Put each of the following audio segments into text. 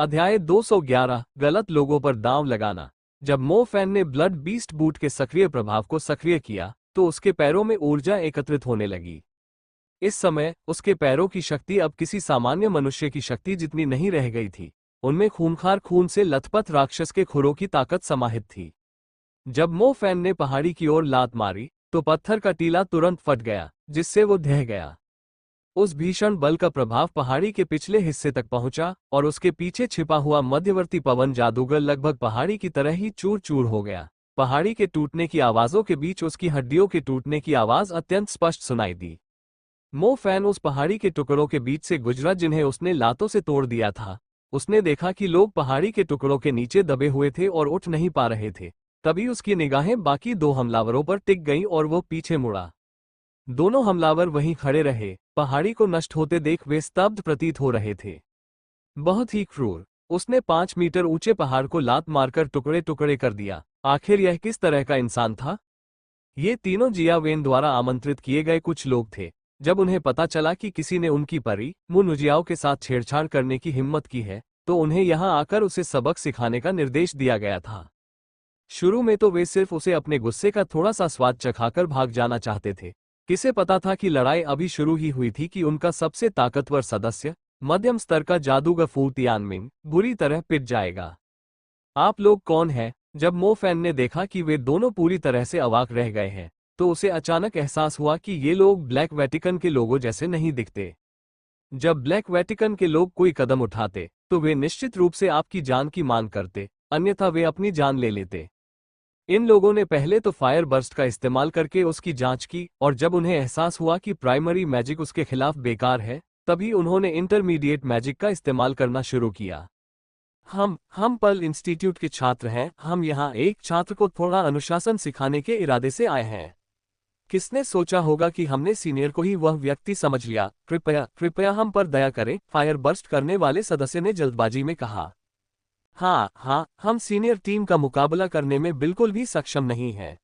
अध्याय 211 गलत लोगों पर दांव लगाना। जब मो फैन ने ब्लड बीस्ट बूट के सक्रिय प्रभाव को सक्रिय किया तो उसके पैरों में ऊर्जा एकत्रित होने लगी। इस समय उसके पैरों की शक्ति अब किसी सामान्य मनुष्य की शक्ति जितनी नहीं रह गई थी। उनमें खूंखार खून से लथपथ राक्षस के खुरों की ताकत समाहित थी। जब मो फैन ने पहाड़ी की ओर लात मारी तो पत्थर का टीला तुरंत फट गया, जिससे वो ढह गया। उस भीषण बल का प्रभाव पहाड़ी के पिछले हिस्से तक पहुंचा और उसके पीछे छिपा हुआ मध्यवर्ती पवन जादूगर लगभग पहाड़ी की तरह ही चूर चूर हो गया। पहाड़ी के टूटने की आवाजों के बीच उसकी हड्डियों के टूटने की आवाज अत्यंत स्पष्ट सुनाई दी। मो फैन उस पहाड़ी के टुकड़ों के बीच से गुजरा जिन्हें उसने लातों से तोड़ दिया था। उसने देखा कि लोग पहाड़ी के टुकड़ों के नीचे दबे हुए थे और उठ नहीं पा रहे थे। तभी उसकी निगाहें बाकी दो हमलावरों पर टिक गईं और वो पीछे मुड़ा। दोनों हमलावर वहीं खड़े रहे। पहाड़ी को नष्ट होते देख वे स्तब्ध प्रतीत हो रहे थे। बहुत ही क्रूर। उसने 5 मीटर ऊंचे पहाड़ को लात मारकर टुकड़े टुकड़े कर दिया। आखिर यह किस तरह का इंसान था? ये तीनों जिया वेन द्वारा आमंत्रित किए गए कुछ लोग थे। जब उन्हें पता चला कि किसी ने उनकी परी मु नुजियाओ के साथ छेड़छाड़ करने की हिम्मत की है तो उन्हें यहां आकर उसे सबक सिखाने का निर्देश दिया गया था। शुरू में तो वे सिर्फ उसे अपने गुस्से का थोड़ा सा स्वाद चखाकर भाग जाना चाहते थे। किसे पता था कि लड़ाई अभी शुरू ही हुई थी कि उनका सबसे ताकतवर सदस्य मध्यम स्तर का जादूगर फू तियानमिन बुरी तरह पिट जाएगा। आप लोग कौन हैं? जब मो फैन ने देखा कि वे दोनों पूरी तरह से अवाक रह गए हैं तो उसे अचानक एहसास हुआ कि ये लोग ब्लैक वेटिकन के लोगों जैसे नहीं दिखते। जब ब्लैक वेटिकन के लोग कोई कदम उठाते तो वे निश्चित रूप से आपकी जान की मांग करते, अन्यथा वे अपनी जान ले लेते। इन लोगों ने पहले तो फायर बर्स्ट का इस्तेमाल करके उसकी जांच की और जब उन्हें एहसास हुआ कि प्राइमरी मैजिक उसके खिलाफ बेकार है तभी उन्होंने इंटरमीडिएट मैजिक का इस्तेमाल करना शुरू किया। हम पर्ल इंस्टीट्यूट के छात्र हैं। हम यहाँ एक छात्र को थोड़ा अनुशासन सिखाने के इरादे से आए हैं। किसने सोचा होगा कि हमने सीनियर को ही वह व्यक्ति समझ लिया। कृपया हम पर दया करें, फायर बर्स्ट करने वाले सदस्य ने जल्दबाजी में कहा। हाँ, हम सीनियर टीम का मुकाबला करने में बिल्कुल भी सक्षम नहीं हैं।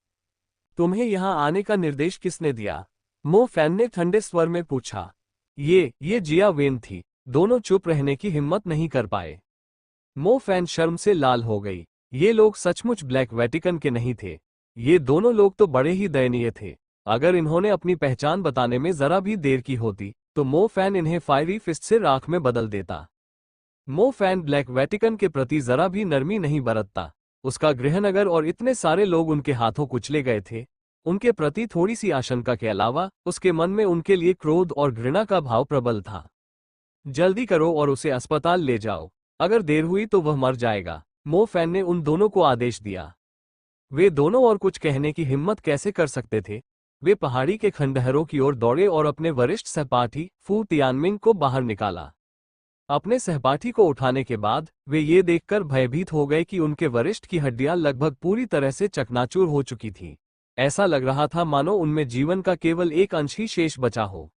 तुम्हें यहाँ आने का निर्देश किसने दिया? मो फैन ने ठंडे स्वर में पूछा। ये जिया वेन थी। दोनों चुप रहने की हिम्मत नहीं कर पाए। मो फैन शर्म से लाल हो गई। ये लोग सचमुच ब्लैक वेटिकन के नहीं थे। ये दोनों लोग तो बड़े ही दयनीय थे। अगर इन्होंने अपनी पहचान बताने में जरा भी देर की होती तो मो फैन इन्हें फायरी फिस्ट से राख में बदल देता। मो फैन ब्लैक वेटिकन के प्रति जरा भी नरमी नहीं बरतता। उसका गृहनगर और इतने सारे लोग उनके हाथों कुचले गए थे। उनके प्रति थोड़ी सी आशंका के अलावा उसके मन में उनके लिए क्रोध और घृणा का भाव प्रबल था। जल्दी करो और उसे अस्पताल ले जाओ। अगर देर हुई तो वह मर जाएगा। मो फैन ने उन दोनों को आदेश दिया। वे दोनों और कुछ कहने की हिम्मत कैसे कर सकते थे? वे पहाड़ी के खंडहरों की ओर दौड़े और अपने वरिष्ठ सहपाठी फू तियानमिन को बाहर निकाला। अपने सहपाठी को उठाने के बाद वे ये देखकर भयभीत हो गए कि उनके वरिष्ठ की हड्डियां लगभग पूरी तरह से चकनाचूर हो चुकी थीं। ऐसा लग रहा था मानो उनमें जीवन का केवल एक अंश ही शेष बचा हो।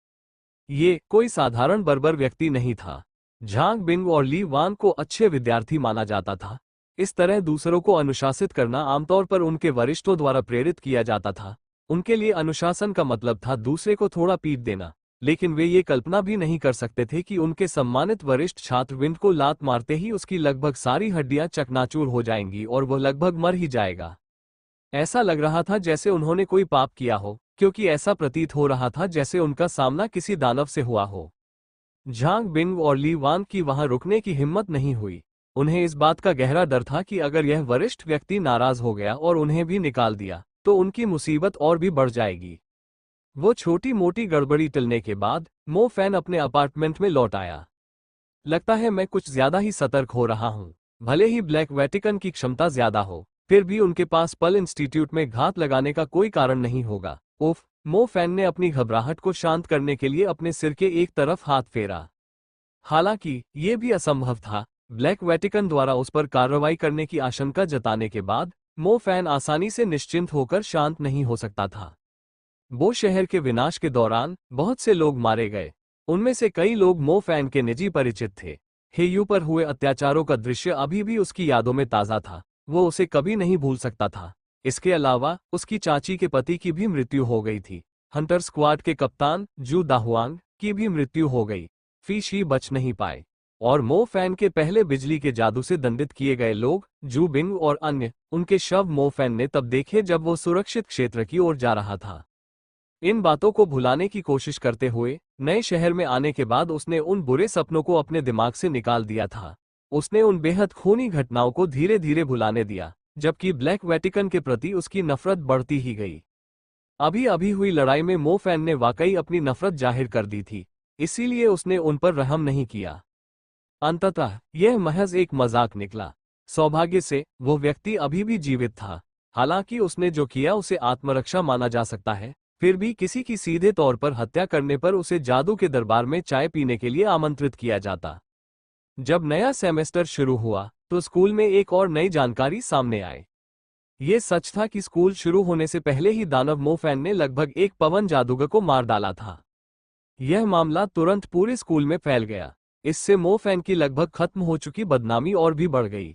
ये कोई साधारण बर्बर व्यक्ति नहीं था। झांग बिंग और ली वान को अच्छे विद्यार्थी माना जाता था। इस तरह दूसरों को अनुशासित करना आमतौर पर उनके वरिष्ठों द्वारा प्रेरित किया जाता था। उनके लिए अनुशासन का मतलब था दूसरे को थोड़ा पीट देना, लेकिन वे ये कल्पना भी नहीं कर सकते थे कि उनके सम्मानित वरिष्ठ छात्र विंड को लात मारते ही उसकी लगभग सारी हड्डियां चकनाचूर हो जाएंगी और वह लगभग मर ही जाएगा। ऐसा लग रहा था जैसे उन्होंने कोई पाप किया हो, क्योंकि ऐसा प्रतीत हो रहा था जैसे उनका सामना किसी दानव से हुआ हो। झांग बिंग और ली वान की वहां रुकने की हिम्मत नहीं हुई। उन्हें इस बात का गहरा डर था कि अगर यह वरिष्ठ व्यक्ति नाराज हो गया और उन्हें भी निकाल दिया तो उनकी मुसीबत और भी बढ़ जाएगी। वो छोटी मोटी गड़बड़ी टलने के बाद मो फैन अपने अपार्टमेंट में लौट आया। लगता है मैं कुछ ज्यादा ही सतर्क हो रहा हूँ। भले ही ब्लैक वेटिकन की क्षमता ज्यादा हो, फिर भी उनके पास पर्ल इंस्टीट्यूट में घात लगाने का कोई कारण नहीं होगा। उफ! मो फैन ने अपनी घबराहट को शांत करने के लिए अपने सिर के एक तरफ हाथ फेरा। हालांकि ये भी असंभव था। ब्लैक वेटिकन द्वारा उस पर कार्रवाई करने की आशंका जताने के बाद मो फैन आसानी से निश्चिंत होकर शांत नहीं हो सकता था। वो शहर के विनाश के दौरान बहुत से लोग मारे गए। उनमें से कई लोग मो फैन के निजी परिचित थे। हेयू पर हुए अत्याचारों का दृश्य अभी भी उसकी यादों में ताज़ा था। वो उसे कभी नहीं भूल सकता था। इसके अलावा उसकी चाची के पति की भी मृत्यु हो गई थी। हंटर स्क्वाड के कप्तान जू दाहुआंग की भी मृत्यु हो गई। फिश ही बच नहीं पाए। और मो फैन के पहले बिजली के जादू से दंडित किए गए लोग, जू बिंग और अन्य, उनके शव मो फैन ने तब देखे जब वो सुरक्षित क्षेत्र की ओर जा रहा था। इन बातों को भुलाने की कोशिश करते हुए नए शहर में आने के बाद उसने उन बुरे सपनों को अपने दिमाग से निकाल दिया था। उसने उन बेहद खूनी घटनाओं को धीरे धीरे भुलाने दिया, जबकि ब्लैक वेटिकन के प्रति उसकी नफरत बढ़ती ही गई। अभी अभी हुई लड़ाई में मो फैन ने वाकई अपनी नफरत जाहिर कर दी थी, इसीलिए उसने उन पर रहम नहीं किया। अंततः यह महज एक मजाक निकला। सौभाग्य से वो व्यक्ति अभी भी जीवित था। हालांकि उसने जो किया उसे आत्मरक्षा माना जा सकता है, फिर भी किसी की सीधे तौर पर हत्या करने पर उसे जादू के दरबार में चाय पीने के लिए आमंत्रित किया जाता। जब नया सेमेस्टर शुरू हुआ तो स्कूल में एक और नई जानकारी सामने आई। ये सच था कि स्कूल शुरू होने से पहले ही दानव मो फैन ने लगभग एक पवन जादूगर को मार डाला था। यह मामला तुरंत पूरे स्कूल में फैल गया। इससे मो फैन की लगभग खत्म हो चुकी बदनामी और भी बढ़ गई।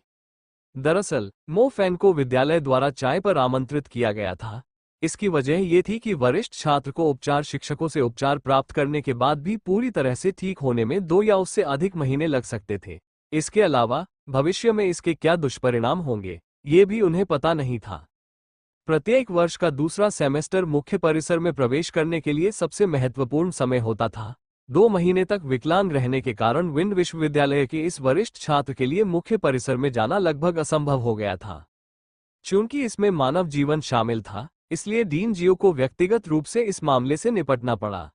दरअसल मो फैन को विद्यालय द्वारा चाय पर आमंत्रित किया गया था। इसकी वजह ये थी कि वरिष्ठ छात्र को उपचार शिक्षकों से उपचार प्राप्त करने के बाद भी पूरी तरह से ठीक होने में 2 या उससे अधिक महीने लग सकते थे। इसके अलावा भविष्य में इसके क्या दुष्परिणाम होंगे, ये भी उन्हें पता नहीं था। प्रत्येक वर्ष का दूसरा सेमेस्टर मुख्य परिसर में प्रवेश करने के लिए सबसे महत्वपूर्ण समय होता था। 2 महीने तक विकलांग रहने के कारण विंड विश्वविद्यालय के इस वरिष्ठ छात्र के लिए मुख्य परिसर में जाना लगभग असंभव हो गया था। चूंकि इसमें मानव जीवन शामिल था, इसलिए डीन जियो को व्यक्तिगत रूप से इस मामले से निपटना पड़ा।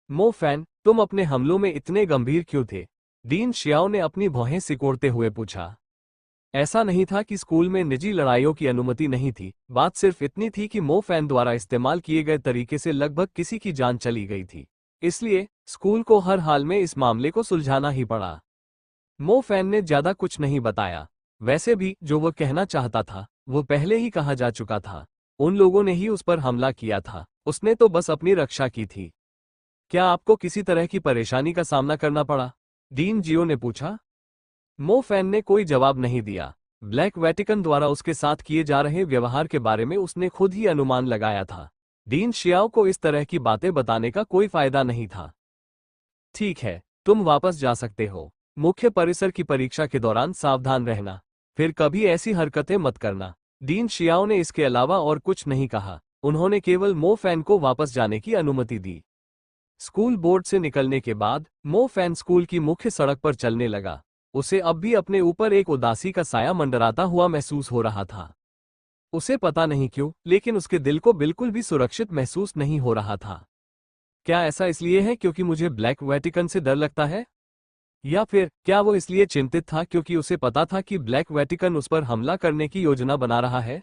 मो फैन, तुम अपने हमलों में इतने गंभीर क्यों थे? डीन शियाओ ने अपनी भौहें सिकोड़ते हुए पूछा। ऐसा नहीं था कि स्कूल में निजी लड़ाइयों की अनुमति नहीं थी, बात सिर्फ इतनी थी कि मो फैन द्वारा इस्तेमाल किए गए तरीके से लगभग किसी की जान चली गई थी। इसलिए स्कूल को हर हाल में इस मामले को सुलझाना ही पड़ा। मो फैन ने ज्यादा कुछ नहीं बताया। वैसे भी जो वह कहना चाहता था वो पहले ही कहा जा चुका था। उन लोगों ने ही उस पर हमला किया था, उसने तो बस अपनी रक्षा की थी। क्या आपको किसी तरह की परेशानी का सामना करना पड़ा? डीन जियो ने पूछा। मो फैन ने कोई जवाब नहीं दिया। ब्लैक वेटिकन द्वारा उसके साथ किए जा रहे व्यवहार के बारे में उसने खुद ही अनुमान लगाया था। डीन शियाओ को इस तरह की बातें बताने का कोई फायदा नहीं था। ठीक है, तुम वापस जा सकते हो। मुख्य परिसर की परीक्षा के दौरान सावधान रहना, फिर कभी ऐसी हरकतें मत करना। डीन शियाओ ने इसके अलावा और कुछ नहीं कहा। उन्होंने केवल मो फैन को वापस जाने की अनुमति दी। स्कूल बोर्ड से निकलने के बाद मो फैन स्कूल की मुख्य सड़क पर चलने लगा। उसे अब भी अपने ऊपर एक उदासी का साया मंडराता हुआ महसूस हो रहा था। उसे पता नहीं क्यों, लेकिन उसके दिल को बिल्कुल भी सुरक्षित महसूस नहीं हो रहा था। क्या ऐसा इसलिए है क्योंकि मुझे ब्लैक वेटिकन से डर लगता है? या फिर क्या वो इसलिए चिंतित था क्योंकि उसे पता था कि ब्लैक वेटिकन उस पर हमला करने की योजना बना रहा है?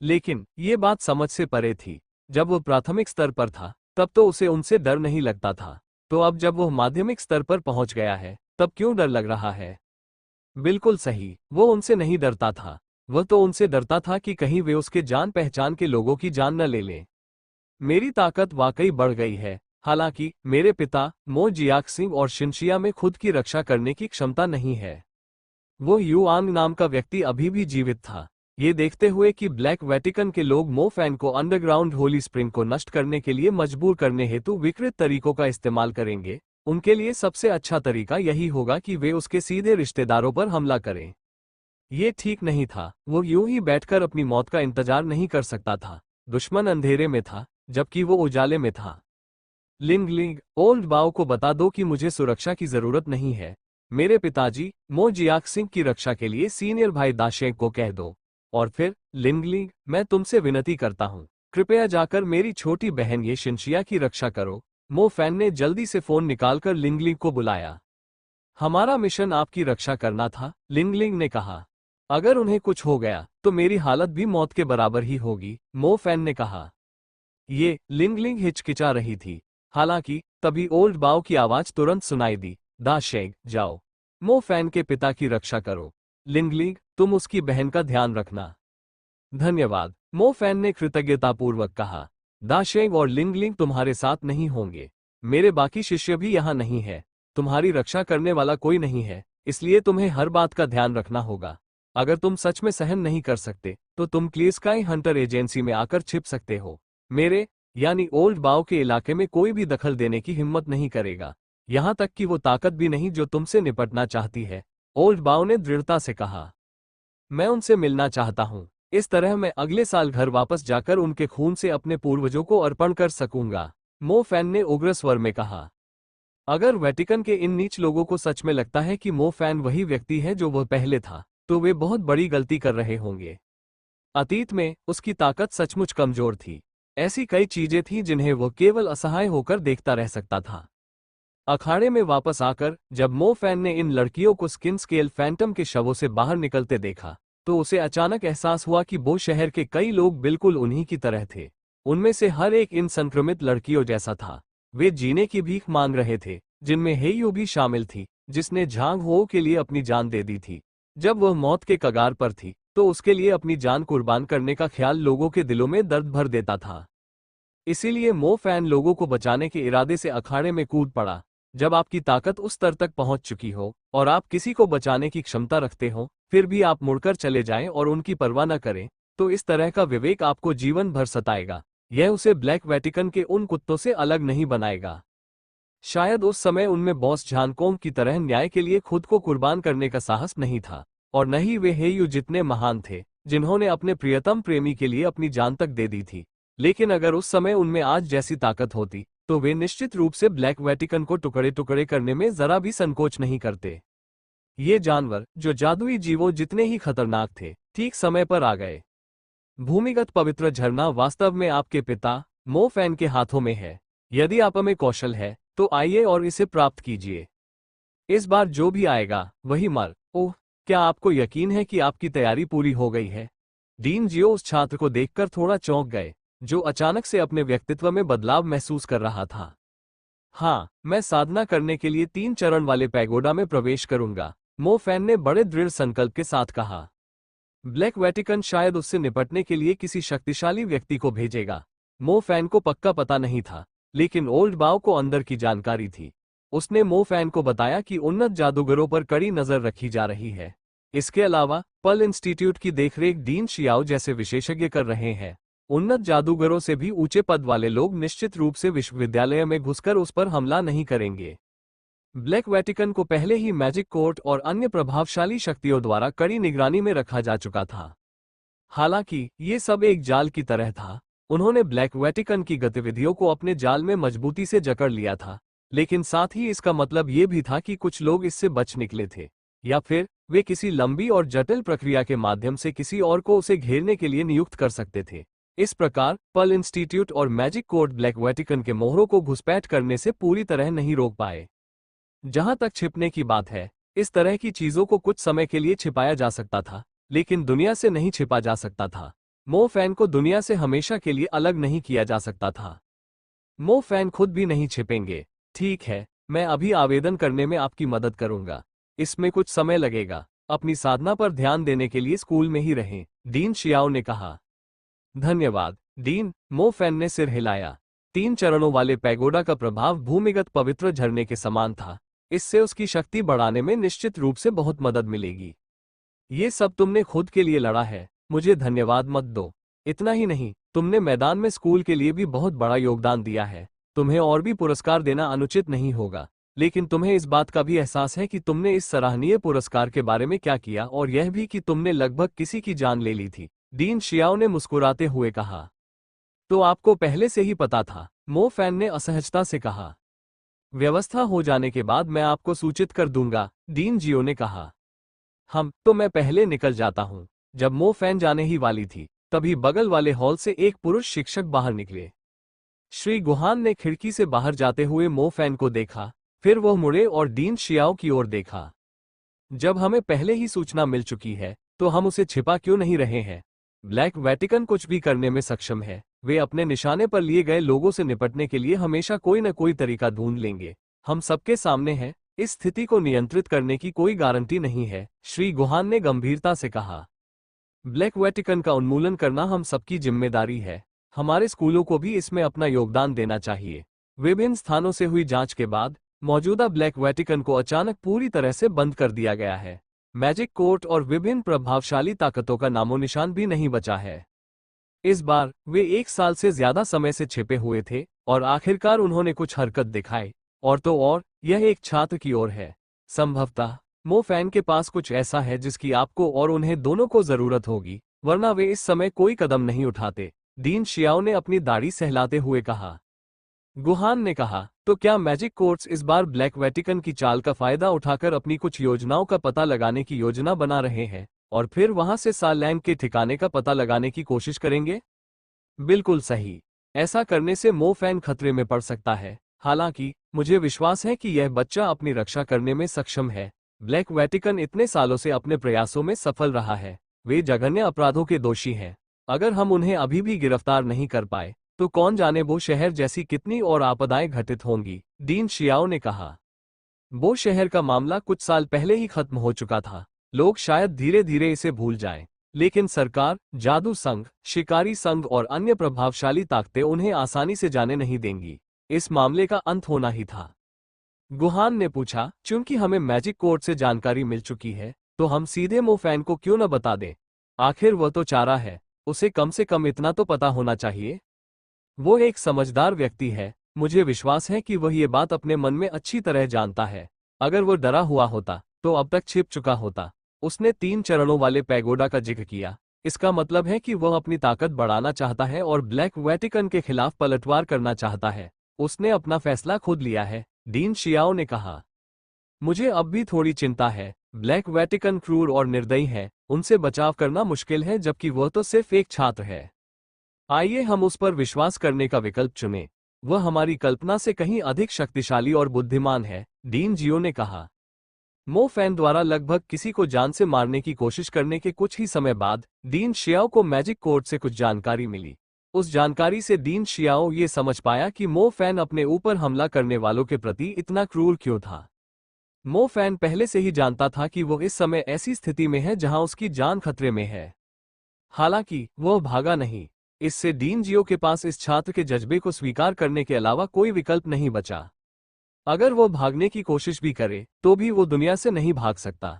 लेकिन ये बात समझ से परे थी। जब वो प्राथमिक स्तर पर था तब तो उसे उनसे डर नहीं लगता था, तो अब जब वो माध्यमिक स्तर पर पहुंच गया है तब क्यों डर लग रहा है? बिल्कुल सही, वो उनसे नहीं डरता था। वह तो उनसे डरता था कि कहीं वे उसके जान पहचान के लोगों की जान न ले लें। मेरी ताकत वाकई बढ़ गई है। हालांकि मेरे पिता मो जियाक्सिंग और शिनशिया में खुद की रक्षा करने की क्षमता नहीं है। वो युआंग नाम का व्यक्ति अभी भी जीवित था। ये देखते हुए कि ब्लैक वेटिकन के लोग मो फैन को अंडरग्राउंड होली स्प्रिंग को नष्ट करने के लिए मजबूर करने हेतु विकृत तरीकों का इस्तेमाल करेंगे, उनके लिए सबसे अच्छा तरीका यही होगा कि वे उसके सीधे रिश्तेदारों पर हमला करें। ये ठीक नहीं था। वो यूं ही बैठकर अपनी मौत का इंतजार नहीं कर सकता था। दुश्मन अंधेरे में था जबकि वो उजाले में था। लिंग लिंग, ओल्ड बाओ को बता दो कि मुझे सुरक्षा की जरूरत नहीं है। मेरे पिताजी मो जियाक्सिंग की रक्षा के लिए सीनियर भाई दाशेंग को कह दो। और फिर लिंग लिंग, मैं तुमसे विनती करता हूँ, कृपया जाकर मेरी छोटी बहन ये शिनशिया की रक्षा करो। मो फैन ने जल्दी से फोन निकालकर लिंग लिंग को बुलाया। हमारा मिशन आपकी रक्षा करना था, लिंग लिंग ने कहा। अगर उन्हें कुछ हो गया तो मेरी हालत भी मौत के बराबर ही होगी, मो फैन ने कहा। ये लिंग लिंग हिचकिचा रही थी। हालांकि तभी ओल्ड बाओ की आवाज तुरंत सुनाई दी, दाशेंग, जाओ, मो फैन के पिता की रक्षा करो। लिंग लिंग, तुम उसकी बहन का ध्यान रखना। धन्यवाद, मो फैन ने कृतज्ञतापूर्वक कहा। दाशेंग और लिंग लिंग तुम्हारे साथ नहीं होंगे। मेरे बाकी शिष्य भी यहाँ नहीं है। तुम्हारी रक्षा करने वाला कोई नहीं है, इसलिए तुम्हें हर बात का ध्यान रखना होगा। अगर तुम सच में सहन नहीं कर सकते तो तुम क्लियर स्काई हंटर एजेंसी में आकर छिप सकते हो। मेरे यानी ओल्ड बाओ के इलाके में कोई भी दखल देने की हिम्मत नहीं करेगा। यहाँ तक कि वो ताकत भी नहीं जो तुमसे निपटना चाहती है। ओल्ड बाओ ने दृढ़ता से कहा। मैं उनसे मिलना चाहता हूँ। इस तरह मैं अगले साल घर वापस जाकर उनके खून से अपने पूर्वजों को अर्पण कर सकूंगा, मो फैन ने उग्र स्वर में कहा। अगर वेटिकन के इन नीच लोगों को सच में लगता है कि मो फैन वही व्यक्ति है जो वह पहले था, तो वे बहुत बड़ी गलती कर रहे होंगे। अतीत में उसकी ताकत सचमुच कमजोर थी। ऐसी कई चीजें थीं जिन्हें वह केवल असहाय होकर देखता रह सकता था। अखाड़े में वापस आकर जब मो फैन ने इन लड़कियों को स्किन स्केल फैंटम के शवों से बाहर निकलते देखा, तो उसे अचानक एहसास हुआ कि वो शहर के कई लोग बिल्कुल उन्हीं की तरह थे। उनमें से हर एक इन संक्रमित लड़कियों जैसा था। वे जीने की भीख मांग रहे थे, जिनमें हेयू भी शामिल थी, जिसने झांग हो के लिए अपनी जान दे दी थी। जब वह मौत के कगार पर थी, तो उसके लिए अपनी जान कुर्बान करने का ख्याल लोगों के दिलों में दर्द भर देता था। इसीलिए मो फैन लोगों को बचाने के इरादे से अखाड़े में कूद पड़ा। जब आपकी ताकत उस स्तर तक पहुंच चुकी हो और आप किसी को बचाने की क्षमता रखते हो, फिर भी आप मुड़कर चले जाएं और उनकी परवाह न करें, तो इस तरह का विवेक आपको जीवन भर सताएगा। यह उसे ब्लैक वेटिकन के उन कुत्तों से अलग नहीं बनाएगा। शायद उस समय उनमें बॉस झानकोंग की तरह न्याय के लिए खुद को कुर्बान करने का साहस नहीं था, और न ही वे हेयू जितने महान थे, जिन्होंने अपने प्रियतम प्रेमी के लिए अपनी जान तक दे दी थी। लेकिन अगर उस समय उनमें आज जैसी ताकत होती, तो वे निश्चित रूप से ब्लैक वेटिकन को टुकड़े टुकड़े करने में जरा भी संकोच नहीं करते। ये जानवर, जो जादुई जीवों जितने ही खतरनाक थे, ठीक समय पर आ गए। भूमिगत पवित्र झरना वास्तव में आपके पिता मो फैन के हाथों में है। यदि आप में कौशल है, तो आइए और इसे प्राप्त कीजिए। इस बार जो भी आएगा वही मर। ओह, क्या आपको यकीन है कि आपकी तैयारी पूरी हो गई है? डीन जियो उस छात्र को देखकर थोड़ा चौंक गए, जो अचानक से अपने व्यक्तित्व में बदलाव महसूस कर रहा था। हाँ, मैं साधना करने के लिए 3 चरण वाले पैगोडा में प्रवेश करूंगा, मो फैन ने बड़े दृढ़ संकल्प के साथ कहा। ब्लैक वेटिकन शायद उससे निपटने के लिए किसी शक्तिशाली व्यक्ति को भेजेगा। मो फैन को पक्का पता नहीं था, लेकिन ओल्ड बाओ को अंदर की जानकारी थी। उसने मो फैन को बताया कि उन्नत जादूगरों पर कड़ी नजर रखी जा रही है। इसके अलावा पर्ल इंस्टीट्यूट की देखरेख डीन शियाओ जैसे विशेषज्ञ कर रहे हैं। उन्नत जादूगरों से भी ऊंचे पद वाले लोग निश्चित रूप से विश्वविद्यालय में घुसकर उस पर हमला नहीं करेंगे। ब्लैक वेटिकन को पहले ही मैजिक कोर्ट और अन्य प्रभावशाली शक्तियों द्वारा कड़ी निगरानी में रखा जा चुका था। हालांकि ये सब एक जाल की तरह था। उन्होंने ब्लैक वेटिकन की गतिविधियों को अपने जाल में मजबूती से जकड़ लिया था, लेकिन साथ ही इसका मतलब ये भी था कि कुछ लोग इससे बच निकले थे, या फिर वे किसी लंबी और जटिल प्रक्रिया के माध्यम से किसी और को उसे घेरने के लिए नियुक्त कर सकते थे। इस प्रकार पर्ल इंस्टीट्यूट और मैजिक कोर्ट ब्लैक वेटिकन के मोहरों को घुसपैठ करने से पूरी तरह नहीं रोक पाए। जहां तक छिपने की बात है, इस तरह की चीजों को कुछ समय के लिए छिपाया जा सकता था, लेकिन दुनिया से नहीं छिपा जा सकता था। मो फैन को दुनिया से हमेशा के लिए अलग नहीं किया जा सकता था। मो फैन खुद भी नहीं छिपेंगे। ठीक है, मैं अभी आवेदन करने में आपकी मदद करूंगा। इसमें कुछ समय लगेगा। अपनी साधना पर ध्यान देने के लिए स्कूल में ही रहें, डीन शियाओ ने कहा। धन्यवाद, डीन, मो फैन ने सिर हिलाया। 3 चरणों वाले पैगोडा का प्रभाव भूमिगत पवित्र झरने के समान था। इससे उसकी शक्ति बढ़ाने में निश्चित रूप से बहुत मदद मिलेगी। ये सब तुमने खुद के लिए लड़ा है, मुझे धन्यवाद मत दो। इतना ही नहीं, तुमने मैदान में स्कूल के लिए भी बहुत बड़ा योगदान दिया है। तुम्हें और भी पुरस्कार देना अनुचित नहीं होगा, लेकिन तुम्हें इस बात का भी एहसास है कि तुमने इस सराहनीय पुरस्कार के बारे में क्या किया, और यह भी कि तुमने लगभग किसी की जान ले ली थी, डीन शियाओ ने मुस्कुराते हुए कहा। तो आपको पहले से ही पता था, मो फैन ने असहजता से कहा। व्यवस्था हो जाने के बाद मैं आपको सूचित कर दूंगा, डीन जियो ने कहा। तो मैं पहले निकल जाता हूं। जब मो फैन जाने ही वाली थी, तभी बगल वाले हॉल से एक पुरुष शिक्षक बाहर निकले। श्री गुहान ने खिड़की से बाहर जाते हुए मो फैन को देखा, फिर वह मुड़े और डीन शियाओ की ओर देखा। जब हमें पहले ही सूचना मिल चुकी है, तो हम उसे छिपा क्यों नहीं रहे हैं? ब्लैक वेटिकन कुछ भी करने में सक्षम है। वे अपने निशाने पर लिए गए लोगों से निपटने के लिए हमेशा कोई न कोई तरीका ढूंढ लेंगे। हम सबके सामने है, इस स्थिति को नियंत्रित करने की कोई गारंटी नहीं है, श्री गुहान ने गंभीरता से कहा। ब्लैक वेटिकन का उन्मूलन करना हम सबकी जिम्मेदारी है। हमारे स्कूलों को भी इसमें अपना योगदान देना चाहिए। विभिन्न स्थानों से हुई जांच के बाद मौजूदा ब्लैक वेटिकन को अचानक पूरी तरह से बंद कर दिया गया है। मैजिक कोर्ट और विभिन्न प्रभावशाली ताकतों का नामो निशान भी नहीं बचा है। इस बार वे 1 साल से ज्यादा समय से छिपे हुए थे, और आखिरकार उन्होंने कुछ हरकत दिखाई। और तो और, यह एक छात्र की ओर है। संभवतः मो फैन के पास कुछ ऐसा है जिसकी आपको और उन्हें दोनों को जरूरत होगी, वरना वे इस समय कोई कदम नहीं उठाते। डीन शियाओ ने अपनी दाढ़ी सहलाते हुए कहा। गुहान ने कहा, तो क्या मैजिक कोर्ट्स इस बार ब्लैक वेटिकन की चाल का फायदा उठाकर अपनी कुछ योजनाओं का पता लगाने की योजना बना रहे हैं और फिर वहां से सालैंग के ठिकाने का पता लगाने की कोशिश करेंगे? बिल्कुल सही। ऐसा करने से मो फैन खतरे में पड़ सकता है। हालांकि मुझे विश्वास है कि यह बच्चा अपनी रक्षा करने में सक्षम है। ब्लैक वेटिकन इतने सालों से अपने प्रयासों में सफल रहा है। वे जघन्य अपराधों के दोषी हैं। अगर हम उन्हें अभी भी गिरफ्तार नहीं कर पाए तो कौन जाने वो शहर जैसी कितनी और आपदाएं घटित होंगी, डीन शियाओ ने कहा। वो शहर का मामला कुछ साल पहले ही खत्म हो चुका था। लोग शायद धीरे धीरे इसे भूल जाएं, लेकिन सरकार, जादू संघ, शिकारी संघ और अन्य प्रभावशाली ताकतें उन्हें आसानी से जाने नहीं देंगी। इस मामले का अंत होना ही था। गुहान ने पूछा, चूंकि हमें मैजिक कोर्ट से जानकारी मिल चुकी है तो हम सीधे मो फैन को क्यों न बता दें? आखिर वह तो चारा है, उसे कम से कम इतना तो पता होना चाहिए। वो एक समझदार व्यक्ति है। मुझे विश्वास है कि वह ये बात अपने मन में अच्छी तरह जानता है। अगर वो डरा हुआ होता तो अब तक छिप चुका होता। उसने 3 चरणों वाले पैगोडा का जिक्र किया। इसका मतलब है कि वह अपनी ताकत बढ़ाना चाहता है और ब्लैक वेटिकन के खिलाफ पलटवार करना चाहता है। उसने अपना फैसला खुद लिया है, डीन शियाओ ने कहा। मुझे अब भी थोड़ी चिंता है। ब्लैक वेटिकन क्रूर और निर्दयी है, उनसे बचाव करना मुश्किल है, जबकि वह तो सिर्फ एक छात्र है। आइए हम उस पर विश्वास करने का विकल्प चुनें। वह हमारी कल्पना से कहीं अधिक शक्तिशाली और बुद्धिमान है, डीन जियो ने कहा। मो फैन द्वारा लगभग किसी को जान से मारने की कोशिश करने के कुछ ही समय बाद डीन शियाओ को मैजिक कोर्ट से कुछ जानकारी मिली। उस जानकारी से डीन शियाओ ये समझ पाया कि मो फैन अपने ऊपर हमला करने वालों के प्रति इतना क्रूर क्यों था। मो फैन पहले से ही जानता था कि वो इस समय ऐसी स्थिति में है जहां उसकी जान खतरे में है। हालांकि वह भागा नहीं। इससे डीन जियो के पास इस छात्र के जज्बे को स्वीकार करने के अलावा कोई विकल्प नहीं बचा। अगर वो भागने की कोशिश भी करे तो भी वो दुनिया से नहीं भाग सकता।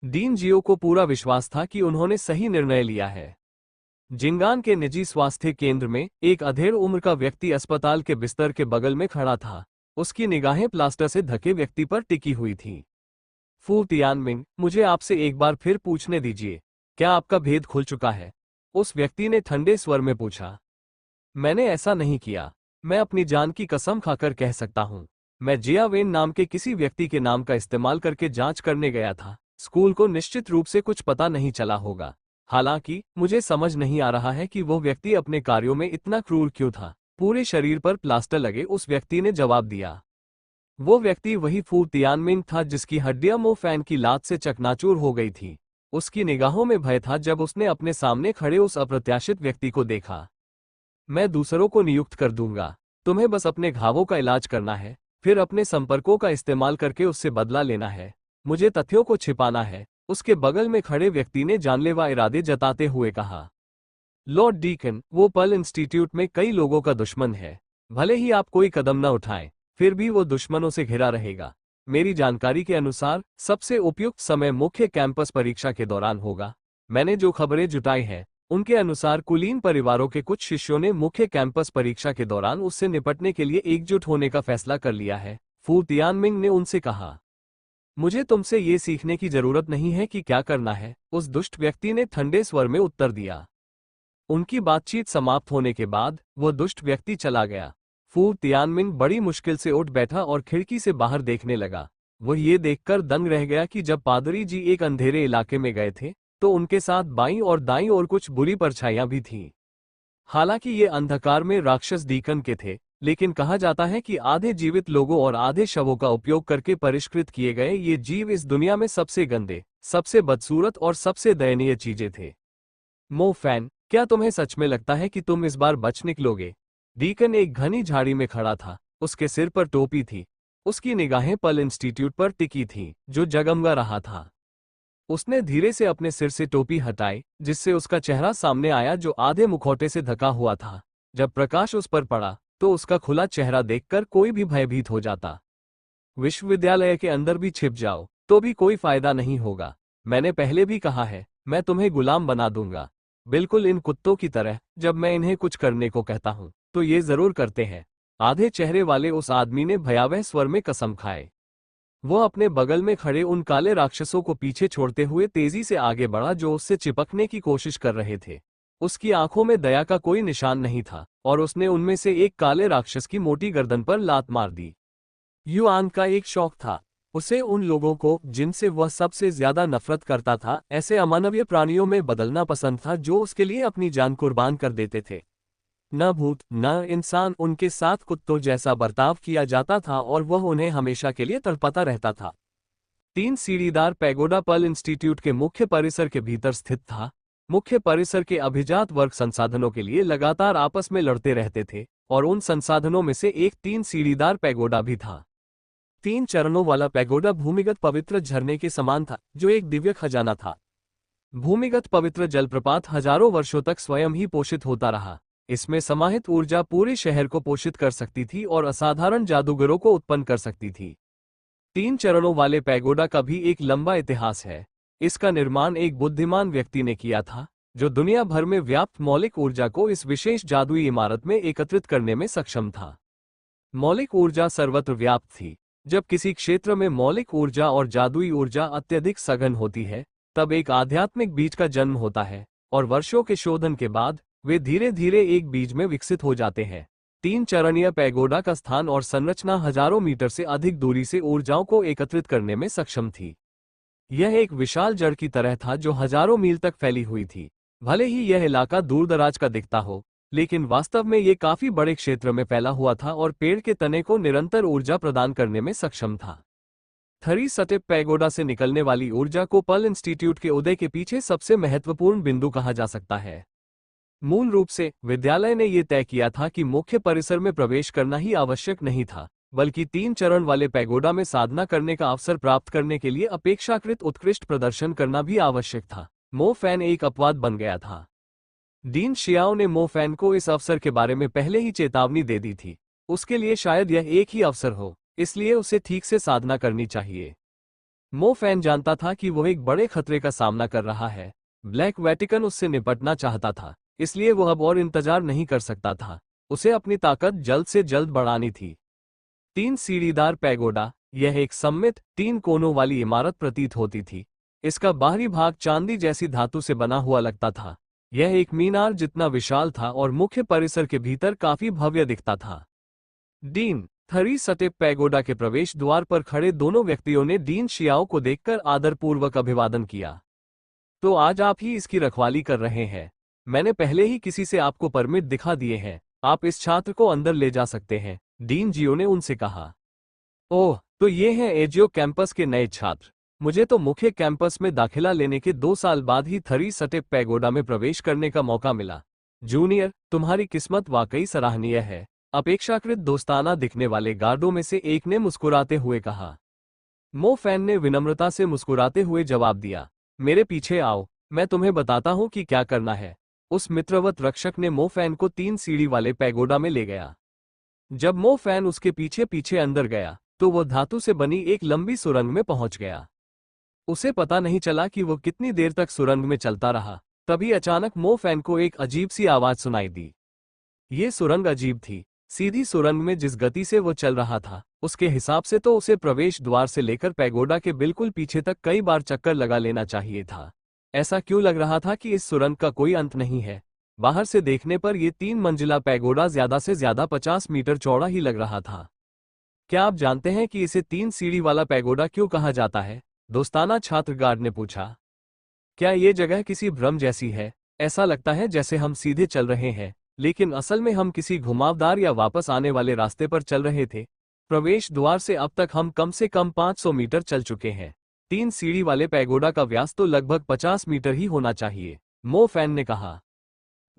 डीन जियो को पूरा विश्वास था कि उन्होंने सही निर्णय लिया है। जिंगान के निजी स्वास्थ्य केंद्र में एक अधेड़ उम्र का व्यक्ति अस्पताल के बिस्तर के बगल में खड़ा था। उसकी निगाहें प्लास्टर से ढके व्यक्ति पर टिकी हुई थीं। फू तियानमिंग, मुझे आपसे एक बार फिर पूछने दीजिए, क्या आपका भेद खुल चुका है? उस व्यक्ति ने ठंडे स्वर में पूछा। मैंने ऐसा नहीं किया। मैं अपनी जान की कसम खाकर कह सकता हूँ। मैं जिया वेन नाम के किसी व्यक्ति के नाम का इस्तेमाल करके जांच करने गया था। स्कूल को निश्चित रूप से कुछ पता नहीं चला होगा। हालांकि मुझे समझ नहीं आ रहा है कि वो व्यक्ति अपने कार्यों में इतना क्रूर क्यों था। पूरे शरीर पर प्लास्टर लगे उस व्यक्ति ने जवाब दिया। वो व्यक्ति वही फू तियानमिंग था जिसकी हड्डियां मो फैन की लात से चकनाचूर हो गई थी। उसकी निगाहों में भय था जब उसने अपने सामने खड़े उस अप्रत्याशित व्यक्ति को देखा। मैं दूसरों को नियुक्त कर दूंगा। तुम्हें बस अपने घावों का इलाज करना है, फिर अपने संपर्कों का इस्तेमाल करके उससे बदला लेना है। मुझे तथ्यों को छिपाना है, उसके बगल में खड़े व्यक्ति ने जानलेवा इरादे जताते हुए कहा। लॉर्ड डीकन, वो पर्ल इंस्टीट्यूट में कई लोगों का दुश्मन है। भले ही आप कोई कदम न उठाएं, फिर भी वो दुश्मनों से घिरा रहेगा। मेरी जानकारी के अनुसार सबसे उपयुक्त समय मुख्य कैंपस परीक्षा के दौरान होगा। मैंने जो खबरें जुटाई हैं, उनके अनुसार कुलीन परिवारों के कुछ शिष्यों ने मुख्य कैंपस परीक्षा के दौरान उससे निपटने के लिए एकजुट होने का फैसला कर लिया है, फू तियानमिंग ने उनसे कहा। मुझे तुमसे ये सीखने की जरूरत नहीं है कि क्या करना है, उस दुष्ट व्यक्ति ने ठंडे स्वर में उत्तर दिया। उनकी बातचीत समाप्त होने के बाद वह दुष्ट व्यक्ति चला गया। फू तियानमिंग बड़ी मुश्किल से उठ बैठा और खिड़की से बाहर देखने लगा। वह ये देखकर दंग रह गया कि जब पादरी जी एक अंधेरे इलाके में गए थे तो उनके साथ बाईं और दाईं ओर कुछ बुरी परछाइयां भी थीं। हालांकि ये अंधकार में राक्षस डीकन के थे, लेकिन कहा जाता है कि आधे जीवित लोगों और आधे शवों का उपयोग करके परिष्कृत किए गए ये जीव इस दुनिया में सबसे गंदे, सबसे बदसूरत और सबसे दयनीय चीजें थे। मो फैन, क्या तुम्हें सच में लगता है कि तुम इस बार बच निकलोगे? डीकन एक घनी झाड़ी में खड़ा था। उसके सिर पर टोपी थी। उसकी निगाहें पर्ल इंस्टीट्यूट पर टिकी थीं, जो जगमगा रहा था। उसने धीरे से अपने सिर से टोपी हटाई, जिससे उसका चेहरा सामने आया जो आधे मुखौटे से ढका हुआ था। जब प्रकाश उस पर पड़ा तो उसका खुला चेहरा देखकर कोई भी भयभीत हो जाता। विश्वविद्यालय के अंदर भी छिप जाओ तो भी कोई फायदा नहीं होगा। मैंने पहले भी कहा है, मैं तुम्हें गुलाम बना दूंगा। बिल्कुल इन कुत्तों की तरह। जब मैं इन्हें कुछ करने को कहता हूं तो ये जरूर करते हैं। आधे चेहरे वाले उस आदमी ने भयावह स्वर में कसम खाए। वह अपने बगल में खड़े उन काले राक्षसों को पीछे छोड़ते हुए तेजी से आगे बढ़ा जो उससे चिपकने की कोशिश कर रहे थे। उसकी आंखों में दया का कोई निशान नहीं था और उसने उनमें से एक काले राक्षस की मोटी गर्दन पर लात मार दी। युआन का एक शौक था, उसे उन लोगों को जिनसे वह सबसे ज्यादा नफरत करता था ऐसे अमानवीय प्राणियों में बदलना पसंद था जो उसके लिए अपनी जान कुर्बान कर देते थे। न भूत न इंसान, उनके साथ कुत्तों जैसा बर्ताव किया जाता था और वह उन्हें हमेशा के लिए तड़पता रहता था। 3 सीढ़ीदार पैगोडा पर्ल इंस्टीट्यूट के मुख्य परिसर के भीतर स्थित था। मुख्य परिसर के अभिजात वर्ग संसाधनों के लिए लगातार आपस में लड़ते रहते थे और उन संसाधनों में से एक 3 सीढ़ीदार पैगोडा भी था। 3 चरणों वाला पैगोडा भूमिगत पवित्र झरने के समान था जो एक दिव्य खजाना था। भूमिगत पवित्र जलप्रपात हजारों वर्षों तक स्वयं ही पोषित होता रहा। इसमें समाहित ऊर्जा पूरे शहर को पोषित कर सकती थी और असाधारण जादूगरों को उत्पन्न कर सकती थी। 3 चरणों वाले पैगोडा का भी एक लंबा इतिहास है। इसका निर्माण एक बुद्धिमान व्यक्ति ने किया था जो दुनिया भर में व्याप्त मौलिक ऊर्जा को इस विशेष जादुई इमारत में एकत्रित करने में सक्षम था। मौलिक ऊर्जा सर्वत्र व्याप्त थी। जब किसी क्षेत्र में मौलिक ऊर्जा और जादुई ऊर्जा अत्यधिक सघन होती है तब एक आध्यात्मिक बीज का जन्म होता है और वर्षों के शोधन के बाद वे धीरे धीरे एक बीज में विकसित हो जाते हैं। 3 चरणीय पैगोडा का स्थान और संरचना हजारों मीटर से अधिक दूरी से ऊर्जाओं को एकत्रित करने में सक्षम थी। यह एक विशाल जड़ की तरह था जो हजारों मील तक फैली हुई थी। भले ही यह इलाका दूरदराज का दिखता हो, लेकिन वास्तव में ये काफी बड़े क्षेत्र में फैला हुआ था और पेड़ के तने को निरंतर ऊर्जा प्रदान करने में सक्षम था। थरी सटेप पैगोडा से निकलने वाली ऊर्जा को पर्ल इंस्टीट्यूट के उदय के पीछे सबसे महत्वपूर्ण बिंदु कहा जा सकता है। मूल रूप से विद्यालय ने यह तय किया था कि मुख्य परिसर में प्रवेश करना ही आवश्यक नहीं था, बल्कि 3 चरण वाले पैगोडा में साधना करने का अवसर प्राप्त करने के लिए अपेक्षाकृत उत्कृष्ट प्रदर्शन करना भी आवश्यक था। मो फैन एक अपवाद बन गया था। डीन शियाओ ने मो फैन को इस अवसर के बारे में पहले ही चेतावनी दे दी थी। उसके लिए शायद यह एक ही अवसर हो, इसलिए उसे ठीक से साधना करनी चाहिए। मो फैन जानता था कि वह एक बड़े खतरे का सामना कर रहा है। ब्लैक वेटिकन उससे निपटना चाहता था, इसलिए वह अब और इंतजार नहीं कर सकता था। उसे अपनी ताकत जल्द से जल्द बढ़ानी थी। 3 सीढ़ीदार पैगोडा, यह एक सममित 3 कोनों वाली इमारत प्रतीत होती थी। इसका बाहरी भाग चांदी जैसी धातु से बना हुआ लगता था। यह एक मीनार जितना विशाल था और मुख्य परिसर के भीतर काफी भव्य दिखता था। डीन थरी सटेप पैगोडा के प्रवेश द्वार पर खड़े दोनों व्यक्तियों ने डीन शियाओ को देखकर आदरपूर्वक अभिवादन किया। तो आज आप ही इसकी रखवाली कर रहे हैं। मैंने पहले ही किसी से आपको परमिट दिखा दिए हैं, आप इस छात्र को अंदर ले जा सकते हैं, डीन जियो ने उनसे कहा। ओह, तो ये हैं एजियो कैंपस के नए छात्र। मुझे तो मुख्य कैंपस में दाखिला लेने के 2 साल बाद ही थरी सटेप पैगोडा में प्रवेश करने का मौका मिला। जूनियर, तुम्हारी किस्मत वाकई सराहनीय है, अपेक्षाकृत दोस्ताना दिखने वाले गार्डों में से एक ने मुस्कुराते हुए कहा। मो फैन ने विनम्रता से मुस्कुराते हुए जवाब दिया, मेरे पीछे आओ, मैं तुम्हें बताता हूं कि क्या करना है। उस मित्रवत रक्षक ने मो फैन को 3 सीढ़ी वाले पैगोडा में ले गया। जब मो फैन उसके पीछे पीछे अंदर गया तो वह धातु से बनी एक लंबी सुरंग में पहुंच गया। उसे पता नहीं चला कि वो कितनी देर तक सुरंग में चलता रहा। तभी अचानक मो फैन को एक अजीब सी आवाज सुनाई दी। ये सुरंग अजीब थी। सीधी सुरंग में जिस गति से वो चल रहा था, उसके हिसाब से तो उसे प्रवेश द्वार से लेकर पैगोडा के बिल्कुल पीछे तक कई बार चक्कर लगा लेना चाहिए था। ऐसा क्यों लग रहा था कि इस सुरंग का कोई अंत नहीं है? बाहर से देखने पर यह 3 मंजिला पैगोडा ज्यादा से ज्यादा 50 मीटर चौड़ा ही लग रहा था। क्या आप जानते हैं कि इसे 3 सीढ़ी वाला पैगोडा क्यों कहा जाता है? दोस्ताना छात्र गार्ड ने पूछा। क्या ये जगह किसी भ्रम जैसी है? ऐसा लगता है जैसे हम सीधे चल रहे हैं, लेकिन असल में हम किसी घुमावदार या वापस आने वाले रास्ते पर चल रहे थे। प्रवेश द्वार से अब तक हम कम से कम 500 मीटर चल चुके हैं। 3 सीढ़ी वाले पैगोडा का व्यास तो लगभग 50 मीटर ही होना चाहिए, मो फैन ने कहा।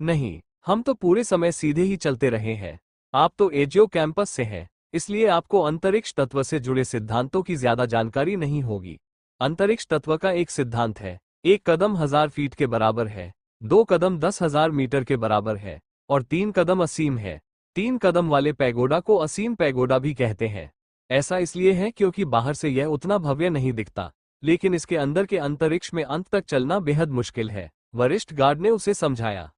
नहीं, हम तो पूरे समय सीधे ही चलते रहे हैं। आप तो एजियो कैंपस से हैं, इसलिए आपको अंतरिक्ष तत्व से जुड़े सिद्धांतों की ज्यादा जानकारी नहीं होगी। अंतरिक्ष तत्व का एक सिद्धांत है, 1 कदम 1000 फीट के बराबर है, 2 कदम 10,000 मीटर के बराबर है और 3 कदम असीम है। 3 कदम वाले पैगोडा को असीम पैगोडा भी कहते हैं। ऐसा इसलिए है क्योंकि बाहर से यह उतना भव्य नहीं दिखता, लेकिन इसके अंदर के अंतरिक्ष में अंत तक चलना बेहद मुश्किल है, वरिष्ठ गार्ड ने उसे समझाया।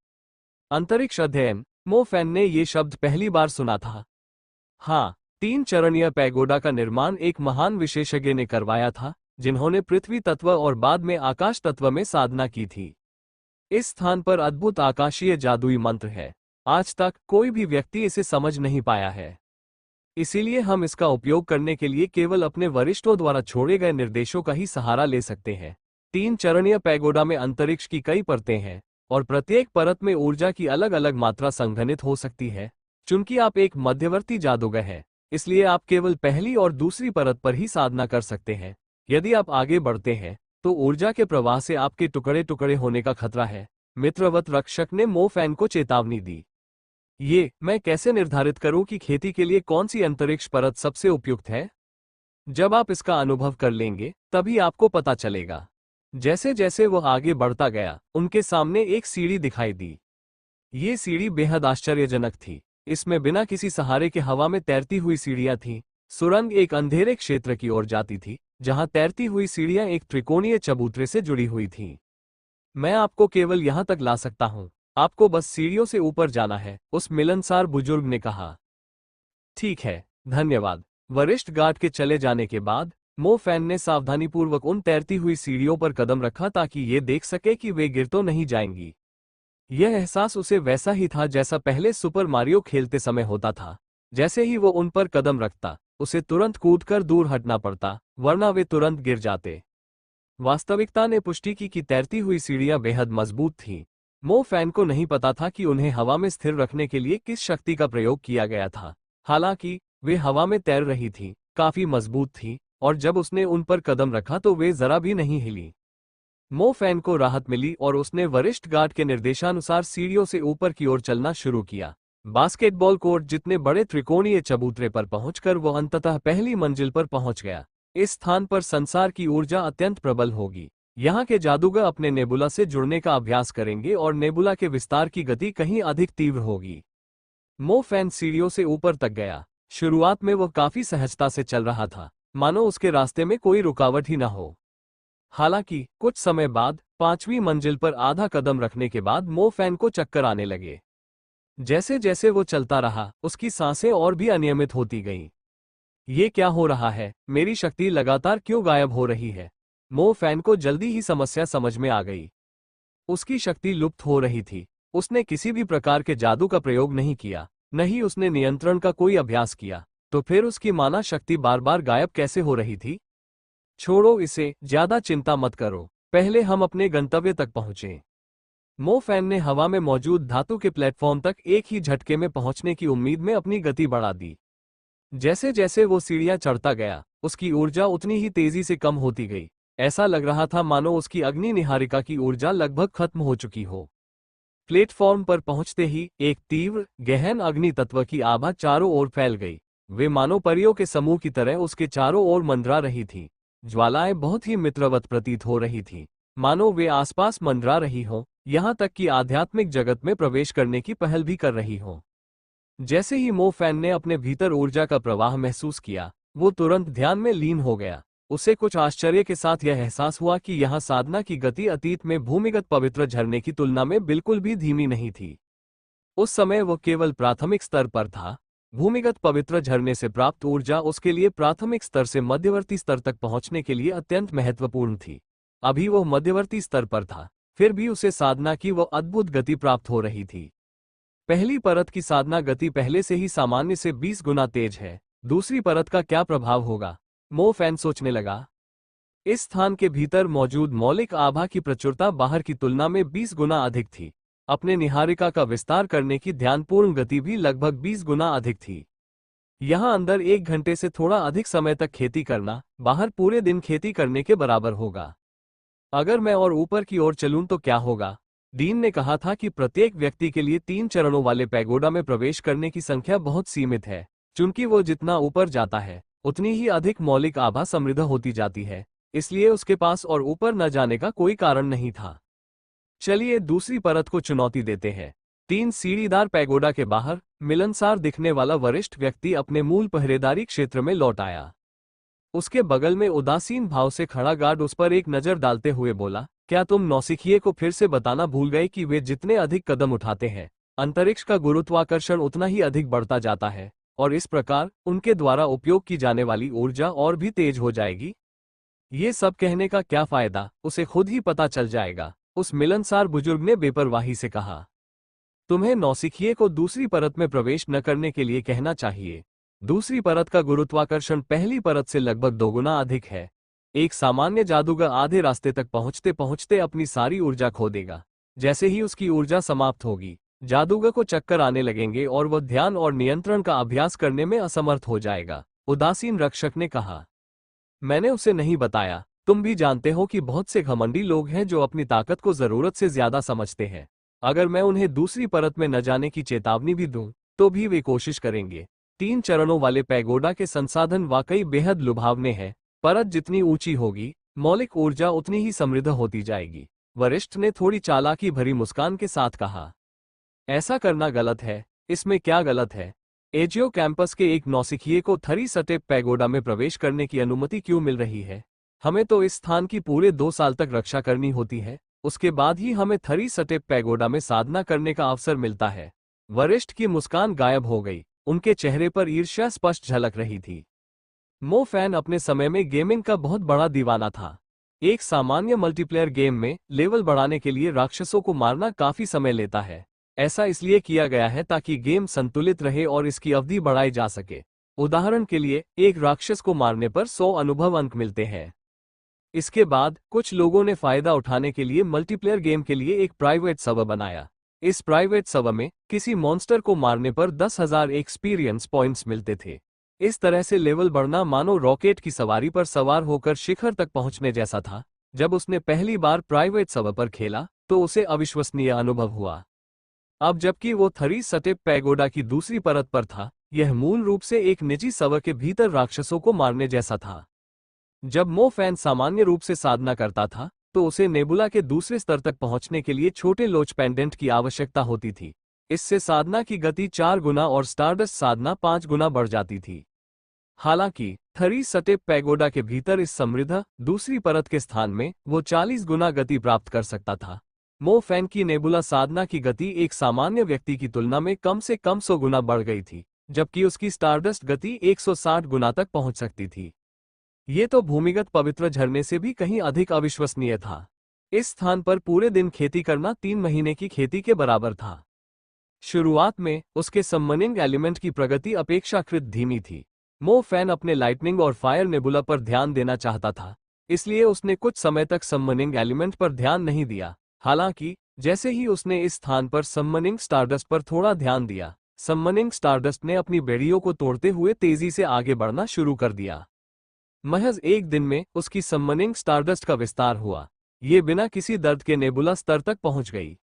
अंतरिक्ष अध्ययन, मो फैन ने ये शब्द पहली बार सुना था। हाँ, 3 चरणीय पैगोडा का निर्माण एक महान विशेषज्ञ ने करवाया था, जिन्होंने पृथ्वी तत्व और बाद में आकाश तत्व में साधना की थी। इस स्थान पर अद्भुत आकाशीय जादुई मंत्र है। आज तक कोई भी व्यक्ति इसे समझ नहीं पाया है। इसीलिए हम इसका उपयोग करने के लिए केवल अपने वरिष्ठों द्वारा छोड़े गए निर्देशों का ही सहारा ले सकते हैं। 3 चरणीय पैगोडा में अंतरिक्ष की कई परतें हैं और प्रत्येक परत में ऊर्जा की अलग अलग मात्रा संघनित हो सकती है। चूंकि आप एक मध्यवर्ती जादूगर हैं, इसलिए आप केवल पहली और दूसरी परत पर ही साधना कर सकते हैं। यदि आप आगे बढ़ते हैं तो ऊर्जा के प्रवाह से आपके टुकड़े टुकड़े होने का खतरा है। मित्रवत रक्षक ने मो फैन को चेतावनी दी। मैं कैसे निर्धारित करूं कि खेती के लिए कौन सी अंतरिक्ष परत सबसे उपयुक्त है? जब आप इसका अनुभव कर लेंगे तभी आपको पता चलेगा। जैसे जैसे वह आगे बढ़ता गया, उनके सामने एक सीढ़ी दिखाई दी। ये सीढ़ी बेहद आश्चर्यजनक थी। इसमें बिना किसी सहारे के हवा में तैरती हुई सीढ़ियां थीं। सुरंग एक अंधेरे क्षेत्र की ओर जाती थी, जहां तैरती हुई सीढ़ियां एक त्रिकोणीय चबूतरे से जुड़ी हुई थीं। मैं आपको केवल यहां तक ला सकता हूं, आपको बस सीढ़ियों से ऊपर जाना है, उस मिलनसार बुजुर्ग ने कहा। ठीक है, धन्यवाद। वरिष्ठ गार्ड के चले जाने के बाद मो फैन ने सावधानीपूर्वक उन तैरती हुई सीढ़ियों पर कदम रखा ताकि ये देख सके कि वे गिर तो नहीं जाएंगी। यह एहसास उसे वैसा ही था जैसा पहले सुपर मारियो खेलते समय होता था। जैसे ही वो उन पर कदम रखता, उसे तुरंत कूदकर दूर हटना पड़ता, वरना वे तुरंत गिर जाते। वास्तविकता ने पुष्टि की कि तैरती हुई सीढ़ियां बेहद मजबूत थीं। मो फैन को नहीं पता था कि उन्हें हवा में स्थिर रखने के लिए किस शक्ति का प्रयोग किया गया था। हालांकि वे हवा में तैर रही थीं, काफी मजबूत थीं, और जब उसने उन पर कदम रखा तो वे जरा भी नहीं हिली। मो फैन को राहत मिली और उसने वरिष्ठ गार्ड के निर्देशानुसार सीढ़ियों से ऊपर की ओर चलना शुरू किया। बास्केटबॉल कोर्ट जितने बड़े त्रिकोणीय चबूतरे पर पहुंचकर वो अंततः पहली मंजिल पर पहुंच गया। इस स्थान पर संसार की ऊर्जा अत्यंत प्रबल होगी। यहाँ के जादूगर अपने नेबुला से जुड़ने का अभ्यास करेंगे और नेबुला के विस्तार की गति कहीं अधिक तीव्र होगी। मो फैन सीढ़ियों से ऊपर तक गया। शुरुआत में वह काफी सहजता से चल रहा था, मानो उसके रास्ते में कोई रुकावट ही न हो। हालांकि कुछ समय बाद 5वीं मंजिल पर आधा कदम रखने के बाद मो फैन को चक्कर आने लगे। जैसे जैसे वो चलता रहा, उसकी सांसें और भी अनियमित होती गईं। ये क्या हो रहा है? मेरी शक्ति लगातार क्यों गायब हो रही है? मो फैन को जल्दी ही समस्या समझ में आ गई। उसकी शक्ति लुप्त हो रही थी। उसने किसी भी प्रकार के जादू का प्रयोग नहीं किया, न ही उसने नियंत्रण का कोई अभ्यास किया। तो फिर उसकी माना शक्ति बार बार गायब कैसे हो रही थी? छोड़ो इसे, ज्यादा चिंता मत करो, पहले हम अपने गंतव्य तक पहुंचे। मो फैन ने हवा में मौजूद धातु के प्लेटफॉर्म तक एक ही झटके में पहुंचने की उम्मीद में अपनी गति बढ़ा दी। जैसे जैसे वो सीढ़ियां चढ़ता गया, उसकी ऊर्जा उतनी ही तेजी से कम होती गई। ऐसा लग रहा था मानो उसकी अग्नि निहारिका की ऊर्जा लगभग खत्म हो चुकी हो। प्लेटफॉर्म पर पहुंचते ही एक तीव्र, गहन अग्नि तत्व की आभा चारों ओर फैल गई। वे मानो परियों के समूह की तरह उसके चारों ओर मंडरा रही थीं। ज्वालाएं बहुत ही मित्रवत प्रतीत हो रही थीं, मानो वे आसपास मंडरा रही हों, यहाँ तक कि आध्यात्मिक जगत में प्रवेश करने की पहल भी कर रही हों। जैसे ही मो फैन ने अपने भीतर ऊर्जा का प्रवाह महसूस किया, वो तुरंत ध्यान में लीन हो गया। उसे कुछ आश्चर्य के साथ यह एहसास हुआ कि यहाँ साधना की गति अतीत में भूमिगत पवित्र झरने की तुलना में बिल्कुल भी धीमी नहीं थी। उस समय वो केवल प्राथमिक स्तर पर था। भूमिगत पवित्र झरने से प्राप्त ऊर्जा उसके लिए प्राथमिक स्तर से मध्यवर्ती स्तर तक पहुंचने के लिए अत्यंत महत्वपूर्ण थी। अभी वो मध्यवर्ती स्तर पर था, फिर भी उसे साधना की वो अद्भुत गति प्राप्त हो रही थी। पहली परत की साधना गति पहले से ही सामान्य से 20 गुना तेज है। दूसरी परत का क्या प्रभाव होगा? मो फैन सोचने लगा। इस स्थान के भीतर मौजूद मौलिक आभा की प्रचुरता बाहर की तुलना में 20 गुना अधिक थी। अपने निहारिका का विस्तार करने की ध्यानपूर्ण गति भी लगभग 20 गुना अधिक थी। यहाँ अंदर 1 घंटे से थोड़ा अधिक समय तक खेती करना, बाहर पूरे दिन खेती करने के बराबर होगा। अगर मैं और ऊपर की ओर चलूं तो क्या होगा? डीन ने कहा था कि प्रत्येक व्यक्ति के लिए 3 चरणों वाले पैगोडा में प्रवेश करने की संख्या बहुत सीमित है। चूंकि वो जितना ऊपर जाता है, उतनी ही अधिक मौलिक आभा समृद्ध होती जाती है, इसलिए उसके पास और ऊपर न जाने का कोई कारण नहीं था। चलिए दूसरी परत को चुनौती देते हैं। 3 सीढ़ीदार पैगोडा के बाहर मिलनसार दिखने वाला वरिष्ठ व्यक्ति अपने मूल पहरेदारी क्षेत्र में लौट आया। उसके बगल में उदासीन भाव से खड़ा गार्ड उस पर एक नजर डालते हुए बोला, क्या तुम नौसिखिए को फिर से बताना भूल गए कि वे जितने अधिक कदम उठाते हैं, अंतरिक्ष का गुरुत्वाकर्षण उतना ही अधिक बढ़ता जाता है? और इस प्रकार उनके द्वारा उपयोग की जाने वाली ऊर्जा और भी तेज हो जाएगी। ये सब कहने का क्या फायदा, उसे खुद ही पता चल जाएगा, उस मिलनसार बुजुर्ग ने बेपरवाही से कहा। तुम्हें नौसिखिए को दूसरी परत में प्रवेश न करने के लिए कहना चाहिए। दूसरी परत का गुरुत्वाकर्षण पहली परत से लगभग दोगुना अधिक है। एक सामान्य जादूगर आधे रास्ते तक पहुंचते पहुंचते अपनी सारी ऊर्जा खो देगा। जैसे ही उसकी ऊर्जा समाप्त होगी, जादूगर को चक्कर आने लगेंगे और वह ध्यान और नियंत्रण का अभ्यास करने में असमर्थ हो जाएगा। उदासीन रक्षक ने कहा। मैंने उसे नहीं बताया। तुम भी जानते हो कि बहुत से घमंडी लोग हैं जो अपनी ताकत को जरूरत से ज्यादा समझते हैं। अगर मैं उन्हें दूसरी परत में न जाने की चेतावनी भी दूं, तो भी वे कोशिश करेंगे। 3 चरणों वाले पैगोडा के संसाधन वाकई बेहद लुभावने हैं। परत जितनी ऊंची होगी, मौलिक ऊर्जा उतनी ही समृद्ध होती जाएगी। वरिष्ठ ने थोड़ी चालाकी भरी मुस्कान के साथ कहा। ऐसा करना गलत है। इसमें क्या गलत है? एजियो कैंपस के एक नौसिखिए को थरी सटेप पैगोडा में प्रवेश करने की अनुमति क्यों मिल रही है? हमें तो इस स्थान की पूरे 2 साल तक रक्षा करनी होती है। उसके बाद ही हमें थरी सटेप पैगोडा में साधना करने का अवसर मिलता है। वरिष्ठ की मुस्कान गायब हो गई। उनके चेहरे पर ईर्ष्या स्पष्ट झलक रही थी। मो फैन अपने समय में गेमिंग का बहुत बड़ा दीवाना था। एक सामान्य मल्टीप्लेयर गेम में लेवल बढ़ाने के लिए राक्षसों को मारना काफी समय लेता है। ऐसा इसलिए किया गया है ताकि गेम संतुलित रहे और इसकी अवधि बढ़ाई जा सके। उदाहरण के लिए, एक राक्षस को मारने पर 100 अनुभव अंक मिलते हैं। इसके बाद कुछ लोगों ने फायदा उठाने के लिए मल्टीप्लेयर गेम के लिए एक प्राइवेट सर्वर बनाया। इस प्राइवेट सर्वर में किसी मॉन्स्टर को मारने पर 10,000 एक्सपीरियंस पॉइंट्स मिलते थे। इस तरह से लेवल बढ़ना मानो रॉकेट की सवारी पर सवार होकर शिखर तक पहुंचने जैसा था। जब उसने पहली बार प्राइवेट सर्वर पर खेला तो उसे अविश्वसनीय अनुभव हुआ। अब जबकि वो थरी सटेप पैगोडा की दूसरी परत पर था, यह मूल रूप से एक निजी सर्वर के भीतर राक्षसों को मारने जैसा था। जब मो फैन सामान्य रूप से साधना करता था, तो उसे नेबुला के दूसरे स्तर तक पहुंचने के लिए छोटे लोच पेंडेंट की आवश्यकता होती थी। इससे साधना की गति 4 गुना और स्टारडस्ट साधना 5 गुना बढ़ जाती थी। हालांकि थरी सटेप पैगोडा के भीतर इस समृद्ध दूसरी परत के स्थान में वो 40 गुना गति प्राप्त कर सकता था। मो फैन की नेबुला साधना की गति एक सामान्य व्यक्ति की तुलना में कम से कम 100 गुना बढ़ गई थी, जबकि उसकी स्टारडस्ट गति 160 गुना तक पहुंच सकती थी। ये तो भूमिगत पवित्र झरने से भी कहीं अधिक अविश्वसनीय था। इस स्थान पर पूरे दिन खेती करना 3 महीने की खेती के बराबर था। शुरुआत में उसके समनिंग एलिमेंट की प्रगति अपेक्षाकृत धीमी थी। मो फैन अपने लाइटनिंग और फायर नेबुला पर ध्यान देना चाहता था, इसलिए उसने कुछ समय तक समनिंग एलिमेंट पर ध्यान नहीं दिया। हालांकि जैसे ही उसने इस स्थान पर समनिंग स्टारडस्ट पर थोड़ा ध्यान दिया, समनिंग स्टारडस्ट ने अपनी बेड़ियों को तोड़ते हुए तेजी से आगे बढ़ना शुरू कर दिया। महज एक दिन में उसकी समनिंग स्टारडस्ट का विस्तार हुआ। ये बिना किसी दर्द के नेबुला स्तर तक पहुंच गई।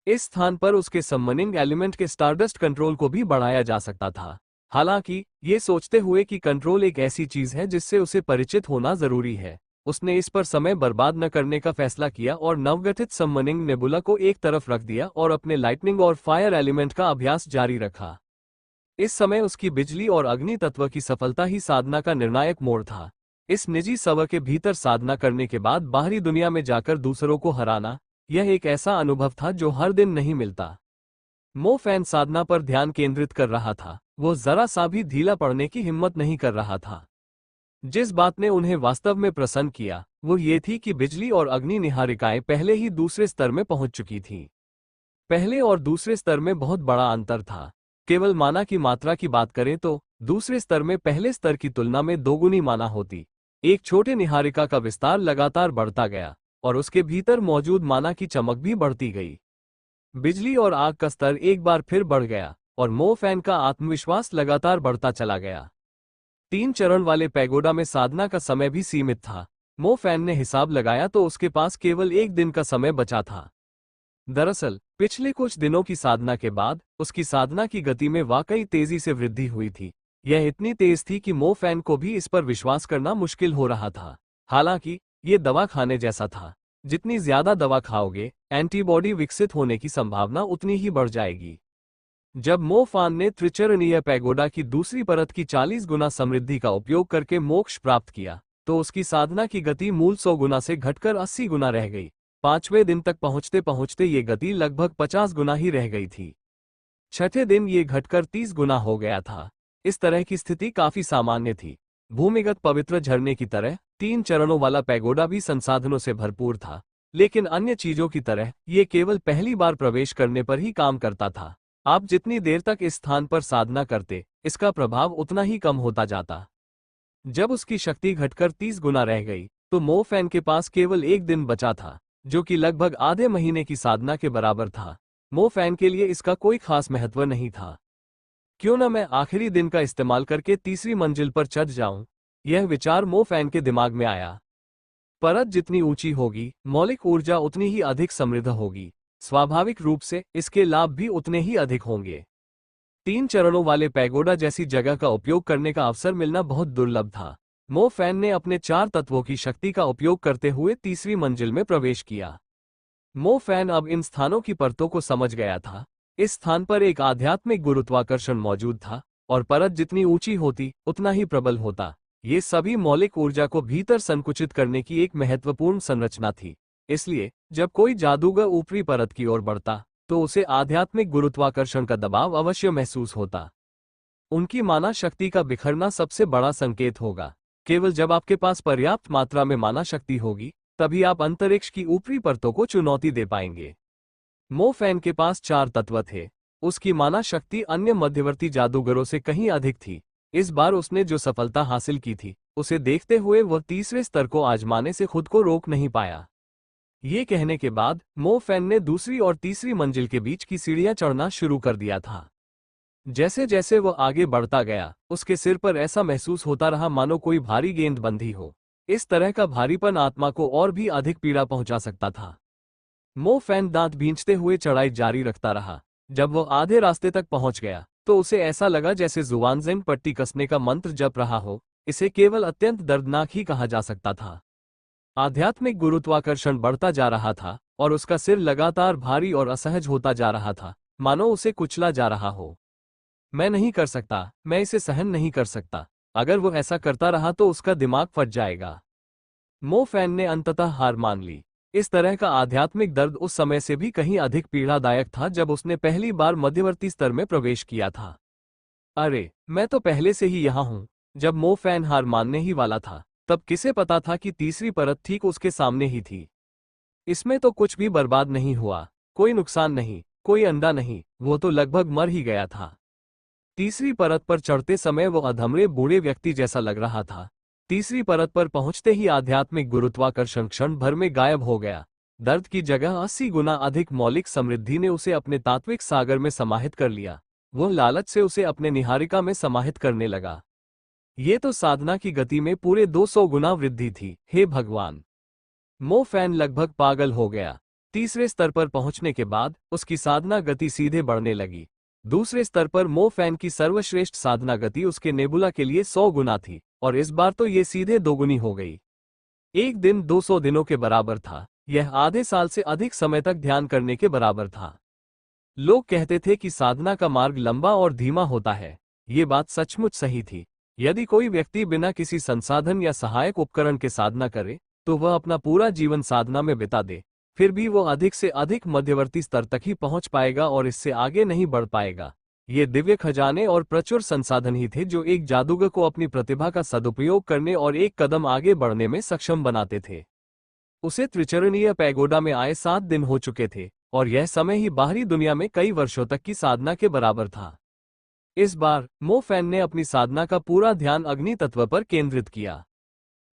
इस स्थान पर उसके समनिंग एलिमेंट के स्टारडस्ट कंट्रोल को भी बढ़ाया जा सकता था। हालांकि ये सोचते हुए कि कंट्रोल एक ऐसी चीज है जिससे उसे परिचित होना जरूरी है, उसने इस पर समय बर्बाद न करने का फैसला किया और नवगठित समनिंग नेबुला को एक तरफ रख दिया और अपने लाइटनिंग और फायर एलिमेंट का अभ्यास जारी रखा। इस समय उसकी बिजली और अग्नि तत्व की सफलता ही साधना का निर्णायक मोड़ था। इस निजी सर्वर के भीतर साधना करने के बाद बाहरी दुनिया में जाकर दूसरों को हराना, यह एक ऐसा अनुभव था जो हर दिन नहीं मिलता। मो फैन साधना पर ध्यान केंद्रित कर रहा था। वो जरा सा भी ढीला पड़ने की हिम्मत नहीं कर रहा था। जिस बात ने उन्हें वास्तव में प्रसन्न किया वो ये थी कि बिजली और अग्नि निहारिकाएं पहले ही दूसरे स्तर में पहुंच चुकी थीं। पहले और दूसरे स्तर में बहुत बड़ा अंतर था। केवल माना की मात्रा की बात करें तो दूसरे स्तर में पहले स्तर की तुलना में दोगुनी माना होती। एक छोटे निहारिका का विस्तार लगातार बढ़ता गया और उसके भीतर मौजूद माना की चमक भी बढ़ती गई। बिजली और आग का स्तर एक बार फिर बढ़ गया और मो फैन का आत्मविश्वास लगातार बढ़ता चला गया। 3 चरण वाले पैगोडा में साधना का समय भी सीमित था। मो फैन ने हिसाब लगाया तो उसके पास केवल 1 दिन का समय बचा था। दरअसल पिछले कुछ दिनों की साधना के बाद उसकी साधना की गति में वाकई तेजी से वृद्धि हुई थी। यह इतनी तेज थी कि मो फैन को भी इस पर विश्वास करना मुश्किल हो रहा था। हालांकि ये दवा खाने जैसा था। जितनी ज्यादा दवा खाओगे, एंटीबॉडी विकसित होने की संभावना उतनी ही बढ़ जाएगी। जब मो फैन ने त्रिचरणीय पैगोडा की दूसरी परत की 40 गुना समृद्धि का उपयोग करके मोक्ष प्राप्त किया, तो उसकी साधना की गति मूल 100 गुना से घटकर 80 गुना रह गई। 5वें दिन तक पहुंचते पहुंचते ये गति लगभग 50 गुना ही रह गई थी। 6ठे दिन ये घटकर 30 गुना हो गया था। इस तरह की स्थिति काफी सामान्य थी। भूमिगत पवित्र झरने की तरह 3 चरणों वाला पैगोडा भी संसाधनों से भरपूर था, लेकिन अन्य चीजों की तरह ये केवल पहली बार प्रवेश करने पर ही काम करता था। आप जितनी देर तक इस स्थान पर साधना करते, इसका प्रभाव उतना ही कम होता जाता। जब उसकी शक्ति घटकर 30 गुना रह गई, तो मो फैन के पास केवल एक दिन बचा था, जो कि लगभग आधे महीने की साधना के बराबर था। मो फैन के लिए इसका कोई खास महत्व नहीं था। क्यों न मैं आखिरी दिन का इस्तेमाल करके तीसरी मंजिल पर चढ़ जाऊं, यह विचार मो फैन के दिमाग में आया। परत जितनी ऊंची होगी, मौलिक ऊर्जा उतनी ही अधिक समृद्ध होगी। स्वाभाविक रूप से इसके लाभ भी उतने ही अधिक होंगे। 3 चरणों वाले पैगोडा जैसी जगह का उपयोग करने का अवसर मिलना बहुत दुर्लभ था। मो फैन ने अपने 4 तत्वों की शक्ति का उपयोग करते हुए तीसरी मंजिल में प्रवेश किया। मो फैन अब इन स्थानों की परतों को समझ गया था। इस स्थान पर एक आध्यात्मिक गुरुत्वाकर्षण मौजूद था, और परत जितनी ऊंची होती, उतना ही प्रबल होता। ये सभी मौलिक ऊर्जा को भीतर संकुचित करने की एक महत्वपूर्ण संरचना थी। इसलिए जब कोई जादूगर ऊपरी परत की ओर बढ़ता, तो उसे आध्यात्मिक गुरुत्वाकर्षण का दबाव अवश्य महसूस होता। उनकी माना शक्ति का बिखरना सबसे बड़ा संकेत होगा। केवल जब आपके पास पर्याप्त मात्रा में माना शक्ति होगी, तभी आप अंतरिक्ष की ऊपरी परतों को चुनौती दे पाएंगे। मो फैन के पास 4 तत्व थे। उसकी माना शक्ति अन्य मध्यवर्ती जादूगरों से कहीं अधिक थी। इस बार उसने जो सफलता हासिल की थी, उसे देखते हुए वह तीसरे स्तर को आजमाने से खुद को रोक नहीं पाया। ये कहने के बाद मो फैन ने दूसरी और तीसरी मंजिल के बीच की सीढ़ियां चढ़ना शुरू कर दिया था। जैसे जैसे वह आगे बढ़ता गया, उसके सिर पर ऐसा महसूस होता रहा मानो कोई भारी गेंद बंधी हो। इस तरह का भारीपन आत्मा को और भी अधिक पीड़ा पहुंचा सकता था। मो फैन दांत भींचते हुए चढ़ाई जारी रखता रहा। जब वह आधे रास्ते तक पहुंच गया, तो उसे ऐसा लगा जैसे जुबान पट्टी कसने का मंत्र जप रहा हो। इसे केवल अत्यंत दर्दनाक ही कहा जा सकता था। आध्यात्मिक गुरुत्वाकर्षण बढ़ता जा रहा था, और उसका सिर लगातार भारी और असहज होता जा रहा था, मानो उसे कुचला जा रहा हो। मैं नहीं कर सकता, मैं इसे सहन नहीं कर सकता। अगर वो ऐसा करता रहा तो उसका दिमाग फट जाएगा। मो फैन ने अंततः हार मान ली। इस तरह का आध्यात्मिक दर्द उस समय से भी कहीं अधिक पीड़ादायक था जब उसने पहली बार मध्यवर्ती स्तर में प्रवेश किया था। अरे, मैं तो पहले से ही यहाँ हूँ। जब मो फैन हार मानने ही वाला था, तब किसे पता था कि तीसरी परत ठीक उसके सामने ही थी। इसमें तो कुछ भी बर्बाद नहीं हुआ, कोई नुकसान नहीं, कोई अंडा नहीं, वो तो लगभग मर ही गया था। तीसरी परत पर चढ़ते समय वो अधमरे बूढ़े व्यक्ति जैसा लग रहा था। तीसरी परत पर पहुंचते ही आध्यात्मिक गुरुत्वाकर्षण क्षण भर में गायब हो गया। दर्द की जगह 80 गुना अधिक मौलिक समृद्धि ने उसे अपने तात्विक सागर में समाहित कर लिया। वह लालच से उसे अपने निहारिका में समाहित करने लगा। ये तो साधना की गति में पूरे 200 गुना वृद्धि थी। हे भगवान! मो फैन लगभग पागल हो गया। तीसरे स्तर पर पहुंचने के बाद उसकी साधना गति सीधे बढ़ने लगी। दूसरे स्तर पर मो फैन की सर्वश्रेष्ठ साधना गति उसके नेबुला के लिए 100 गुना थी, और इस बार तो ये सीधे दोगुनी हो गई। एक दिन 200 दिनों के बराबर था। यह आधे साल से अधिक समय तक ध्यान करने के बराबर था। लोग कहते थे कि साधना का मार्ग लंबा और धीमा होता है। ये बात सचमुच सही थी। यदि कोई व्यक्ति बिना किसी संसाधन या सहायक उपकरण के साधना करे, तो वह अपना पूरा जीवन साधना में बिता दे, फिर भी वो अधिक से अधिक मध्यवर्ती स्तर तक ही पहुंच पाएगा और इससे आगे नहीं बढ़ पाएगा। ये दिव्य खजाने और प्रचुर संसाधन ही थे जो एक जादूगर को अपनी प्रतिभा का सदुपयोग करने और एक कदम आगे बढ़ने में सक्षम बनाते थे। उसे त्रिचरणीय पैगोडा में आए 7 दिन हो चुके थे, और यह समय ही बाहरी दुनिया में कई वर्षों तक की साधना के बराबर था। इस बार मो फैन ने अपनी साधना का पूरा ध्यान अग्नि तत्व पर केंद्रित किया।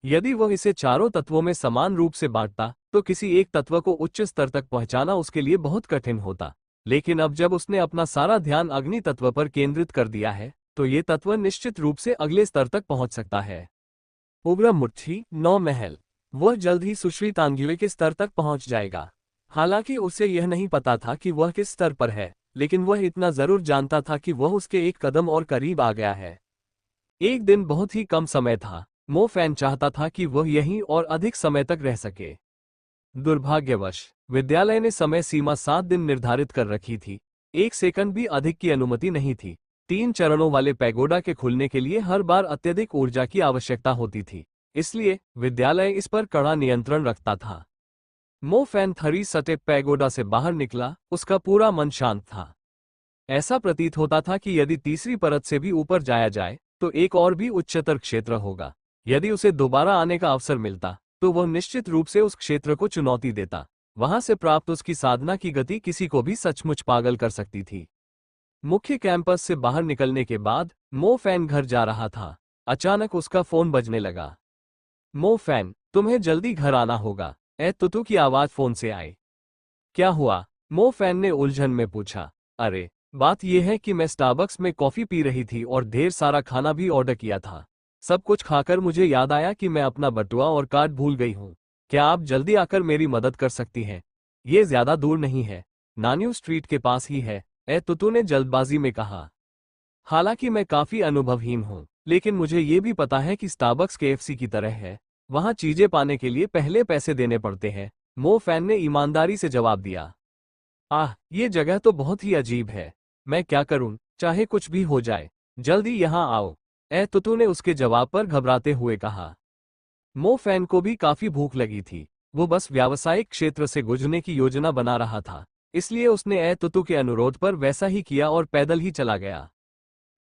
यदि वह इसे चारों तत्वों में समान रूप से बांटता, तो किसी एक तत्व को उच्च स्तर तक पहुंचाना उसके लिए बहुत कठिन होता। लेकिन अब जब उसने अपना सारा ध्यान अग्नि तत्व पर केंद्रित कर दिया है, तो ये तत्व निश्चित रूप से अगले स्तर तक पहुंच सकता है। उग्र मुट्ठी 9 महल। वह जल्द ही सुश्री तांग्युए के स्तर तक पहुंच जाएगा। हालांकि उसे यह नहीं पता था कि वह किस स्तर पर है, लेकिन वह इतना जरूर जानता था कि वह उसके एक कदम और करीब आ गया है। एक दिन बहुत ही कम समय था। मो फैन चाहता था कि वह यहीं और अधिक समय तक रह सके। दुर्भाग्यवश विद्यालय ने समय सीमा 7 दिन निर्धारित कर रखी थी। 1 सेकंड भी अधिक की अनुमति नहीं थी। 3 चरणों वाले पैगोडा के खुलने के लिए हर बार अत्यधिक ऊर्जा की आवश्यकता होती थी, इसलिए विद्यालय इस पर कड़ा नियंत्रण रखता था। मो फैन थरी सटे पैगोडा से बाहर निकला, उसका पूरा मन शांत था। ऐसा प्रतीत होता था कि यदि तीसरी परत से भी ऊपर जाया जाए तो एक और भी उच्चतर क्षेत्र होगा। यदि उसे दोबारा आने का अवसर मिलता तो वह निश्चित रूप से उस क्षेत्र को चुनौती देता। वहां से प्राप्त उसकी साधना की गति किसी को भी सचमुच पागल कर सकती थी। मुख्य कैंपस से बाहर निकलने के बाद मो फैन घर जा रहा था। अचानक उसका फोन बजने लगा। मो फैन, तुम्हें जल्दी घर आना होगा, ए तुतु की आवाज फोन से आई। क्या हुआ? मो फैन ने उलझन में पूछा। अरे, बात यह है कि मैं स्टारबक्स में कॉफी पी रही थी और ढेर सारा खाना भी ऑर्डर किया था। सब कुछ खाकर मुझे याद आया कि मैं अपना बटुआ और कार्ड भूल गई हूँ। क्या आप जल्दी आकर मेरी मदद कर सकती हैं? ये ज्यादा दूर नहीं है, नान्यू स्ट्रीट के पास ही है, ए तुतु ने जल्दबाजी में कहा। हालांकि मैं काफी अनुभवहीन हूँ, लेकिन मुझे ये भी पता है कि स्टारबक्स केएफसी की तरह है। वहां चीजें पाने के लिए पहले पैसे देने पड़ते हैं, मो फैन ने ईमानदारी से जवाब दिया। आह, ये जगह तो बहुत ही अजीब है। मैं क्या करूं, चाहे कुछ भी हो जाए, जल्दी यहाँ आओ, ए तुतु ने उसके जवाब पर घबराते हुए कहा। मो फैन को भी काफी भूख लगी थी। वो बस व्यावसायिक क्षेत्र से गुजरने की योजना बना रहा था, इसलिए उसने ए तुतु के अनुरोध पर वैसा ही किया और पैदल ही चला गया।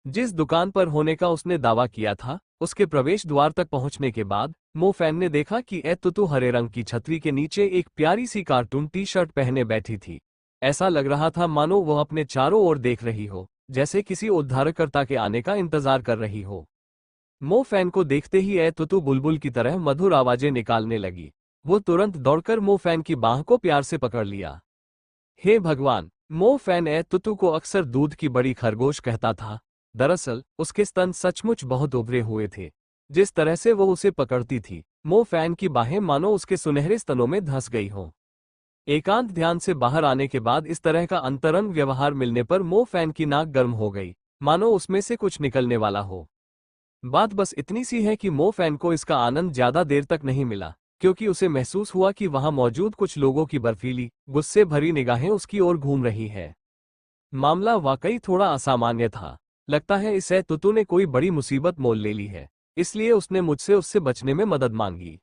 जिस दुकान पर होने का उसने दावा किया था, उसके प्रवेश द्वार तक पहुंचने के बाद मो फैन ने देखा कि ए तुतु हरे रंग की छतरी के नीचे एक प्यारी सी कार्टून टी शर्ट पहने बैठी थी। ऐसा लग रहा था मानो वह अपने चारों ओर देख रही हो, जैसे किसी उद्धारकर्ता के आने का इंतजार कर रही हो। मो फैन को देखते ही ए तुतु बुलबुल की तरह मधुर आवाजें निकालने लगी। वो तुरंत दौड़कर मो फैन की बाह को प्यार से पकड़ लिया। हे भगवान! मो फैन ए तुतु को अक्सर दूध की बड़ी खरगोश कहता था। दरअसल उसके स्तन सचमुच बहुत उभरे हुए थे। जिस तरह से वो उसे पकड़ती थी, मो फैन की बाहें मानो उसके सुनहरे स्तनों में धंस गई हों। एकांत ध्यान से बाहर आने के बाद इस तरह का अंतरंग व्यवहार मिलने पर मो फैन की नाक गर्म हो गई, मानो उसमें से कुछ निकलने वाला हो। बात बस इतनी सी है कि मो फैन को इसका आनंद ज्यादा देर तक नहीं मिला, क्योंकि उसे महसूस हुआ कि वहां मौजूद कुछ लोगों की बर्फीली, गुस्से भरी निगाहें उसकी ओर घूम रही है। मामला वाकई थोड़ा असामान्य था। लगता है इस ए तुतु ने कोई बड़ी मुसीबत मोल ले ली है, इसलिए उसने मुझसे उससे बचने में मदद मांगी।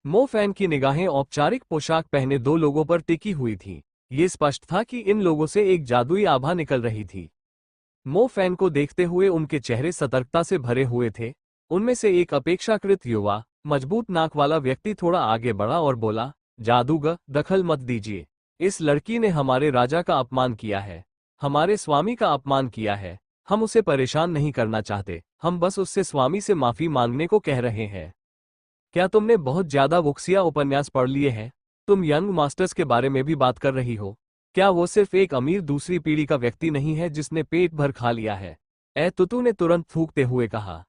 मो फैन की निगाहें औपचारिक पोशाक पहने दो लोगों पर टिकी हुई थीं। ये स्पष्ट था कि इन लोगों से एक जादुई आभा निकल रही थी। मो फैन को देखते हुए उनके चेहरे सतर्कता से भरे हुए थे। उनमें से एक अपेक्षाकृत युवा, मजबूत नाक वाला व्यक्ति थोड़ा आगे बढ़ा और बोला, जादूगर, दखल मत दीजिए। इस लड़की ने हमारे राजा का अपमान किया है, हमारे स्वामी का अपमान किया है। हम उसे परेशान नहीं करना चाहते, हम बस उससे स्वामी से माफी मांगने को कह रहे हैं। क्या तुमने बहुत ज्यादा वुक्सिया उपन्यास पढ़ लिए हैं? तुम यंग मास्टर्स के बारे में भी बात कर रही हो? क्या वो सिर्फ एक अमीर दूसरी पीढ़ी का व्यक्ति नहीं है जिसने पेट भर खा लिया है? ए तुतु ने तुरंत थूकते हुए कहा।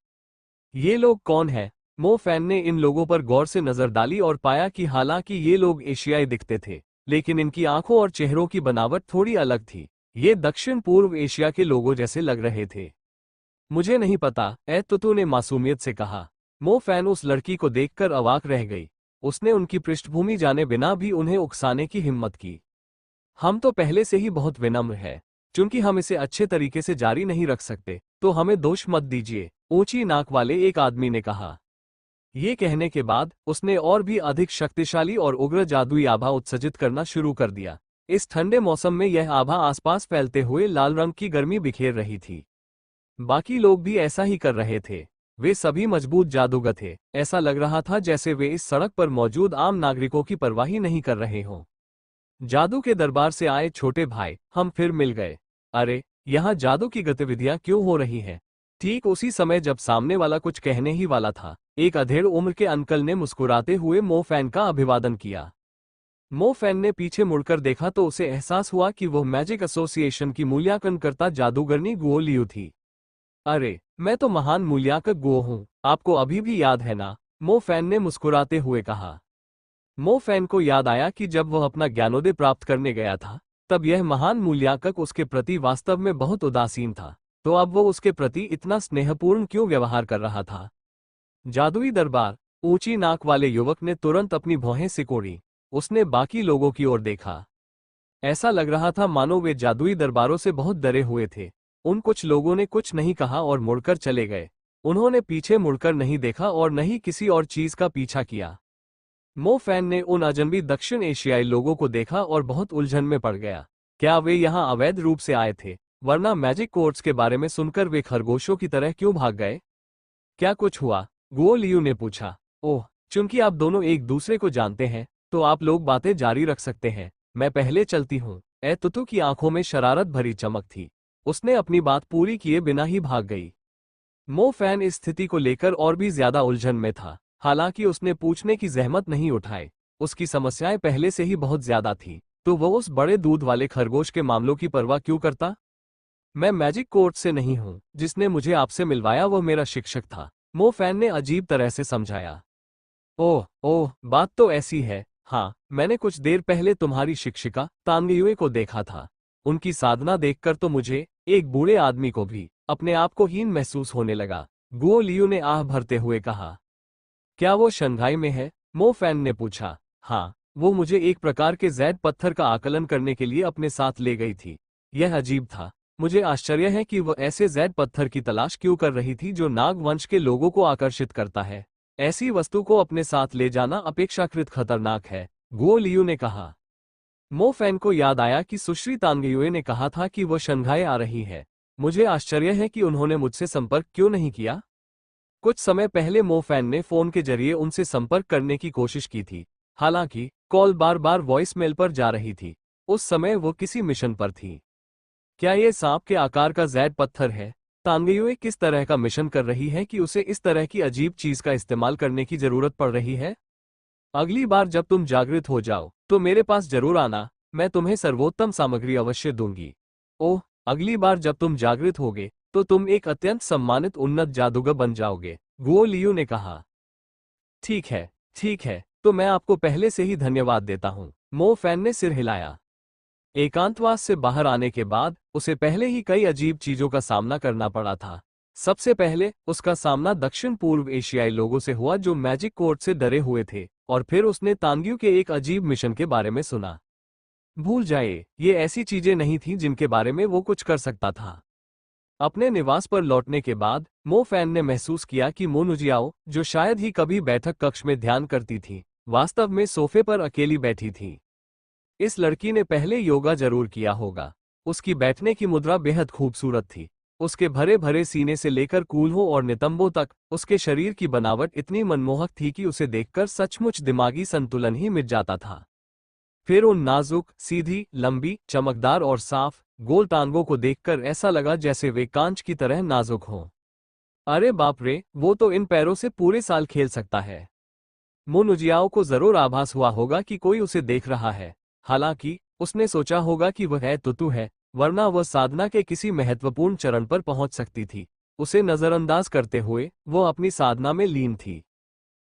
ये लोग कौन हैं? मो फैन ने इन लोगों पर गौर से नजर डाली और पाया कि हालांकि ये लोग एशियाई दिखते थे, लेकिन इनकी आंखों और चेहरों की बनावट थोड़ी अलग थी। ये दक्षिण पूर्व एशिया के लोगों जैसे लग रहे थे। मुझे नहीं पता, ए तुतु ने मासूमियत से कहा। मो फैन उस लड़की को देखकर अवाक रह गई। उसने उनकी पृष्ठभूमि जाने बिना भी उन्हें उकसाने की हिम्मत की। हम तो पहले से ही बहुत विनम्र है। चूंकि हम इसे अच्छे तरीके से जारी नहीं रख सकते, तो हमें दोष मत दीजिए, ऊंची नाक वाले एक आदमी ने कहा। ये कहने के बाद उसने और भी अधिक शक्तिशाली और उग्र जादुई आभा उत्सर्जित करना शुरू कर दिया। इस ठंडे मौसम में यह आभा आसपास फैलते हुए लाल रंग की गर्मी बिखेर रही थी। बाकी लोग भी ऐसा ही कर रहे थे। वे सभी मजबूत जादूगर थे। ऐसा लग रहा था जैसे वे इस सड़क पर मौजूद आम नागरिकों की परवाह ही नहीं कर रहे हों। जादू के दरबार से आए छोटे भाई, हम फिर मिल गए। अरे, यहाँ जादू की गतिविधियां क्यों हो रही हैं? ठीक उसी समय जब सामने वाला कुछ कहने ही वाला था, एक अधेड़ उम्र के अंकल ने मुस्कुराते हुए मो फैन का अभिवादन किया। मो फैन ने पीछे मुड़कर देखा तो उसे एहसास हुआ कि वह मैजिक एसोसिएशन की मूल्यांकनकर्ता जादूगरनी गुओ लियू थी। अरे, मैं तो महान मूल्यांकक गुओ हूँ, आपको अभी भी याद है ना? मो फैन ने मुस्कुराते हुए कहा। मो फैन को याद आया कि जब वह अपना ज्ञानोदय प्राप्त करने गया था, तब यह महान मूल्यांकक उसके प्रति वास्तव में बहुत उदासीन था। तो अब वो उसके प्रति इतना स्नेहपूर्ण क्यों व्यवहार कर रहा था? जादुई दरबार, ऊंची नाक वाले युवक ने तुरंत अपनी भौहें सिकोड़ी। उसने बाकी लोगों की ओर देखा। ऐसा लग रहा था मानो वे जादुई दरबारों से बहुत डरे हुए थे। उन कुछ लोगों ने कुछ नहीं कहा और मुड़कर चले गए। उन्होंने पीछे मुड़कर नहीं देखा और न ही किसी और चीज का पीछा किया। मो फैन ने उन अजनबी दक्षिण एशियाई लोगों को देखा और बहुत उलझन में पड़ गया। क्या वे यहाँ अवैध रूप से आए थे, वरना मैजिक कोर्ट्स के बारे में सुनकर वे खरगोशों की तरह क्यों भाग गए? क्या कुछ हुआ? गुओ लियू ने पूछा। ओह, चूंकि आप दोनों एक दूसरे को जानते हैं, तो आप लोग बातें जारी रख सकते हैं। मैं पहले चलती हूँ। ए तुतु की आंखों में शरारत भरी चमक थी। उसने अपनी बात पूरी किए बिना ही भाग गई। मो फैन इस स्थिति को लेकर और भी ज्यादा उलझन में था। हालांकि उसने पूछने की जहमत नहीं उठाई। उसकी समस्याएं पहले से ही बहुत ज्यादा थी, तो वो उस बड़े दूध वाले खरगोश के मामलों की परवाह क्यों करता? मैं मैजिक कोर्ट से नहीं हूं। जिसने मुझे आपसे मिलवाया वो मेरा शिक्षक था, मो फैन ने अजीब तरह से समझाया। ओह ओह, बात तो ऐसी है। हाँ, मैंने कुछ देर पहले तुम्हारी शिक्षिका तानगयुए को देखा था। उनकी साधना देखकर तो मुझे, एक बूढ़े आदमी को भी, अपने आप को हीन महसूस होने लगा। गुओ लियू ने आह भरते हुए कहा। क्या वो शंघाई में है? मो फैन ने पूछा। हाँ, वो मुझे एक प्रकार के जैड पत्थर का आकलन करने के लिए अपने साथ ले गई थी। यह अजीब था। मुझे आश्चर्य है कि वह ऐसे जैड पत्थर की तलाश क्यों कर रही थी जो नाग वंश के लोगों को आकर्षित करता है। ऐसी वस्तु को अपने साथ ले जाना अपेक्षाकृत खतरनाक है, गुओ लियू ने कहा। मो फैन को याद आया कि सुश्री तानगयुए ने कहा था कि वह शंघाई आ रही है। मुझे आश्चर्य है कि उन्होंने मुझसे संपर्क क्यों नहीं किया। कुछ समय पहले मो फैन ने फोन के जरिए उनसे संपर्क करने की कोशिश की थी। हालांकि कॉल बार बार वॉइसमेल पर जा रही थी। उस समय वो किसी मिशन पर थी। क्या ये सांप के आकार का जैड पत्थर है? तानगयुए किस तरह का मिशन कर रही है कि उसे इस तरह की अजीब चीज का इस्तेमाल करने की जरूरत पड़ रही है? अगली बार जब तुम जागृत हो जाओ तो मेरे पास जरूर आना। मैं तुम्हें सर्वोत्तम सामग्री अवश्य दूंगी। ओह, अगली बार जब तुम जागृत होगे तो तुम एक अत्यंत सम्मानित उन्नत जादूगर बन जाओगे, गुओ लियू ने कहा। ठीक है, तो मैं आपको पहले से ही धन्यवाद देता हूँ। मो फैन ने सिर हिलाया। एकांतवास से बाहर आने के बाद उसे पहले ही कई अजीब चीजों का सामना करना पड़ा था। सबसे पहले उसका सामना दक्षिण पूर्व एशियाई लोगों से हुआ जो मैजिक कोर्ट से डरे हुए थे, और फिर उसने तांग्यू के एक अजीब मिशन के बारे में सुना। भूल जाए, ये ऐसी चीजें नहीं थीं जिनके बारे में वो कुछ कर सकता था। अपने निवास पर लौटने के बाद मो फैन ने महसूस किया कि मो नुजियाओ, जो शायद ही कभी बैठक कक्ष में ध्यान करती थी, वास्तव में सोफे पर अकेली बैठी थी। इस लड़की ने पहले योगा जरूर किया होगा। उसकी बैठने की मुद्रा बेहद खूबसूरत थी। उसके भरे भरे सीने से लेकर कूल्हों और नितंबों तक उसके शरीर की बनावट इतनी मनमोहक थी कि उसे देखकर सचमुच दिमागी संतुलन ही मिट जाता था। फिर उन नाजुक, सीधी, लंबी, चमकदार और साफ, गोल टांगों को देखकर ऐसा लगा जैसे वे कांच की तरह नाजुक हों। अरे बाप रे, वो तो इन पैरों से पूरे साल खेल सकता है। मो नुजियाओ को जरूर आभास हुआ होगा कि कोई उसे देख रहा है। हालांकि उसने सोचा होगा कि वह तुतु है, वरना वह साधना के किसी महत्वपूर्ण चरण पर पहुंच सकती थी। उसे नजरअंदाज करते हुए वो अपनी साधना में लीन थी।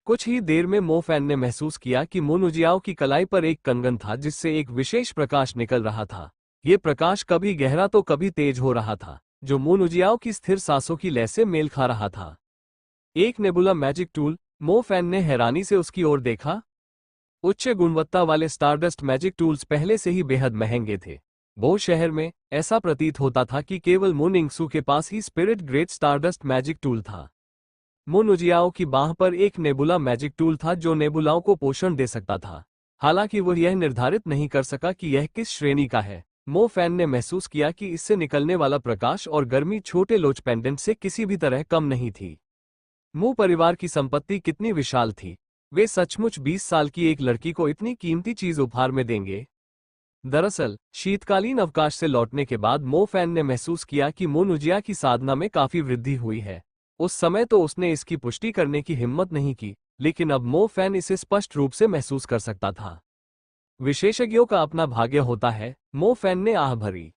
कुछ ही देर में मो फैन ने महसूस किया कि मो नुजियाओ की कलाई पर एक कंगन था जिससे एक विशेष प्रकाश निकल रहा था। ये प्रकाश कभी गहरा तो कभी तेज हो रहा था, जो मो नुजियाओ की स्थिर सांसों की लय से मेल खा रहा था। एक नेबुला मैजिक टूल? मो फैन ने हैरानी से उसकी ओर देखा। उच्च गुणवत्ता वाले स्टारडस्ट मैजिक टूल्स पहले से ही बेहद महंगे थे। वो शहर में ऐसा प्रतीत होता था कि केवल मो निंगसू के पास ही spirit great stardust magic tool था। मो नुजियाओ की बाह पर एक नेबुला मैजिक टूल था जो नेबुलाओं को पोषण दे सकता था। हालांकि वह यह निर्धारित नहीं कर सका कि यह किस श्रेणी का है। मो फैन ने महसूस किया कि इससे निकलने वाला प्रकाश और गर्मी छोटे लोच पेंडेंट से किसी भी तरह कम नहीं थी। मो परिवार की संपत्ति कितनी विशाल थी। वे सचमुच 20 साल की एक लड़की को इतनी कीमती चीज उपहार में देंगे? दरअसल शीतकालीन अवकाश से लौटने के बाद मो फैन ने महसूस किया कि मो नुजिया की साधना में काफी वृद्धि हुई है। उस समय तो उसने इसकी पुष्टि करने की हिम्मत नहीं की, लेकिन अब मो फैन इसे स्पष्ट रूप से महसूस कर सकता था। विशेषज्ञों का अपना भाग्य होता है, मो फैन ने आह भरी।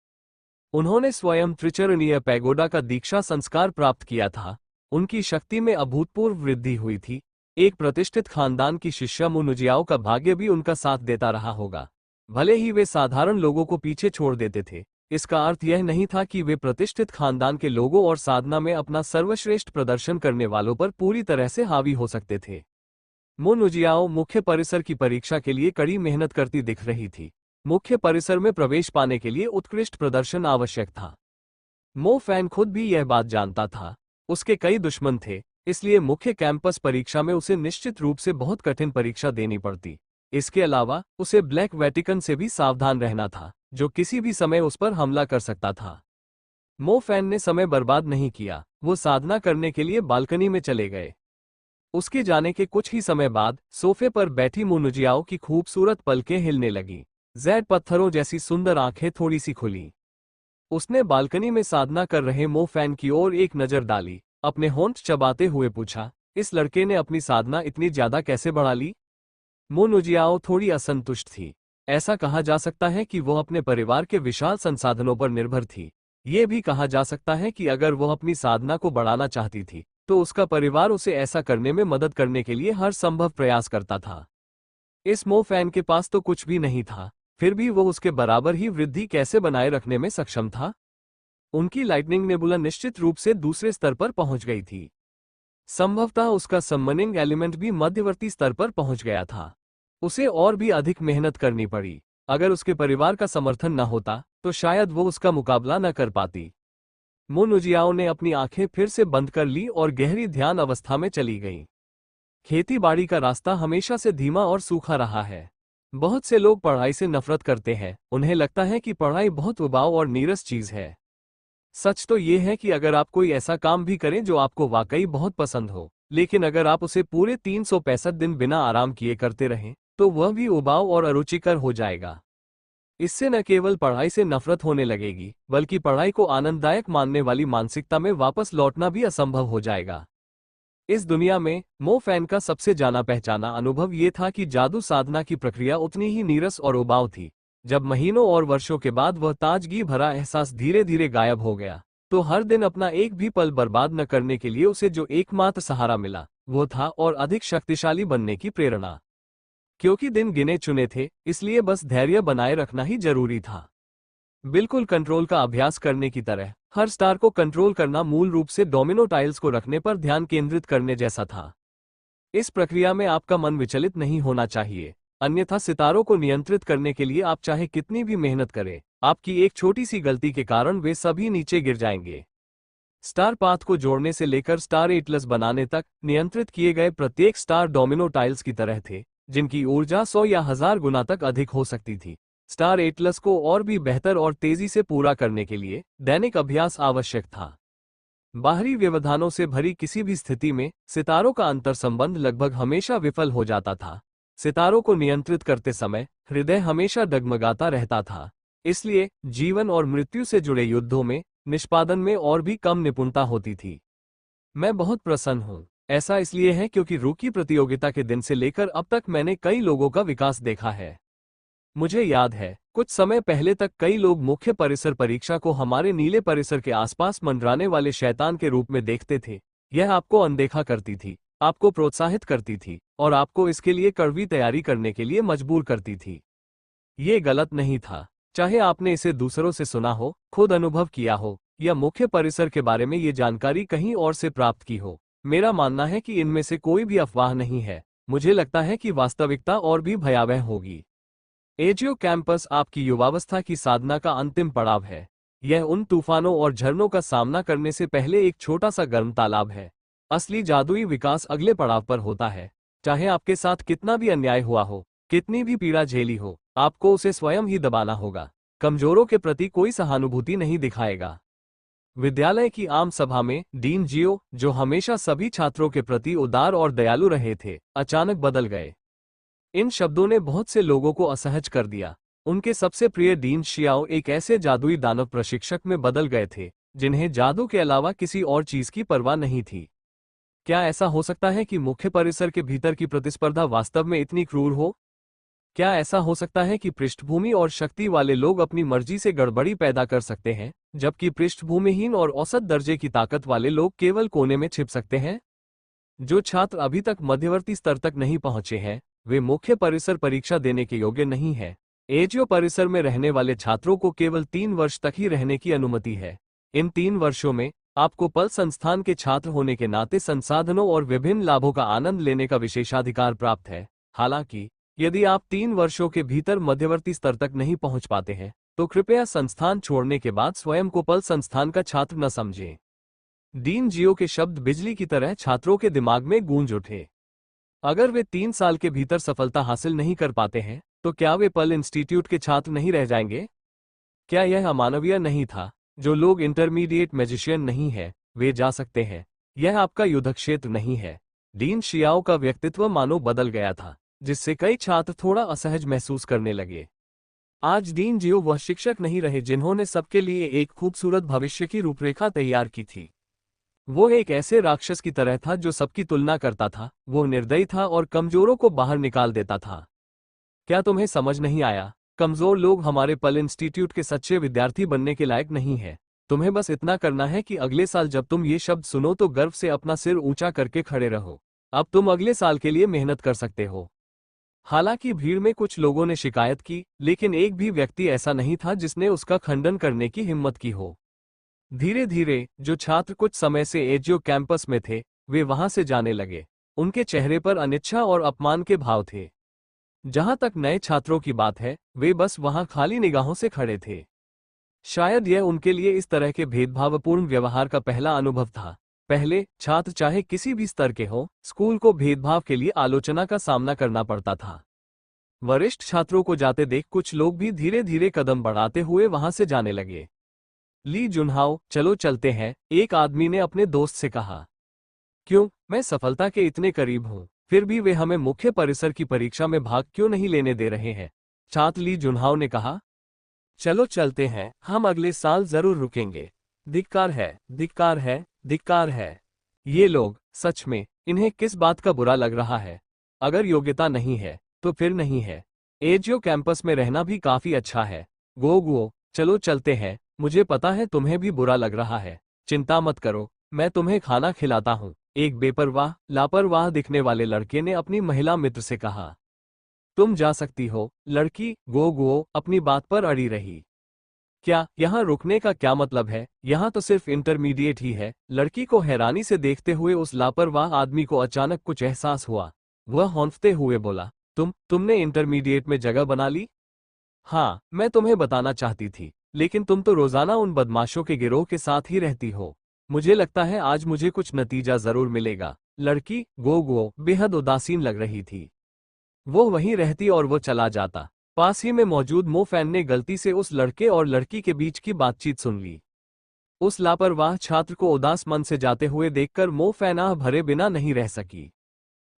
उन्होंने स्वयं त्रिचरणीय पैगोडा का दीक्षा संस्कार प्राप्त किया था। उनकी शक्ति में अभूतपूर्व वृद्धि हुई थी। एक प्रतिष्ठित खानदान की शिष्या मो नुजियाओ का भाग्य भी उनका साथ देता रहा होगा। भले ही वे साधारण लोगों को पीछे छोड़ देते थे, इसका अर्थ यह नहीं था कि वे प्रतिष्ठित खानदान के लोगों और साधना में अपना सर्वश्रेष्ठ प्रदर्शन करने वालों पर पूरी तरह से हावी हो सकते थे। मो नुजियाओ मुख्य परिसर की परीक्षा के लिए कड़ी मेहनत करती दिख रही थी। मुख्य परिसर में प्रवेश पाने के लिए उत्कृष्ट प्रदर्शन आवश्यक था। मो फैन खुद भी यह बात जानता था। उसके कई दुश्मन थे, इसलिए मुख्य कैंपस परीक्षा में उसे निश्चित रूप से बहुत कठिन परीक्षा देनी पड़ती। इसके अलावा उसे ब्लैक वेटिकन से भी सावधान रहना था, जो किसी भी समय उस पर हमला कर सकता था। मो फैन ने समय बर्बाद नहीं किया, वो साधना करने के लिए बालकनी में चले गए। उसके जाने के कुछ ही समय बाद सोफे पर बैठी मुनुजियाओ की खूबसूरत पलकें हिलने लगी। जैड पत्थरों जैसी सुंदर आंखें थोड़ी सी खुली। उसने बालकनी में साधना कर रहे मो फैन की ओर एक नजर डाली, अपने होंठ चबाते हुए पूछा, इस लड़के ने अपनी साधना इतनी ज्यादा कैसे बढ़ा ली? मुनुजियाओ थोड़ी असंतुष्ट थी। ऐसा कहा जा सकता है कि वह अपने परिवार के विशाल संसाधनों पर निर्भर थी। ये भी कहा जा सकता है कि अगर वह अपनी साधना को बढ़ाना चाहती थी तो उसका परिवार उसे ऐसा करने में मदद करने के लिए हर संभव प्रयास करता था। इस मो फैन के पास तो कुछ भी नहीं था, फिर भी वो उसके बराबर ही वृद्धि कैसे बनाए रखने में सक्षम था? उनकी लाइटनिंग नेबुला निश्चित रूप से दूसरे स्तर पर पहुंच गई थी। संभवतः उसका समनिंग एलिमेंट भी मध्यवर्ती स्तर पर पहुंच गया था। उसे और भी अधिक मेहनत करनी पड़ी। अगर उसके परिवार का समर्थन न होता तो शायद वो उसका मुकाबला न कर पाती। मुनुजियाओ ने अपनी आंखें फिर से बंद कर ली और गहरी ध्यान अवस्था में चली गई। खेती बाड़ी का रास्ता हमेशा से धीमा और सूखा रहा है। बहुत से लोग पढ़ाई से नफरत करते हैं, उन्हें लगता है कि पढ़ाई बहुत उबाऊ और नीरस चीज है। सच तो ये है कि अगर आप कोई ऐसा काम भी करें जो आपको वाकई बहुत पसंद हो, लेकिन अगर आप उसे पूरे 365 दिन बिना आराम किए करते रहें, तो वह भी उबाऊ और अरुचिकर हो जाएगा। इससे न केवल पढ़ाई से नफरत होने लगेगी, बल्कि पढ़ाई को आनंददायक मानने वाली मानसिकता में वापस लौटना भी असंभव हो जाएगा। इस दुनिया में मो फैन का सबसे जाना पहचाना अनुभव ये था कि जादू साधना की प्रक्रिया उतनी ही नीरस और उबाऊ थी। जब महीनों और वर्षों के बाद वह ताजगी भरा एहसास धीरे धीरे गायब हो गया, तो हर दिन अपना एक भी पल बर्बाद न करने के लिए उसे जो एकमात्र सहारा मिला वो था और अधिक शक्तिशाली बनने की प्रेरणा। क्योंकि दिन गिने चुने थे, इसलिए बस धैर्य बनाए रखना ही जरूरी था। बिल्कुल कंट्रोल का अभ्यास करने की तरह हर स्टार को कंट्रोल करना मूल रूप से डोमिनो टाइल्स को रखने पर ध्यान केंद्रित करने जैसा था। इस प्रक्रिया में आपका मन विचलित नहीं होना चाहिए, अन्यथा सितारों को नियंत्रित करने के लिए आप चाहे कितनी भी मेहनत करें, आपकी एक छोटी सी गलती के कारण वे सभी नीचे गिर जाएंगे। स्टार पाथ को जोड़ने से लेकर स्टार एटलस बनाने तक नियंत्रित किए गए प्रत्येक स्टार डोमिनो टाइल्स की तरह थे, जिनकी ऊर्जा 100 या 1000 गुना तक अधिक हो सकती थी। स्टार एटलस को और भी बेहतर और तेजी से पूरा करने के लिए दैनिक अभ्यास आवश्यक था। बाहरी व्यवधानों से भरी किसी भी स्थिति में सितारों का अंतर्संबंध लगभग हमेशा विफल हो जाता था। सितारों को नियंत्रित करते समय हृदय हमेशा डगमगाता रहता था। इसलिए जीवन और मृत्यु से जुड़े युद्धों में निष्पादन में और भी कम निपुणता होती थी। मैं बहुत प्रसन्न हूं। ऐसा इसलिए है क्योंकि रूकी प्रतियोगिता के दिन से लेकर अब तक मैंने कई लोगों का विकास देखा है। मुझे याद है, कुछ समय पहले तक कई लोग मुख्य परिसर परीक्षा को हमारे नीले परिसर के आसपास मंडराने वाले शैतान के रूप में देखते थे। यह आपको अनदेखा करती थी, आपको प्रोत्साहित करती थी और आपको इसके लिए कड़वी तैयारी करने के लिए मजबूर करती थी। ये गलत नहीं था। चाहे आपने इसे दूसरों से सुना हो, खुद अनुभव किया हो या मुख्य परिसर के बारे में ये जानकारी कहीं और से प्राप्त की हो, मेरा मानना है कि इनमें से कोई भी अफवाह नहीं है। मुझे लगता है कि वास्तविकता और भी भयावह होगी। एजियो कैंपस आपकी युवावस्था की साधना का अंतिम पड़ाव है। यह उन तूफानों और झरनों का सामना करने से पहले एक छोटा सा गर्म तालाब है। असली जादुई विकास अगले पड़ाव पर होता है। चाहे आपके साथ कितना भी अन्याय हुआ हो, कितनी भी पीड़ा झेली हो, आपको उसे स्वयं ही दबाना होगा। कमजोरों के प्रति कोई सहानुभूति नहीं दिखाएगा। विद्यालय की आम सभा में डीन जियो, जो हमेशा सभी छात्रों के प्रति उदार और दयालु रहे थे, अचानक बदल गए। इन शब्दों ने बहुत से लोगों को असहज कर दिया। उनके सबसे प्रिय डीन शियाओ एक ऐसे जादुई दानव प्रशिक्षक में बदल गए थे जिन्हें जादू के अलावा किसी और चीज की परवाह नहीं थी। क्या ऐसा हो सकता है कि मुख्य परिसर के भीतर की प्रतिस्पर्धा वास्तव में इतनी क्रूर हो? क्या ऐसा हो सकता है कि पृष्ठभूमि और शक्ति वाले लोग अपनी मर्जी से गड़बड़ी पैदा कर सकते हैं, जबकि पृष्ठभूमिहीन और औसत दर्जे की ताकत वाले लोग केवल कोने में छिप सकते हैं? जो छात्र अभी तक मध्यवर्ती स्तर तक नहीं पहुंचे हैं, वे मुख्य परिसर परीक्षा देने के योग्य नहीं है। एजियो परिसर में रहने वाले छात्रों को केवल 3 वर्ष तक ही रहने की अनुमति है। इन 3 वर्षों में आपको पल संस्थान के छात्र होने के नाते संसाधनों और विभिन्न लाभों का आनंद लेने का विशेषाधिकार प्राप्त है। हालांकि यदि आप 3 वर्षों के भीतर मध्यवर्ती स्तर तक नहीं पहुंच पाते हैं, तो कृपया संस्थान छोड़ने के बाद स्वयं को पल संस्थान का छात्र न समझें। डीन जियो के शब्द बिजली की तरह छात्रों के दिमाग में गूंज उठे। अगर वे 3 साल के भीतर सफलता हासिल नहीं कर पाते हैं, तो क्या वे पल इंस्टीट्यूट के छात्र नहीं रह जाएंगे? क्या यह अमानवीय नहीं था? जो लोग इंटरमीडिएट मैजिशियन नहीं है वे जा सकते हैं, यह आपका युद्ध क्षेत्र नहीं है। डीन शियाओ का व्यक्तित्व मानो बदल गया था, जिससे कई छात्र थोड़ा असहज महसूस करने लगे। आज डीन जियो वह शिक्षक नहीं रहे जिन्होंने सबके लिए एक खूबसूरत भविष्य की रूपरेखा तैयार की थी। वो एक ऐसे राक्षस की तरह था जो सबकी तुलना करता था, वो निर्दयी था और कमजोरों को बाहर निकाल देता था। क्या तुम्हें समझ नहीं आया? कमजोर लोग हमारे पल इंस्टीट्यूट के सच्चे विद्यार्थी बनने के लायक नहीं है। तुम्हें बस इतना करना है कि अगले साल जब तुम ये शब्द सुनो तो गर्व से अपना सिर ऊंचा करके खड़े रहो। अब तुम अगले साल के लिए मेहनत कर सकते हो। हालांकि भीड़ में कुछ लोगों ने शिकायत की, लेकिन एक भी व्यक्ति ऐसा नहीं था जिसने उसका खंडन करने की हिम्मत की हो। धीरे धीरे जो छात्र कुछ समय से एजियो कैंपस में थे वे वहां से जाने लगे। उनके चेहरे पर अनिच्छा और अपमान के भाव थे। जहां तक नए छात्रों की बात है, वे बस वहां खाली निगाहों से खड़े थे। शायद यह उनके लिए इस तरह के भेदभावपूर्ण व्यवहार का पहला अनुभव था। पहले छात्र चाहे किसी भी स्तर के हो, स्कूल को भेदभाव के लिए आलोचना का सामना करना पड़ता था। वरिष्ठ छात्रों को जाते देख कुछ लोग भी धीरे धीरे कदम बढ़ाते हुए वहां से जाने लगे। ली जुनहाओ, चलो चलते हैं, एक आदमी ने अपने दोस्त से कहा। क्यों? मैं सफलता के इतने करीब हूं, फिर भी वे हमें मुख्य परिसर की परीक्षा में भाग क्यों नहीं लेने दे रहे हैं? छात्र ली जुनहाओ ने कहा। चलो चलते हैं, हम अगले साल जरूर रुकेंगे। धिक्कार है, धिक्कार है, धिक्कार है। ये लोग, सच में, इन्हें किस बात का बुरा लग रहा है? अगर योग्यता नहीं है, तो फिर नहीं है। एजियो कैंपस में रहना भी काफी अच्छा है। गोगुओ, चलो चलते हैं, मुझे पता है तुम्हें भी बुरा लग रहा है। चिंता मत करो, मैं तुम्हें खाना खिलाता हूँ, एक बेपरवाह, लापरवाह दिखने वाले लड़के ने अपनी महिला मित्र से कहा। तुम जा सकती हो, लड़की, गोगुओ अपनी बात पर अड़ी रही। क्या यहाँ रुकने का क्या मतलब है? यहाँ तो सिर्फ इंटरमीडिएट ही है। लड़की को हैरानी से देखते हुए उस लापरवाह आदमी को अचानक कुछ एहसास हुआ। वह हौंफते हुए बोला, तुमने इंटरमीडिएट में जगह बना ली? हाँ, मैं तुम्हें बताना चाहती थी, लेकिन तुम तो रोजाना उन बदमाशों के गिरोह के साथ ही रहती हो। मुझे लगता है आज मुझे कुछ नतीजा जरूर मिलेगा। लड़की, गोगुओ, बेहद उदासीन लग रही थी। वो वहीं रहती और वो चला जाता। पास ही में मौजूद मो फैन ने गलती से उस लड़के और लड़की के बीच की बातचीत सुन ली। उस लापरवाह छात्र को उदास मन से जाते हुए देखकर मो फैन आह भरे बिना नहीं रह सकी।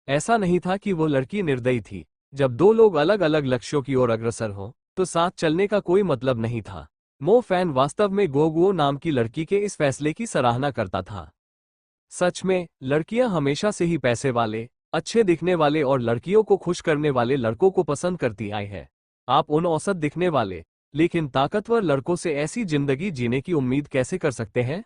ऐसा नहीं था कि वो लड़की निर्दयी थी। जब दो लोग अलग अलग लक्ष्यों की ओर अग्रसर हों, तो साथ चलने का कोई मतलब नहीं था। मो फैन वास्तव में गोगुओ नाम की लड़की के इस फैसले की सराहना करता था। सच में, लड़कियां हमेशा से ही पैसे वाले, अच्छे दिखने वाले और लड़कियों को खुश करने वाले लड़कों को पसंद करती आई है। आप उन औसत दिखने वाले, लेकिन ताकतवर लड़कों से ऐसी जिंदगी जीने की उम्मीद कैसे कर सकते हैं?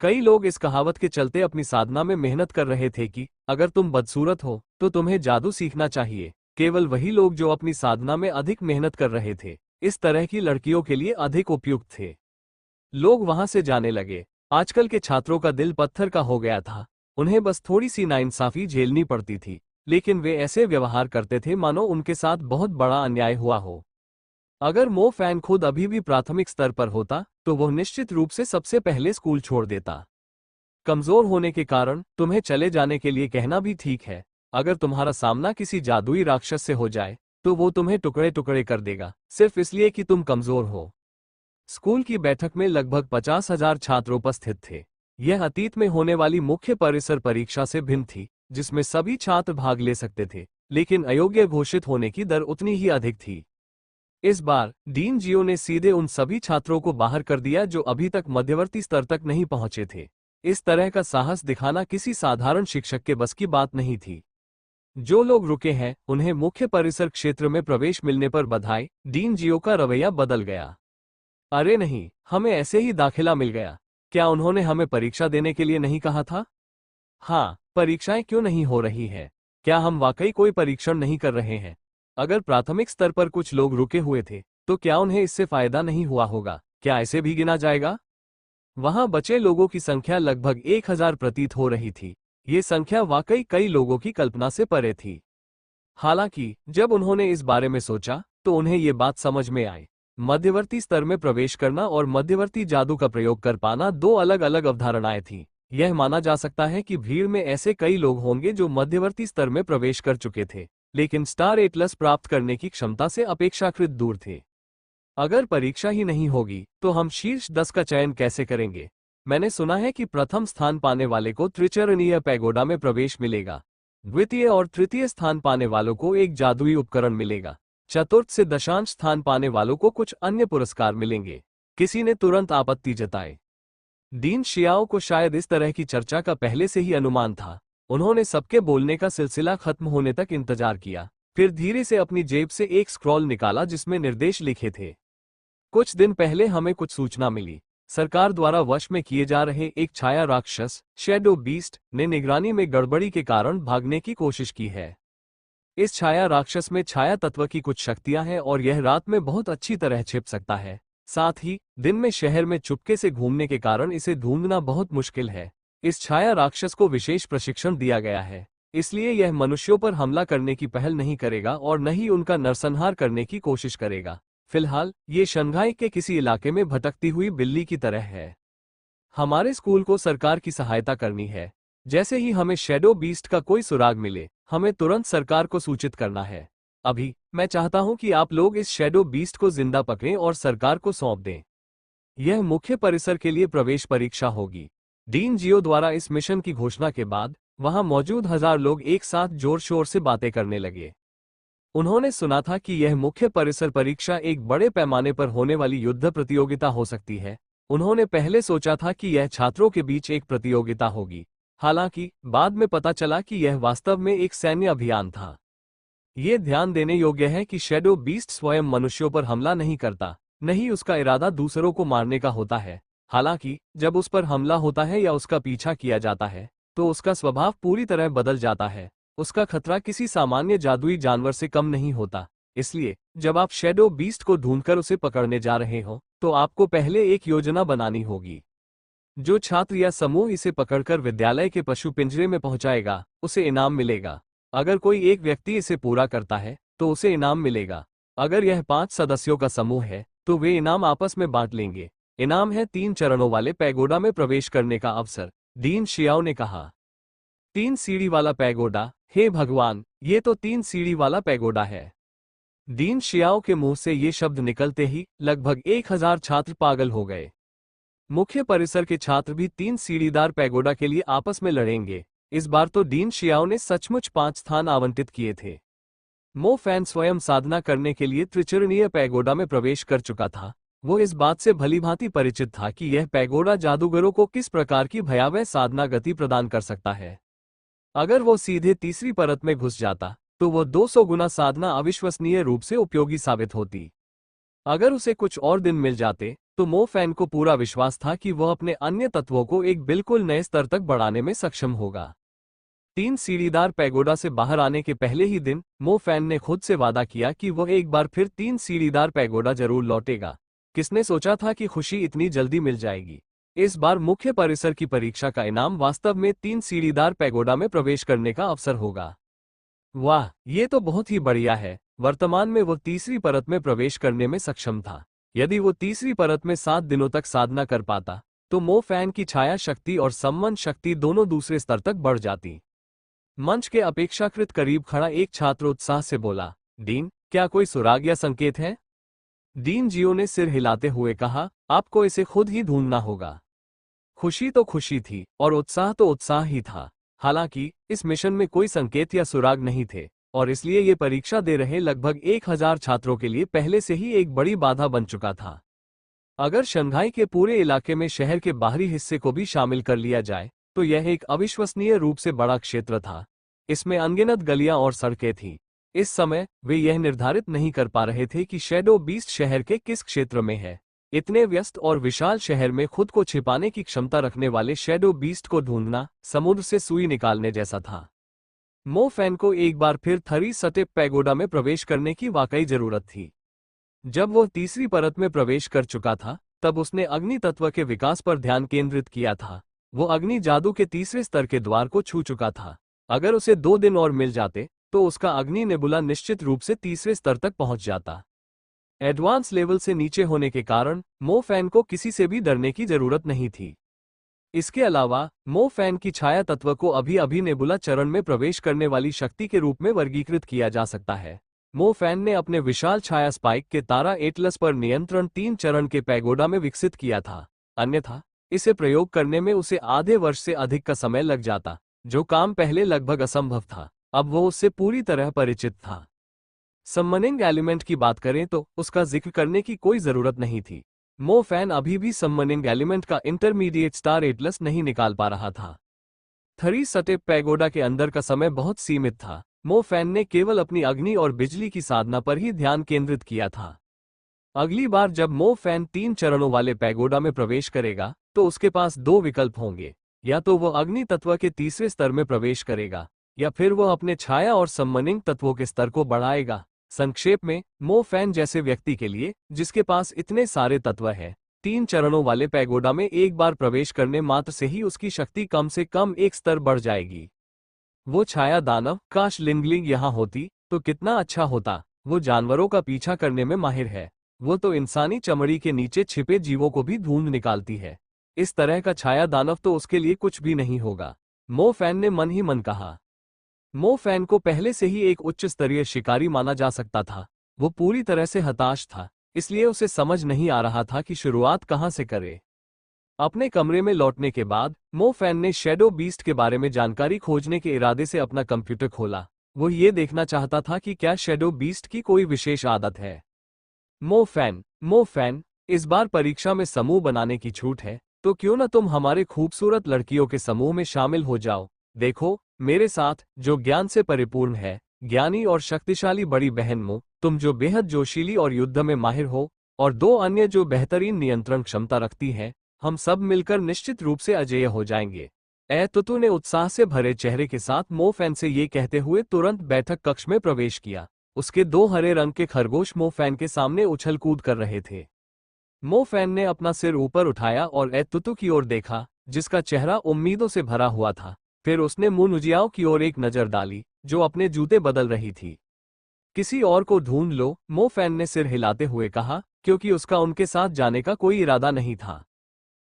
कई लोग इस कहावत के चलते अपनी साधना में मेहनत कर रहे थे कि अगर तुम बदसूरत हो तो तुम्हें जादू सीखना चाहिए। केवल वही लोग जो अपनी साधना में अधिक मेहनत कर रहे थे, इस तरह की लड़कियों के लिए अधिक उपयुक्त थे। लोग वहां से जाने लगे। आजकल के छात्रों का दिल पत्थर का हो गया था। उन्हें बस थोड़ी सी नाइंसाफी झेलनी पड़ती थी, लेकिन वे ऐसे व्यवहार करते थे मानो उनके साथ बहुत बड़ा अन्याय हुआ हो। अगर मो फैन खुद अभी भी प्राथमिक स्तर पर होता, तो वह निश्चित रूप से सबसे पहले स्कूल छोड़ देता। कमजोर होने के कारण तुम्हें चले जाने के लिए कहना भी ठीक है। अगर तुम्हारा सामना किसी जादुई राक्षस से हो जाए, तो वो तुम्हें टुकड़े टुकड़े कर देगा, सिर्फ इसलिए कि तुम कमजोर हो। स्कूल की बैठक में लगभग 50,000 छात्र उपस्थित थे। यह अतीत में होने वाली मुख्य परिसर परीक्षा से भिन्न थी, जिसमें सभी छात्र भाग ले सकते थे, लेकिन अयोग्य घोषित होने की दर उतनी ही अधिक थी। इस बार डीन जियो ने सीधे उन सभी छात्रों को बाहर कर दिया जो अभी तक मध्यवर्ती स्तर तक नहीं पहुंचे थे। इस तरह का साहस दिखाना किसी साधारण शिक्षक के बस की बात नहीं थी। जो लोग रुके हैं, उन्हें मुख्य परिसर क्षेत्र में प्रवेश मिलने पर बधाई। डीन जियो का रवैया बदल गया। अरे नहीं, हमें ऐसे ही दाखिला मिल गया। क्या उन्होंने हमें परीक्षा देने के लिए नहीं कहा था? हाँ, परीक्षाएं क्यों नहीं हो रही है? क्या हम वाकई कोई परीक्षण नहीं कर रहे हैं? अगर प्राथमिक स्तर पर कुछ लोग रुके हुए थे, तो क्या उन्हें इससे फायदा नहीं हुआ होगा? क्या इसे भी गिना जाएगा? वहां बचे लोगों की संख्या लगभग 1000 प्रतीत हो रही थी। ये संख्या वाकई कई लोगों की कल्पना से परे थी। हालांकि जब उन्होंने इस बारे में सोचा, तो उन्हें ये बात समझ में आई। मध्यवर्ती स्तर में प्रवेश करना और मध्यवर्ती जादू का प्रयोग कर पाना दो अलग अलग अवधारणाएं थीं। यह माना जा सकता है कि भीड़ में ऐसे कई लोग होंगे जो मध्यवर्ती स्तर में प्रवेश कर चुके थे, लेकिन स्टार एटलस प्राप्त करने की क्षमता से अपेक्षाकृत दूर थे। अगर परीक्षा ही नहीं होगी तो हम शीर्ष 10 का चयन कैसे करेंगे? मैंने सुना है कि प्रथम स्थान पाने वाले को त्रिचरणीय पैगोडा में प्रवेश मिलेगा। द्वितीय और तृतीय स्थान पाने वालों को एक जादुई उपकरण मिलेगा। चतुर्थ से दशांश स्थान पाने वालों को कुछ अन्य पुरस्कार मिलेंगे। किसी ने तुरंत आपत्ति जताई। डीन शियाओ को शायद इस तरह की चर्चा का पहले से ही अनुमान था। उन्होंने सबके बोलने का सिलसिला खत्म होने तक इंतजार किया, फिर धीरे से अपनी जेब से एक स्क्रॉल निकाला जिसमें निर्देश लिखे थे। कुछ दिन पहले हमें कुछ सूचना मिली। सरकार द्वारा वश में किए जा रहे एक छाया राक्षस शैडो बीस्ट ने निगरानी में गड़बड़ी के कारण भागने की कोशिश की है। इस छाया राक्षस में छाया तत्व की कुछ शक्तियां हैं और यह रात में बहुत अच्छी तरह छिप सकता है। साथ ही दिन में शहर में चुपके से घूमने के कारण इसे ढूंढना बहुत मुश्किल है। इस छाया राक्षस को विशेष प्रशिक्षण दिया गया है, इसलिए यह मनुष्यों पर हमला करने की पहल नहीं करेगा और न ही उनका नरसंहार करने की कोशिश करेगा। फिलहाल ये शंघाई के किसी इलाके में भटकती हुई बिल्ली की तरह है। हमारे स्कूल को सरकार की सहायता करनी है। जैसे ही हमें शैडो बीस्ट का कोई सुराग मिले, हमें तुरंत सरकार को सूचित करना है। अभी मैं चाहता हूं कि आप लोग इस शैडो बीस्ट को जिंदा पकड़ें और सरकार को सौंप दें। यह मुख्य परिसर के लिए प्रवेश परीक्षा होगी। डीन जियो द्वारा इस मिशन की घोषणा के बाद वहां मौजूद 1000 लोग एक साथ जोर शोर से बातें करने लगे। उन्होंने सुना था कि यह मुख्य परिसर परीक्षा एक बड़े पैमाने पर होने वाली युद्ध प्रतियोगिता हो सकती है। उन्होंने पहले सोचा था कि यह छात्रों के बीच एक प्रतियोगिता होगी, हालांकि बाद में पता चला कि यह वास्तव में एक सैन्य अभियान था। ये ध्यान देने योग्य है कि शैडो बीस्ट स्वयं मनुष्यों पर हमला नहीं करता, नहीं उसका इरादा दूसरों को मारने का होता है। हालांकि जब उस पर हमला होता है या उसका पीछा किया जाता है तो उसका स्वभाव पूरी तरह बदल जाता है। उसका खतरा किसी सामान्य जादुई जानवर से कम नहीं होता। इसलिए जब आप शैडो बीस्ट को ढूंढकर उसे पकड़ने जा रहे हो तो आपको पहले एक योजना बनानी होगी। जो छात्र या समूह इसे पकड़कर विद्यालय के पशु पिंजरे में पहुंचाएगा उसे इनाम मिलेगा। अगर कोई एक व्यक्ति इसे पूरा करता है तो उसे इनाम मिलेगा। अगर यह 5 सदस्यों का समूह है तो वे इनाम आपस में बांट लेंगे। इनाम है 3 चरणों वाले पैगोडा में प्रवेश करने का अवसर, डीन शियाओ ने कहा। 3 सीढ़ी वाला पैगोडा, हे भगवान, ये तो 3 सीढ़ी वाला पैगोडा है। डीन शियाओ के मुंह से ये शब्द निकलते ही लगभग 1000 छात्र पागल हो गए। मुख्य परिसर के छात्र भी 3 सीढ़ीदार पैगोडा के लिए आपस में लड़ेंगे। इस बार तो डीन शियाओ ने सचमुच 5 स्थान आवंटित किए थे। मो फैन स्वयं साधना करने के लिए त्रिचरणीय पैगोडा में प्रवेश कर चुका था। वो इस बात से भलीभांति परिचित था कि यह पैगोडा जादूगरों को किस प्रकार की भयावह साधना गति प्रदान कर सकता है। अगर वो सीधे तीसरी परत में घुस जाता तो वो 200 गुना साधना अविश्वसनीय रूप से उपयोगी साबित होती। अगर उसे कुछ और दिन मिल जाते तो मो फैन को पूरा विश्वास था कि वह अपने अन्य तत्वों को एक बिल्कुल नए स्तर तक बढ़ाने में सक्षम होगा। 3 सीढ़ीदार पैगोडा से बाहर आने के पहले ही दिन मो फैन ने खुद से वादा किया कि वह एक बार फिर 3 सीढ़ीदार पैगोडा जरूर लौटेगा। किसने सोचा था कि खुशी इतनी जल्दी मिल जाएगी। इस बार मुख्य परिसर की परीक्षा का इनाम वास्तव में 3 सीढ़ीदार पैगोडा में प्रवेश करने का अवसर होगा। वाह, ये तो बहुत ही बढ़िया है। वर्तमान में वो तीसरी परत में प्रवेश करने में सक्षम था। यदि वो तीसरी परत में 7 दिनों तक साधना कर पाता तो मो फैन की छाया शक्ति और सम्मन शक्ति दोनों दूसरे स्तर तक बढ़ जाती। मंच के अपेक्षाकृत करीब खड़ा एक छात्र उत्साह से बोला, डीन, क्या कोई सुराग या संकेत है? डीन जियो ने सिर हिलाते हुए कहा, आपको इसे खुद ही ढूंढना होगा। खुशी तो खुशी थी और उत्साह तो उत्साह ही था। हालांकि इस मिशन में कोई संकेत या सुराग नहीं थे और इसलिए ये परीक्षा दे रहे लगभग 1000 छात्रों के लिए पहले से ही एक बड़ी बाधा बन चुका था। अगर शंघाई के पूरे इलाके में शहर के बाहरी हिस्से को भी शामिल कर लिया जाए तो यह एक अविश्वसनीय रूप से बड़ा क्षेत्र था। इसमें अनगिनत गलियां और सड़कें थीं। इस समय वे यह निर्धारित नहीं कर पा रहे थे कि शैडो बीस्ट शहर के किस क्षेत्र में है। इतने व्यस्त और विशाल शहर में खुद को छिपाने की क्षमता रखने वाले शैडो बीस्ट को ढूंढना समुद्र से सुई निकालने जैसा था। मो फैन को एक बार फिर थरी सटेप पैगोडा में प्रवेश करने की वाकई जरूरत थी। जब वो तीसरी परत में प्रवेश कर चुका था तब उसने अग्नि तत्व के विकास पर ध्यान केंद्रित किया था। वो अग्नि जादू के तीसरे स्तर के द्वार को छू चुका था। अगर उसे 2 दिन और मिल जाते तो उसका अग्नि नेबुला निश्चित रूप से तीसरे स्तर तक पहुंच जाता। एडवांस लेवल से नीचे होने के कारण मो फैन को किसी से भी डरने की जरूरत नहीं थी। इसके अलावा मो फैन की छाया तत्व को अभी अभी नेबुला चरण में प्रवेश करने वाली शक्ति के रूप में वर्गीकृत किया जा सकता है। मो फैन ने अपने विशाल छाया स्पाइक के तारा एटलस पर नियंत्रण 3 चरण के पैगोडा में विकसित किया था। अन्यथा इसे प्रयोग करने में उसे आधे वर्ष से अधिक का समय लग जाता, जो काम पहले लगभग असंभव था। अब वो उससे पूरी तरह परिचित था। समनिंग एलिमेंट की बात करें तो उसका जिक्र करने की कोई जरूरत नहीं थी। मो फैन अभी भी समनिंग एलिमेंट का इंटरमीडिएट स्टार एटलस नहीं निकाल पा रहा था। थरी सटे पैगोडा के अंदर का समय बहुत सीमित था। मो फैन ने केवल अपनी अग्नि और बिजली की साधना पर ही ध्यान केंद्रित किया था। अगली बार जब मो फैन 3 चरणों वाले पैगोडा में प्रवेश करेगा तो उसके पास 2 विकल्प होंगे। या तो वह अग्नि तत्व के तीसरे स्तर में प्रवेश करेगा, या फिर वह अपने छाया और समनिंग तत्वों के स्तर को बढ़ाएगा। संक्षेप में, मो फैन जैसे व्यक्ति के लिए, जिसके पास इतने सारे तत्व हैं, 3 चरणों वाले पैगोडा में एक बार प्रवेश करने मात्र से ही उसकी शक्ति कम से कम एक स्तर बढ़ जाएगी। वो छाया दानव, काश लिंगलिंग यहाँ होती तो कितना अच्छा होता। वो जानवरों का पीछा करने में माहिर है। वो तो इंसानी चमड़ी के नीचे छिपे जीवों को भी ढूंढ निकालती है। इस तरह का छाया दानव तो उसके लिए कुछ भी नहीं होगा, मो फैन ने मन ही मन कहा। मो फैन को पहले से ही एक उच्च स्तरीय शिकारी माना जा सकता था। वो पूरी तरह से हताश था, इसलिए उसे समझ नहीं आ रहा था कि शुरुआत कहाँ से करे। अपने कमरे में लौटने के बाद मो फैन ने शैडो बीस्ट के बारे में जानकारी खोजने के इरादे से अपना कंप्यूटर खोला। वो ये देखना चाहता था कि क्या शैडो बीस्ट की कोई विशेष आदत है। मो फैन, इस बार परीक्षा में समूह बनाने की छूट है, तो क्यों न तुम हमारे खूबसूरत लड़कियों के समूह में शामिल हो जाओ। देखो, मेरे साथ, जो ज्ञान से परिपूर्ण है, ज्ञानी और शक्तिशाली बड़ी बहन मो, तुम जो बेहद जोशीली और युद्ध में माहिर हो, और 2 अन्य जो बेहतरीन नियंत्रण क्षमता रखती हैं, हम सब मिलकर निश्चित रूप से अजेय हो जाएंगे। तुतु ने उत्साह से भरे चेहरे के साथ मो फैन से ये कहते हुए तुरंत बैठक कक्ष में प्रवेश किया। उसके 2 हरे रंग के खरगोश मो फैन के सामने उछल कूद कर रहे थे। मो फैन ने अपना सिर ऊपर उठाया और तुतु की ओर देखा, जिसका चेहरा उम्मीदों से भरा हुआ था। फिर उसने मुनुजियाओ की ओर एक नजर डाली, जो अपने जूते बदल रही थी। किसी और को ढूंढ लो, मो फैन ने सिर हिलाते हुए कहा, क्योंकि उसका उनके साथ जाने का कोई इरादा नहीं था।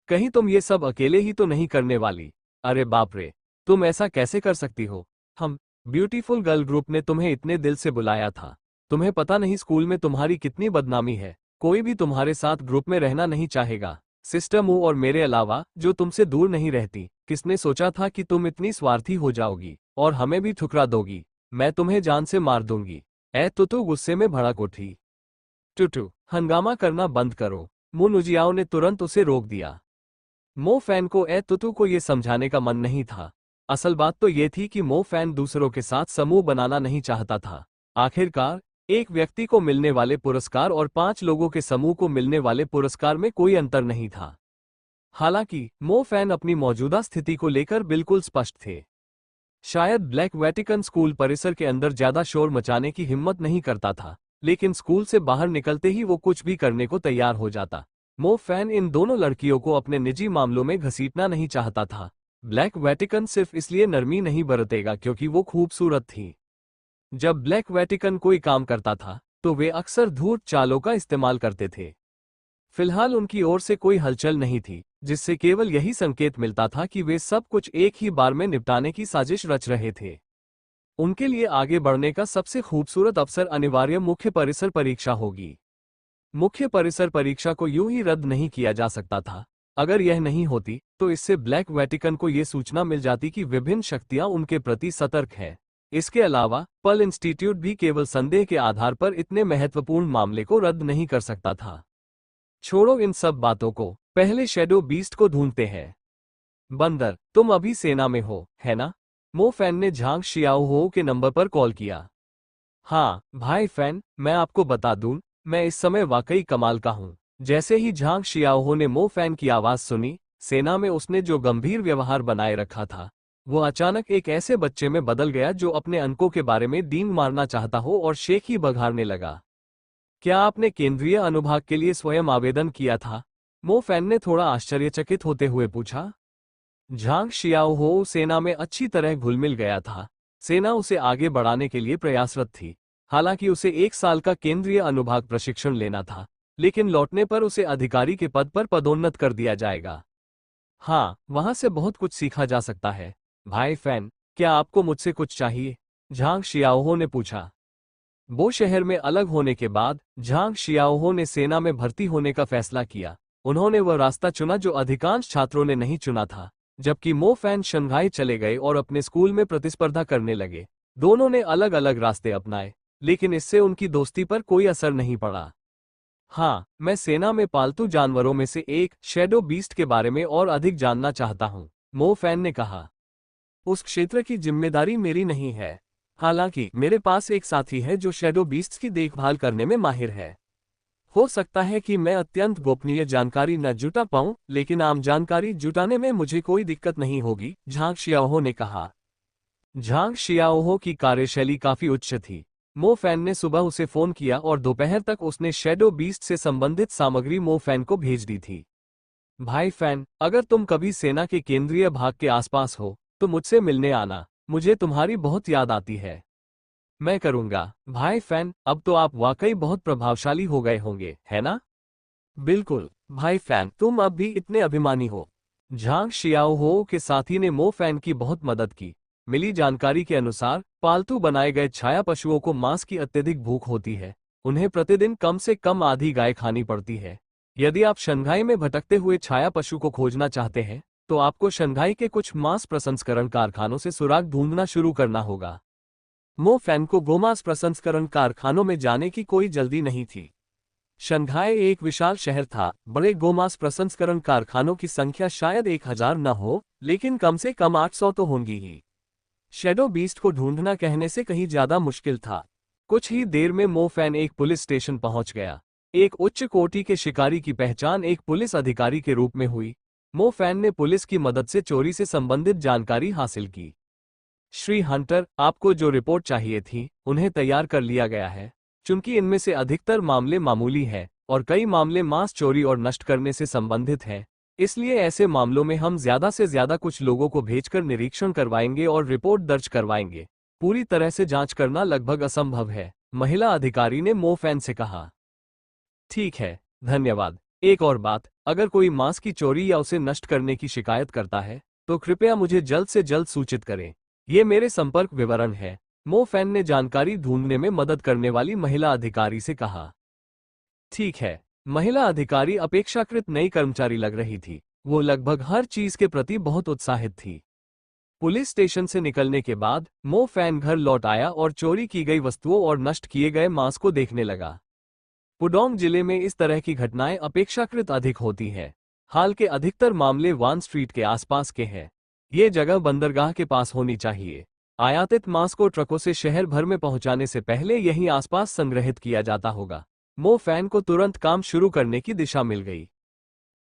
कहीं तुम ये सब अकेले ही तो नहीं करने वाली? अरे बाप रे, तुम ऐसा कैसे कर सकती हो? हम ब्यूटीफुल गर्ल ग्रुप ने तुम्हें इतने दिल से बुलाया था। तुम्हें पता नहीं स्कूल में तुम्हारी कितनी बदनामी है। कोई भी तुम्हारे साथ ग्रुप में रहना नहीं चाहेगा, सिस्टर मू और मेरे अलावा, जो तुमसे दूर नहीं रहती। किसने सोचा था कि तुम इतनी स्वार्थी हो जाओगी और हमें भी ठुकरा दोगी? मैं तुम्हें जान से मार दूंगी। तुतु गुस्से में भड़क उठी। टुटु, हंगामा करना बंद करो, मुनुजियाओ ने तुरंत उसे रोक दिया। मो फैन को तुतु को ये समझाने का मन नहीं था। असल बात तो ये थी कि मो फैन दूसरों के साथ समूह बनाना नहीं चाहता था। आखिरकार, एक व्यक्ति को मिलने वाले पुरस्कार और 5 लोगों के समूह को मिलने वाले पुरस्कार में कोई अंतर नहीं था। हालांकि मो फैन अपनी मौजूदा स्थिति को लेकर बिल्कुल स्पष्ट थे। शायद ब्लैक वेटिकन स्कूल परिसर के अंदर ज्यादा शोर मचाने की हिम्मत नहीं करता था, लेकिन स्कूल से बाहर निकलते ही वो कुछ भी करने को तैयार हो जाता। मो फैन इन दोनों लड़कियों को अपने निजी मामलों में घसीटना नहीं चाहता था। ब्लैक वेटिकन सिर्फ इसलिए नरमी नहीं बरतेगा क्योंकि वो खूबसूरत थी। जब ब्लैक वेटिकन कोई काम करता था तो वे अक्सर धूर्त चालों का इस्तेमाल करते थे। फिलहाल उनकी ओर से कोई हलचल नहीं थी, जिससे केवल यही संकेत मिलता था कि वे सब कुछ एक ही बार में निपटाने की साजिश रच रहे थे। उनके लिए आगे बढ़ने का सबसे खूबसूरत अवसर अनिवार्य मुख्य परिसर परीक्षा होगी। मुख्य परिसर परीक्षा को यूं ही रद्द नहीं किया जा सकता था। अगर यह नहीं होती तो इससे ब्लैक वेटिकन को यह सूचना मिल जाती कि विभिन्न शक्तियां उनके प्रति सतर्क है। इसके अलावा पर्ल इंस्टीट्यूट भी केवल संदेह के आधार पर इतने महत्वपूर्ण मामले को रद्द नहीं कर सकता था। छोड़ो इन सब बातों को, पहले शैडो बीस्ट को ढूंढते हैं। बंदर, तुम अभी सेना में हो, है ना? मो फैन ने झांग शियाओहो के नंबर पर कॉल किया। हाँ भाई फैन, मैं आपको बता दूं, मैं इस समय वाकई कमाल का हूँ। जैसे ही झांग शियाओहो ने मो फैन की आवाज सुनी, सेना में उसने जो गंभीर व्यवहार बनाए रखा था, वो अचानक एक ऐसे बच्चे में बदल गया जो अपने अंकों के बारे में डींग मारना चाहता हो और शेख ही बघारने लगा। क्या आपने केंद्रीय अनुभाग के लिए स्वयं आवेदन किया था? मो फैन ने थोड़ा आश्चर्यचकित होते हुए पूछा। झांग शियाओहो सेना में अच्छी तरह घुल-मिल गया था। सेना उसे आगे बढ़ाने के लिए प्रयासरत थी। हालांकि उसे 1 साल का केंद्रीय अनुभाग प्रशिक्षण लेना था, लेकिन लौटने पर उसे अधिकारी के पद पर पदोन्नत कर दिया जाएगा। हाँ, वहां से बहुत कुछ सीखा जा सकता है। भाई फैन, क्या आपको मुझसे कुछ चाहिए? झांग शियाओहो ने पूछा। वो शहर में अलग होने के बाद झांग शियाओहो ने सेना में भर्ती होने का फैसला किया। उन्होंने वह रास्ता चुना जो अधिकांश छात्रों ने नहीं चुना था। जबकि मो फैन शंघाई चले गए और अपने स्कूल में प्रतिस्पर्धा करने लगे। दोनों ने अलग अलग रास्ते अपनाए, लेकिन इससे उनकी दोस्ती पर कोई असर नहीं पड़ा। हाँ, मैं सेना में पालतू जानवरों में से एक शैडो बीस्ट के बारे में और अधिक जानना चाहता हूँ, मो फैन ने कहा। उस क्षेत्र की जिम्मेदारी मेरी नहीं है। हालांकि मेरे पास एक साथी है जो शैडो बीस्ट्स की देखभाल करने में माहिर है। हो सकता है कि मैं अत्यंत गोपनीय जानकारी न जुटा पाऊं, लेकिन आम जानकारी जुटाने में मुझे कोई दिक्कत नहीं होगी, झांग शियाओहो ने कहा। झांग शियाओहो की कार्यशैली काफी उच्च थी। मो फैन ने सुबह उसे फोन किया और दोपहर तक उसने शैडो बीस्ट से संबंधित सामग्री मो फैन को भेज दी थी। भाई फैन, अगर तुम कभी सेना के केंद्रीय भाग के आसपास हो तो मुझसे मिलने आना, मुझे तुम्हारी बहुत याद आती है। मैं करूंगा। भाई फैन, अब तो आप वाकई बहुत प्रभावशाली हो गए होंगे, है ना? बिल्कुल भाई फैन, तुम अब भी इतने अभिमानी हो। झांग शियाओहो के साथी ने मो फैन की बहुत मदद की। मिली जानकारी के अनुसार पालतू बनाए गए छाया पशुओं को मांस की अत्यधिक भूख होती है। उन्हें प्रतिदिन कम से कम आधी गाय खानी पड़ती है। यदि आप शंघाई में भटकते हुए छाया पशु को खोजना चाहते हैं तो आपको शंघाई के कुछ मांस प्रसंस्करण कारखानों से सुराग ढूंढना शुरू करना होगा। मो फैन को गोमांस प्रसंस्करण कारखानों में जाने की कोई जल्दी नहीं थी। शंघाई एक विशाल शहर था। बड़े गोमांस प्रसंस्करण कारखानों की संख्या शायद 1000 न हो, लेकिन कम से कम 800 तो होंगी ही। शैडो बीस्ट को ढूंढना कहने से कहीं ज्यादा मुश्किल था। कुछ ही देर में मो फैन एक पुलिस स्टेशन पहुंच गया। एक उच्च कोटि के शिकारी की पहचान एक पुलिस अधिकारी के रूप में हुई। मो फैन ने पुलिस की मदद से चोरी से संबंधित जानकारी हासिल की। श्री हंटर, आपको जो रिपोर्ट चाहिए थी उन्हें तैयार कर लिया गया है। चूंकि इनमें से अधिकतर मामले मामूली हैं और कई मामले मांस चोरी और नष्ट करने से संबंधित हैं, इसलिए ऐसे मामलों में हम ज्यादा से ज्यादा कुछ लोगों को भेजकर निरीक्षण करवाएंगे और रिपोर्ट दर्ज करवाएंगे। पूरी तरह से जांच करना लगभग असंभव है, महिला अधिकारी ने मो फैन से कहा। ठीक है, धन्यवाद। एक और बात, अगर कोई मांस की चोरी या उसे नष्ट करने की शिकायत करता है तो कृपया मुझे जल्द से जल्द सूचित करें। ये मेरे संपर्क विवरण है, मो फैन ने जानकारी ढूंढने में मदद करने वाली महिला अधिकारी से कहा। ठीक है। महिला अधिकारी अपेक्षाकृत नई कर्मचारी लग रही थी। वो लगभग हर चीज के प्रति बहुत उत्साहित थी। पुलिस स्टेशन से निकलने के बाद मो फैन घर लौट आया और चोरी की गई वस्तुओं और नष्ट किए गए मांस को देखने लगा। पुडोंग जिले में इस तरह की घटनाएं अपेक्षाकृत अधिक होती हैं। हाल के अधिकतर मामले वान स्ट्रीट के आसपास के हैं। ये जगह बंदरगाह के पास होनी चाहिए। आयातित मांस को ट्रकों से शहर भर में पहुंचाने से पहले यहीं आसपास संग्रहित किया जाता होगा। मो फैन को तुरंत काम शुरू करने की दिशा मिल गई।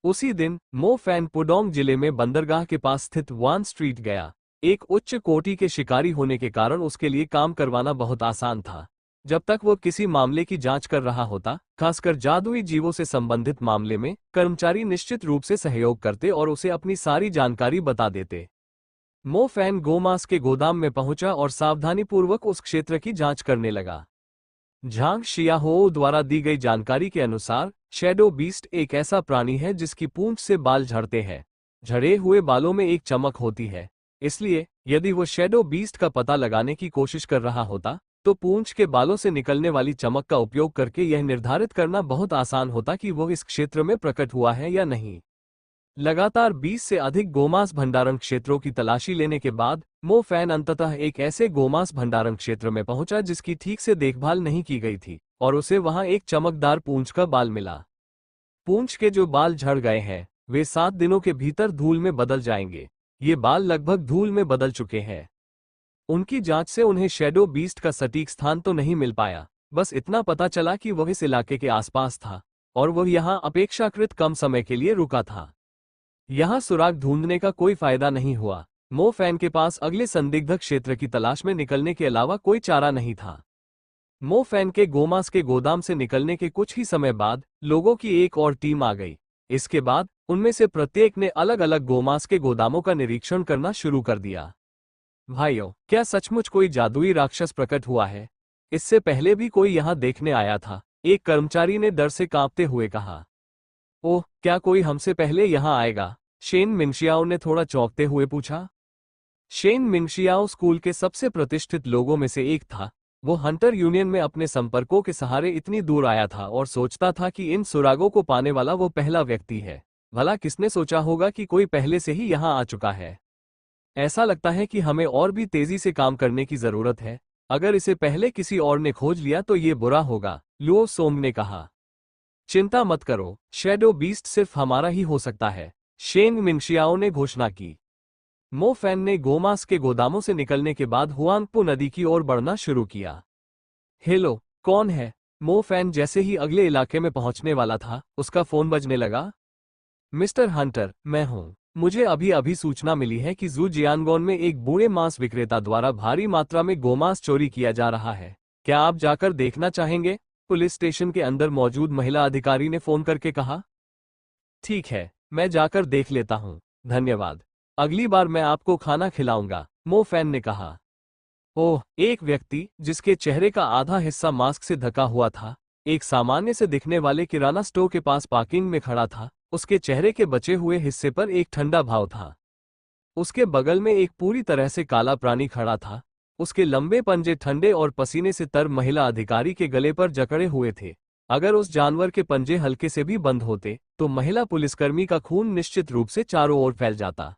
उसी दिन मो फैन पुडोंग जिले में बंदरगाह के पास स्थित वान स्ट्रीट गया। एक उच्च कोटि के शिकारी होने के कारण उसके लिए काम करवाना बहुत आसान था। जब तक वो किसी मामले की जांच कर रहा होता, खासकर जादुई जीवों से संबंधित मामले में, कर्मचारी निश्चित रूप से सहयोग करते और उसे अपनी सारी जानकारी बता देते। मो फैन गोमांस के गोदाम में पहुंचा और सावधानीपूर्वक उस क्षेत्र की जांच करने लगा। झांग शियाओहो द्वारा दी गई जानकारी के अनुसार शैडो बीस्ट एक ऐसा प्राणी है जिसकी पूंछ से बाल झड़ते हैं। झड़े हुए बालों में एक चमक होती है। इसलिए यदि वो शैडो बीस्ट का पता लगाने की कोशिश कर रहा होता तो पूंछ के बालों से निकलने वाली चमक का उपयोग करके यह निर्धारित करना बहुत आसान होता कि वो इस क्षेत्र में प्रकट हुआ है या नहीं। लगातार 20 से अधिक गोमांस भंडारण क्षेत्रों की तलाशी लेने के बाद मो फैन अंततः एक ऐसे गोमांस भंडारण क्षेत्र में पहुंचा जिसकी ठीक से देखभाल नहीं की गई थी और उसे वहां एक चमकदार पूंछ का बाल मिला। पूंछ के जो बाल झड़ गए हैं वे 7 दिनों के भीतर धूल में बदल जाएंगे। ये बाल लगभग धूल में बदल चुके हैं। उनकी जांच से उन्हें शैडो बीस्ट का सटीक स्थान तो नहीं मिल पाया, बस इतना पता चला कि वह इस इलाके के आसपास था और वह यहां अपेक्षाकृत कम समय के लिए रुका था। यहां सुराग ढूंढने का कोई फायदा नहीं हुआ। मो फैन के पास अगले संदिग्ध क्षेत्र की तलाश में निकलने के अलावा कोई चारा नहीं था। मो फैन के गोमांस के गोदाम से निकलने के कुछ ही समय बाद लोगों की एक और टीम आ गई। इसके बाद उनमें से प्रत्येक ने अलग अलग गोमांस के गोदामों का निरीक्षण करना शुरू कर दिया। भाइयों, क्या सचमुच कोई जादुई राक्षस प्रकट हुआ है? इससे पहले भी कोई यहां देखने आया था, एक कर्मचारी ने डर से कांपते हुए कहा। ओह, क्या कोई हमसे पहले यहां आएगा? शेन मिंगशियाओ ने थोड़ा चौंकते हुए पूछा। शेन मिंगशियाओ स्कूल के सबसे प्रतिष्ठित लोगों में से एक था। वो हंटर यूनियन में अपने संपर्कों के सहारे इतनी दूर आया था और सोचता था कि इन सुरागों को पाने वाला वो पहला व्यक्ति है। भला किसने सोचा होगा कि कोई पहले से ही यहाँ आ चुका है। ऐसा लगता है कि हमें और भी तेजी से काम करने की जरूरत है। अगर इसे पहले किसी और ने खोज लिया तो ये बुरा होगा, लुओ सोंग ने कहा। चिंता मत करो, शैडो बीस्ट सिर्फ हमारा ही हो सकता है, शेंग मिंगशियाओ ने घोषणा की। मो फैन ने गोमास के गोदामों से निकलने के बाद हुआंगपो नदी की ओर बढ़ना शुरू किया। हेलो, कौन है? मो फैन जैसे ही अगले इलाके में पहुंचने वाला था, उसका फोन बजने लगा। मिस्टर हंटर, मैं हूं। मुझे अभी अभी सूचना मिली है कि जू जियानगोन में एक बूढ़े मांस विक्रेता द्वारा भारी मात्रा में गोमांस चोरी किया जा रहा है। क्या आप जाकर देखना चाहेंगे? पुलिस स्टेशन के अंदर मौजूद महिला अधिकारी ने फोन करके कहा। ठीक है, मैं जाकर देख लेता हूं, धन्यवाद। अगली बार मैं आपको खाना खिलाऊंगा, मो फैन ने कहा। ओह, एक व्यक्ति जिसके चेहरे का आधा हिस्सा मास्क से ढका हुआ था, एक सामान्य से दिखने वाले किराना स्टोर के पास पार्किंग में खड़ा था। उसके चेहरे के बचे हुए हिस्से पर एक ठंडा भाव था। उसके बगल में एक पूरी तरह से काला प्राणी खड़ा था। उसके लंबे पंजे ठंडे और पसीने से तर महिला अधिकारी के गले पर जकड़े हुए थे। अगर उस जानवर के पंजे हल्के से भी बंद होते तो महिला पुलिसकर्मी का खून निश्चित रूप से चारों ओर फैल जाता।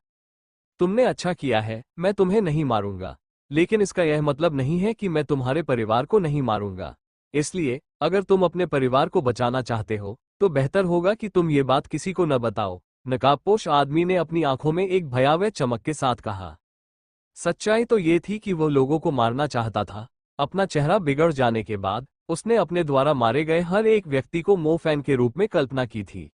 तुमने अच्छा किया है, मैं तुम्हें नहीं मारूंगा, लेकिन इसका यह मतलब नहीं है कि मैं तुम्हारे परिवार को नहीं मारूंगा। इसलिए अगर तुम अपने परिवार को बचाना चाहते हो तो बेहतर होगा कि तुम ये बात किसी को न बताओ, नकाबपोश आदमी ने अपनी आंखों में एक भयावह चमक के साथ कहा। सच्चाई तो ये थी कि वो लोगों को मारना चाहता था। अपना चेहरा बिगड़ जाने के बाद उसने अपने द्वारा मारे गए हर एक व्यक्ति को मो फैन के रूप में कल्पना की थी।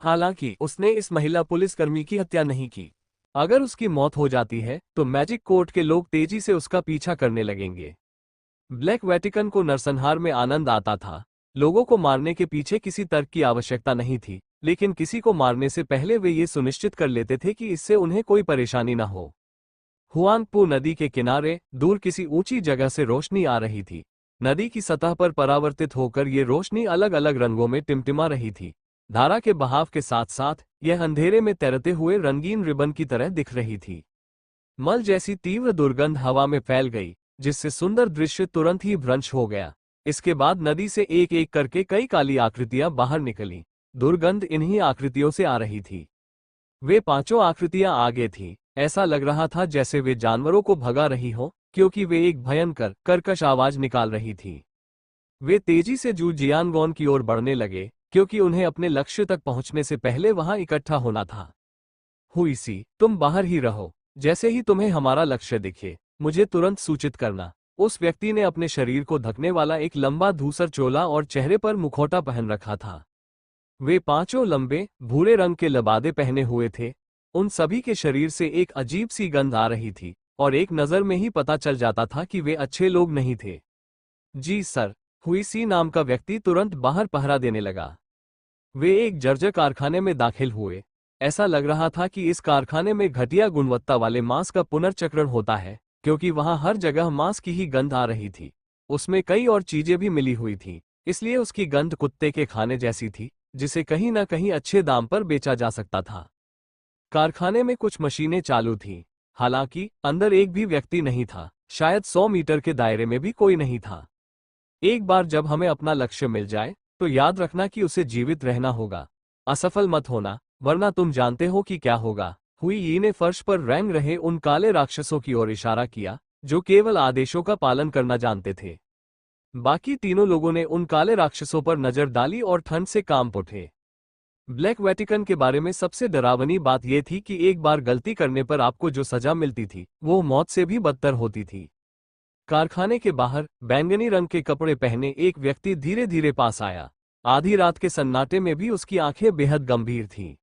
हालांकि उसने इस महिला पुलिसकर्मी की हत्या नहीं की। अगर उसकी मौत हो जाती है तो मैजिक कोर्ट के लोग तेजी से उसका पीछा करने लगेंगे। ब्लैक वेटिकन को नरसंहार में आनंद आता था। लोगों को मारने के पीछे किसी तर्क की आवश्यकता नहीं थी, लेकिन किसी को मारने से पहले वे ये सुनिश्चित कर लेते थे कि इससे उन्हें कोई परेशानी न हो। हुआंगपो नदी के किनारे दूर किसी ऊंची जगह से रोशनी आ रही थी। नदी की सतह पर परावर्तित होकर ये रोशनी अलग अलग रंगों में टिमटिमा रही थी। धारा के बहाव के साथ साथ यह अंधेरे में तैरते हुए रंगीन रिबन की तरह दिख रही थी। मल जैसी तीव्र दुर्गंध हवा में फैल गई, जिससे सुंदर दृश्य तुरंत ही भ्रंश हो गया। इसके बाद नदी से एक एक करके कई काली आकृतियां बाहर निकलीं। दुर्गंध इन्हीं आकृतियों से आ रही थी। वे पांचों आकृतियां आगे थीं। ऐसा लग रहा था जैसे वे जानवरों को भगा रही हो, क्योंकि वे एक भयंकर कर्कश आवाज निकाल रही थी। वे तेजी से जू जियानगोन की ओर बढ़ने लगे, क्योंकि उन्हें अपने लक्ष्य तक पहुंचने से पहले वहां इकट्ठा होना था। हुईसी, तुम बाहर ही रहो। जैसे ही तुम्हें हमारा लक्ष्य दिखे, मुझे तुरंत सूचित करना। उस व्यक्ति ने अपने शरीर को ढकने वाला एक लंबा धूसर चोला और चेहरे पर मुखौटा पहन रखा था। वे पांचों लंबे भूरे रंग के लबादे पहने हुए थे। उन सभी के शरीर से एक अजीब सी गंध आ रही थी और एक नजर में ही पता चल जाता था कि वे अच्छे लोग नहीं थे। जी सर, हुईसी नाम का व्यक्ति तुरंत बाहर पहरा देने लगा। वे एक जर्जर कारखाने में दाखिल हुए। ऐसा लग रहा था कि इस कारखाने में घटिया गुणवत्ता वाले मांस का पुनर्चक्रण होता है, क्योंकि वहां हर जगह मांस की ही गंध आ रही थी। उसमें कई और चीजें भी मिली हुई थीं, इसलिए उसकी गंध कुत्ते के खाने जैसी थी, जिसे कहीं न कहीं अच्छे दाम पर बेचा जा सकता था। कारखाने में कुछ मशीनें चालू थीं, हालांकि अंदर एक भी व्यक्ति नहीं था। शायद 100 मीटर के दायरे में भी कोई नहीं था। एक बार जब हमें अपना लक्ष्य मिल जाए तो याद रखना कि उसे जीवित रहना होगा। असफल मत होना, वरना तुम जानते हो कि क्या होगा। हुई ने फर्श पर रेंग रहे उन काले राक्षसों की ओर इशारा किया, जो केवल आदेशों का पालन करना जानते थे। बाकी तीनों लोगों ने उन काले राक्षसों पर नजर डाली और ठंड से कांप उठे। ब्लैक वेटिकन के बारे में सबसे डरावनी बात यह थी कि एक बार गलती करने पर आपको जो सजा मिलती थी वो मौत से भी बदतर होती थी। कारखाने के बाहर बैंगनी रंग के कपड़े पहने एक व्यक्ति धीरे धीरे पास आया। आधी रात के सन्नाटे में भी उसकी आंखें बेहद गंभीर थीं।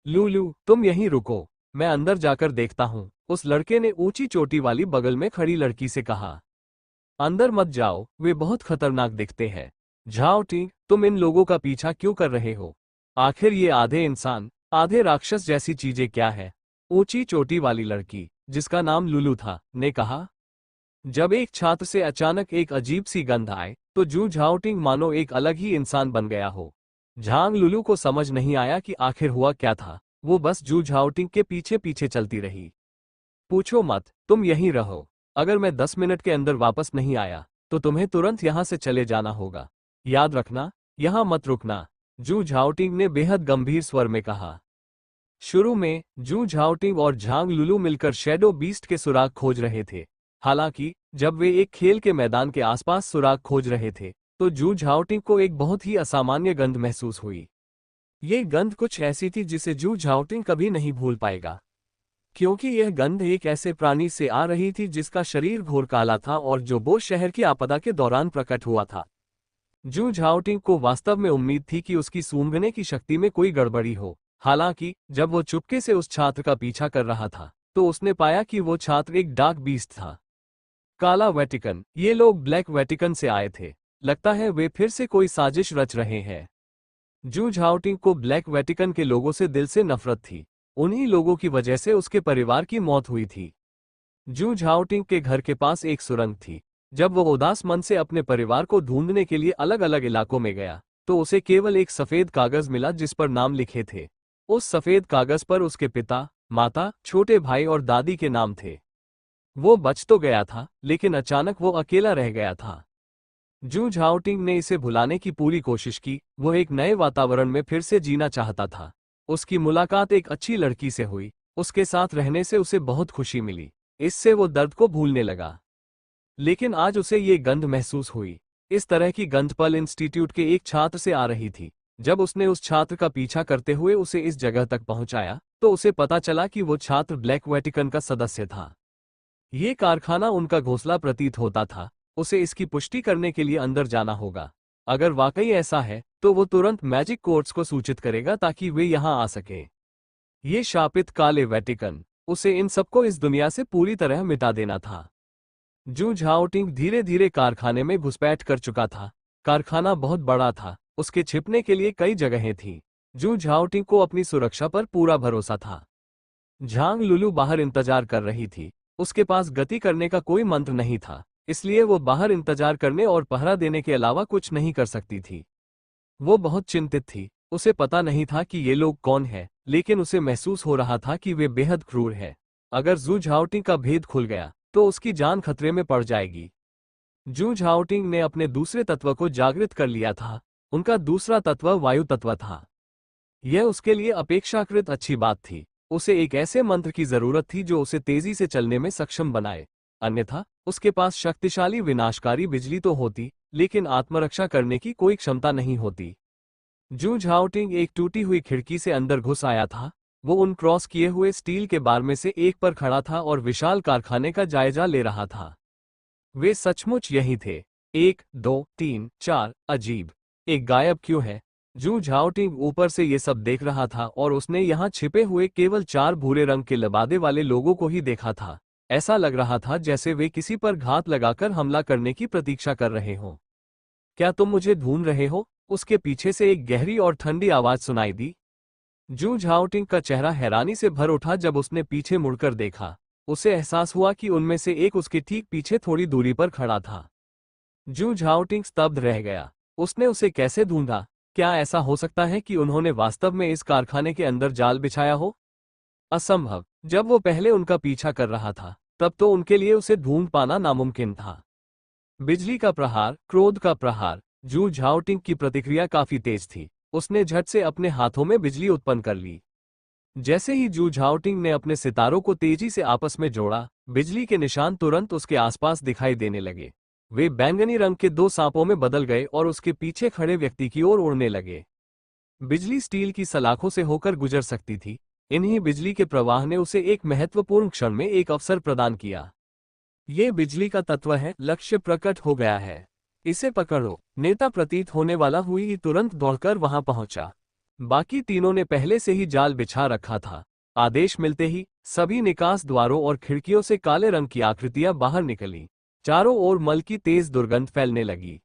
लूलू, तुम यहीं रुको, मैं अंदर जाकर देखता हूं, उस लड़के ने ऊंची चोटी वाली बगल में खड़ी लड़की से कहा। अंदर मत जाओ, वे बहुत खतरनाक दिखते हैं। झाओ टी, तुम इन लोगों का पीछा क्यों कर रहे हो? आखिर ये आधे इंसान आधे राक्षस जैसी चीजें क्या है? ऊंची चोटी वाली लड़की, जिसका नाम लुलू था, ने कहा। जब एक छात्र से अचानक एक अजीब सी गंध आए तो जू झाओटिंग मानो एक अलग ही इंसान बन गया हो। झांग लुलू को समझ नहीं आया कि आखिर हुआ क्या था। वो बस जू झाओटिंग के पीछे पीछे चलती रही। पूछो मत, तुम यहीं रहो। अगर मैं 10 मिनट के अंदर वापस नहीं आया तो तुम्हें तुरंत यहाँ से चले जाना होगा। याद रखना, यहाँ मत रुकना, जू झाओटिंग ने बेहद गंभीर स्वर में कहा। शुरू में जू झाओटिंग और झांग लुलू मिलकर शैडो बीस्ट के सुराग खोज रहे थे। हालांकि जब वे एक खेल के मैदान के आसपास सुराग खोज रहे थे तो जू झाओटिंग को एक बहुत ही असामान्य गंध महसूस हुई। ये गंध कुछ ऐसी थी जिसे जू झाओटिंग कभी नहीं भूल पाएगा, क्योंकि यह गंध एक ऐसे प्राणी से आ रही थी जिसका शरीर घोर काला था और जो बो शहर की आपदा के दौरान प्रकट हुआ था। जू झाओटिंग को वास्तव में उम्मीद थी कि उसकी सूंघने की शक्ति में कोई गड़बड़ी हो। हालांकि जब वो चुपके से उस छात्र का पीछा कर रहा था तो उसने पाया कि वो छात्र एक डार्क बीस्ट था। काला वेटिकन, ये लोग ब्लैक वेटिकन से आए थे। लगता है वे फिर से कोई साजिश रच रहे हैं। जू झाओटिंग को ब्लैक वेटिकन के लोगों से दिल से नफरत थी। उन्हीं लोगों की वजह से उसके परिवार की मौत हुई थी। जू झाओटिंग के घर के पास एक सुरंग थी। जब वो उदास मन से अपने परिवार को ढूंढने के लिए अलग अलग इलाकों में गया तो उसे केवल एक सफेद कागज मिला जिस पर नाम लिखे थे। उस सफेद कागज पर उसके पिता, माता, छोटे भाई और दादी के नाम थे। वो बच तो गया था, लेकिन अचानक वो अकेला रह गया था। जू झाओटिंग ने इसे भुलाने की पूरी कोशिश की। वो एक नए वातावरण में फिर से जीना चाहता था। उसकी मुलाकात एक अच्छी लड़की से हुई। उसके साथ रहने से उसे बहुत खुशी मिली। इससे वो दर्द को भूलने लगा। लेकिन आज उसे ये गंध महसूस हुई। इस तरह की गंध पर्ल इंस्टीट्यूट के एक छात्र से आ रही थी। जब उसने उस छात्र का पीछा करते हुए उसे इस जगह तक पहुंचाया तो उसे पता चला कि वो छात्र ब्लैक वेटिकन का सदस्य था। ये कारखाना उनका घोंसला प्रतीत होता था। उसे इसकी पुष्टि करने के लिए अंदर जाना होगा। अगर वाकई ऐसा है तो वो तुरंत मैजिक कोर्ट्स को सूचित करेगा ताकि वे यहां आ सके। ये शापित काले वेटिकन, उसे इन सबको इस दुनिया से पूरी तरह मिटा देना था। जू झाओटिंग धीरे धीरे कारखाने में घुसपैठ कर चुका था। कारखाना बहुत बड़ा था। उसके छिपने के लिए कई जगहें थीं। जू झाओटिंग को अपनी सुरक्षा पर पूरा भरोसा था। झांग लुलू बाहर इंतजार कर रही थी। उसके पास गति करने का कोई मंत्र नहीं था, इसलिए वो बाहर इंतजार करने और पहरा देने के अलावा कुछ नहीं कर सकती थी। वो बहुत चिंतित थी। उसे पता नहीं था कि ये लोग कौन हैं, लेकिन उसे महसूस हो रहा था कि वे बेहद क्रूर हैं। अगर जू झाओटिंग का भेद खुल गया तो उसकी जान खतरे में पड़ जाएगी। जू झाओटिंग ने अपने दूसरे तत्व को जागृत कर लिया था। उनका दूसरा तत्व वायु तत्व था। यह उसके लिए अपेक्षाकृत अच्छी बात थी। उसे एक ऐसे मंत्र की जरूरत थी जो उसे तेजी से चलने में सक्षम बनाए। अन्यथा उसके पास शक्तिशाली विनाशकारी बिजली तो होती, लेकिन आत्मरक्षा करने की कोई क्षमता नहीं होती। जू झाओटिंग एक टूटी हुई खिड़की से अंदर घुस आया था। वो उन क्रॉस किए हुए स्टील के बार में से एक पर खड़ा था और विशाल कारखाने का जायजा ले रहा था। वे सचमुच यही थे। 1, 2, 3, 4, अजीब। एक गायब क्यों है? जू झाओटिंग ऊपर से ये सब देख रहा था और उसने यहाँ छिपे हुए केवल 4 भूरे रंग के लबादे वाले लोगों को ही देखा था। ऐसा लग रहा था जैसे वे किसी पर घात लगाकर हमला करने की प्रतीक्षा कर रहे हों। क्या तुम मुझे ढूंढ रहे हो? उसके पीछे से एक गहरी और ठंडी आवाज सुनाई दी। जू झाओटिंग का चेहरा हैरानी से भर उठा जब उसने पीछे मुड़कर देखा। उसे एहसास हुआ कि उनमें से एक उसके ठीक पीछे थोड़ी दूरी पर खड़ा था। जू झाओटिंग स्तब्ध रह गया। उसने उसे कैसे ढूंढा? क्या ऐसा हो सकता है कि उन्होंने वास्तव में इस कारखाने के अंदर जाल बिछाया हो? असंभव। जब वो पहले उनका पीछा कर रहा था तब तो उनके लिए उसे ढूंढ पाना नामुमकिन था। बिजली का प्रहार, क्रोध का प्रहार। जू झाओटिंग की प्रतिक्रिया काफी तेज थी। उसने झट से अपने हाथों में बिजली उत्पन्न कर ली। जैसे ही जू झाओटिंग ने अपने सितारों को तेजी से आपस में जोड़ा, बिजली के निशान तुरंत उसके आसपास दिखाई देने लगे। वे बैंगनी रंग के 2 सांपों में बदल गए और उसके पीछे खड़े व्यक्ति की ओर उड़ने लगे। बिजली स्टील की सलाखों से होकर गुजर सकती थी। इन्हीं बिजली के प्रवाह ने उसे एक महत्वपूर्ण क्षण में एक अवसर प्रदान किया। ये बिजली का तत्व है। लक्ष्य प्रकट हो गया है, इसे पकड़ो। नेता प्रतीत होने वाला हुई तुरंत दौड़कर वहां पहुंचा। बाकी तीनों ने पहले से ही जाल बिछा रखा था। आदेश मिलते ही सभी निकास द्वारों और खिड़कियों से काले रंग की आकृतियां बाहर निकली। चारों ओर मल की तेज दुर्गंध फैलने लगी।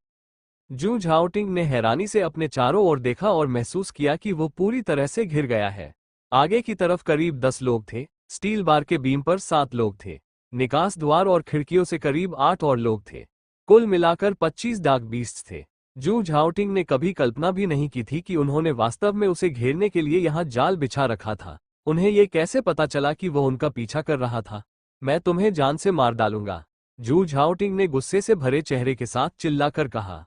जू झाओटिंग ने हैरानी से अपने चारों ओर देखा और महसूस किया कि वो पूरी तरह से घिर गया है। आगे की तरफ करीब 10 लोग थे। स्टील बार के बीम पर 7 लोग थे। निकास द्वार और खिड़कियों से करीब 8 और लोग थे। कुल मिलाकर 25 डार्क बीस्ट्स थे। जू झाओटिंग ने कभी कल्पना भी नहीं की थी कि उन्होंने वास्तव में उसे घेरने के लिए यहाँ जाल बिछा रखा था। उन्हें ये कैसे पता चला कि वो उनका पीछा कर रहा था? मैं तुम्हें जान से मार डालूंगा। जू झाओटिंग ने गुस्से से भरे चेहरे के साथ चिल्लाकर कहा।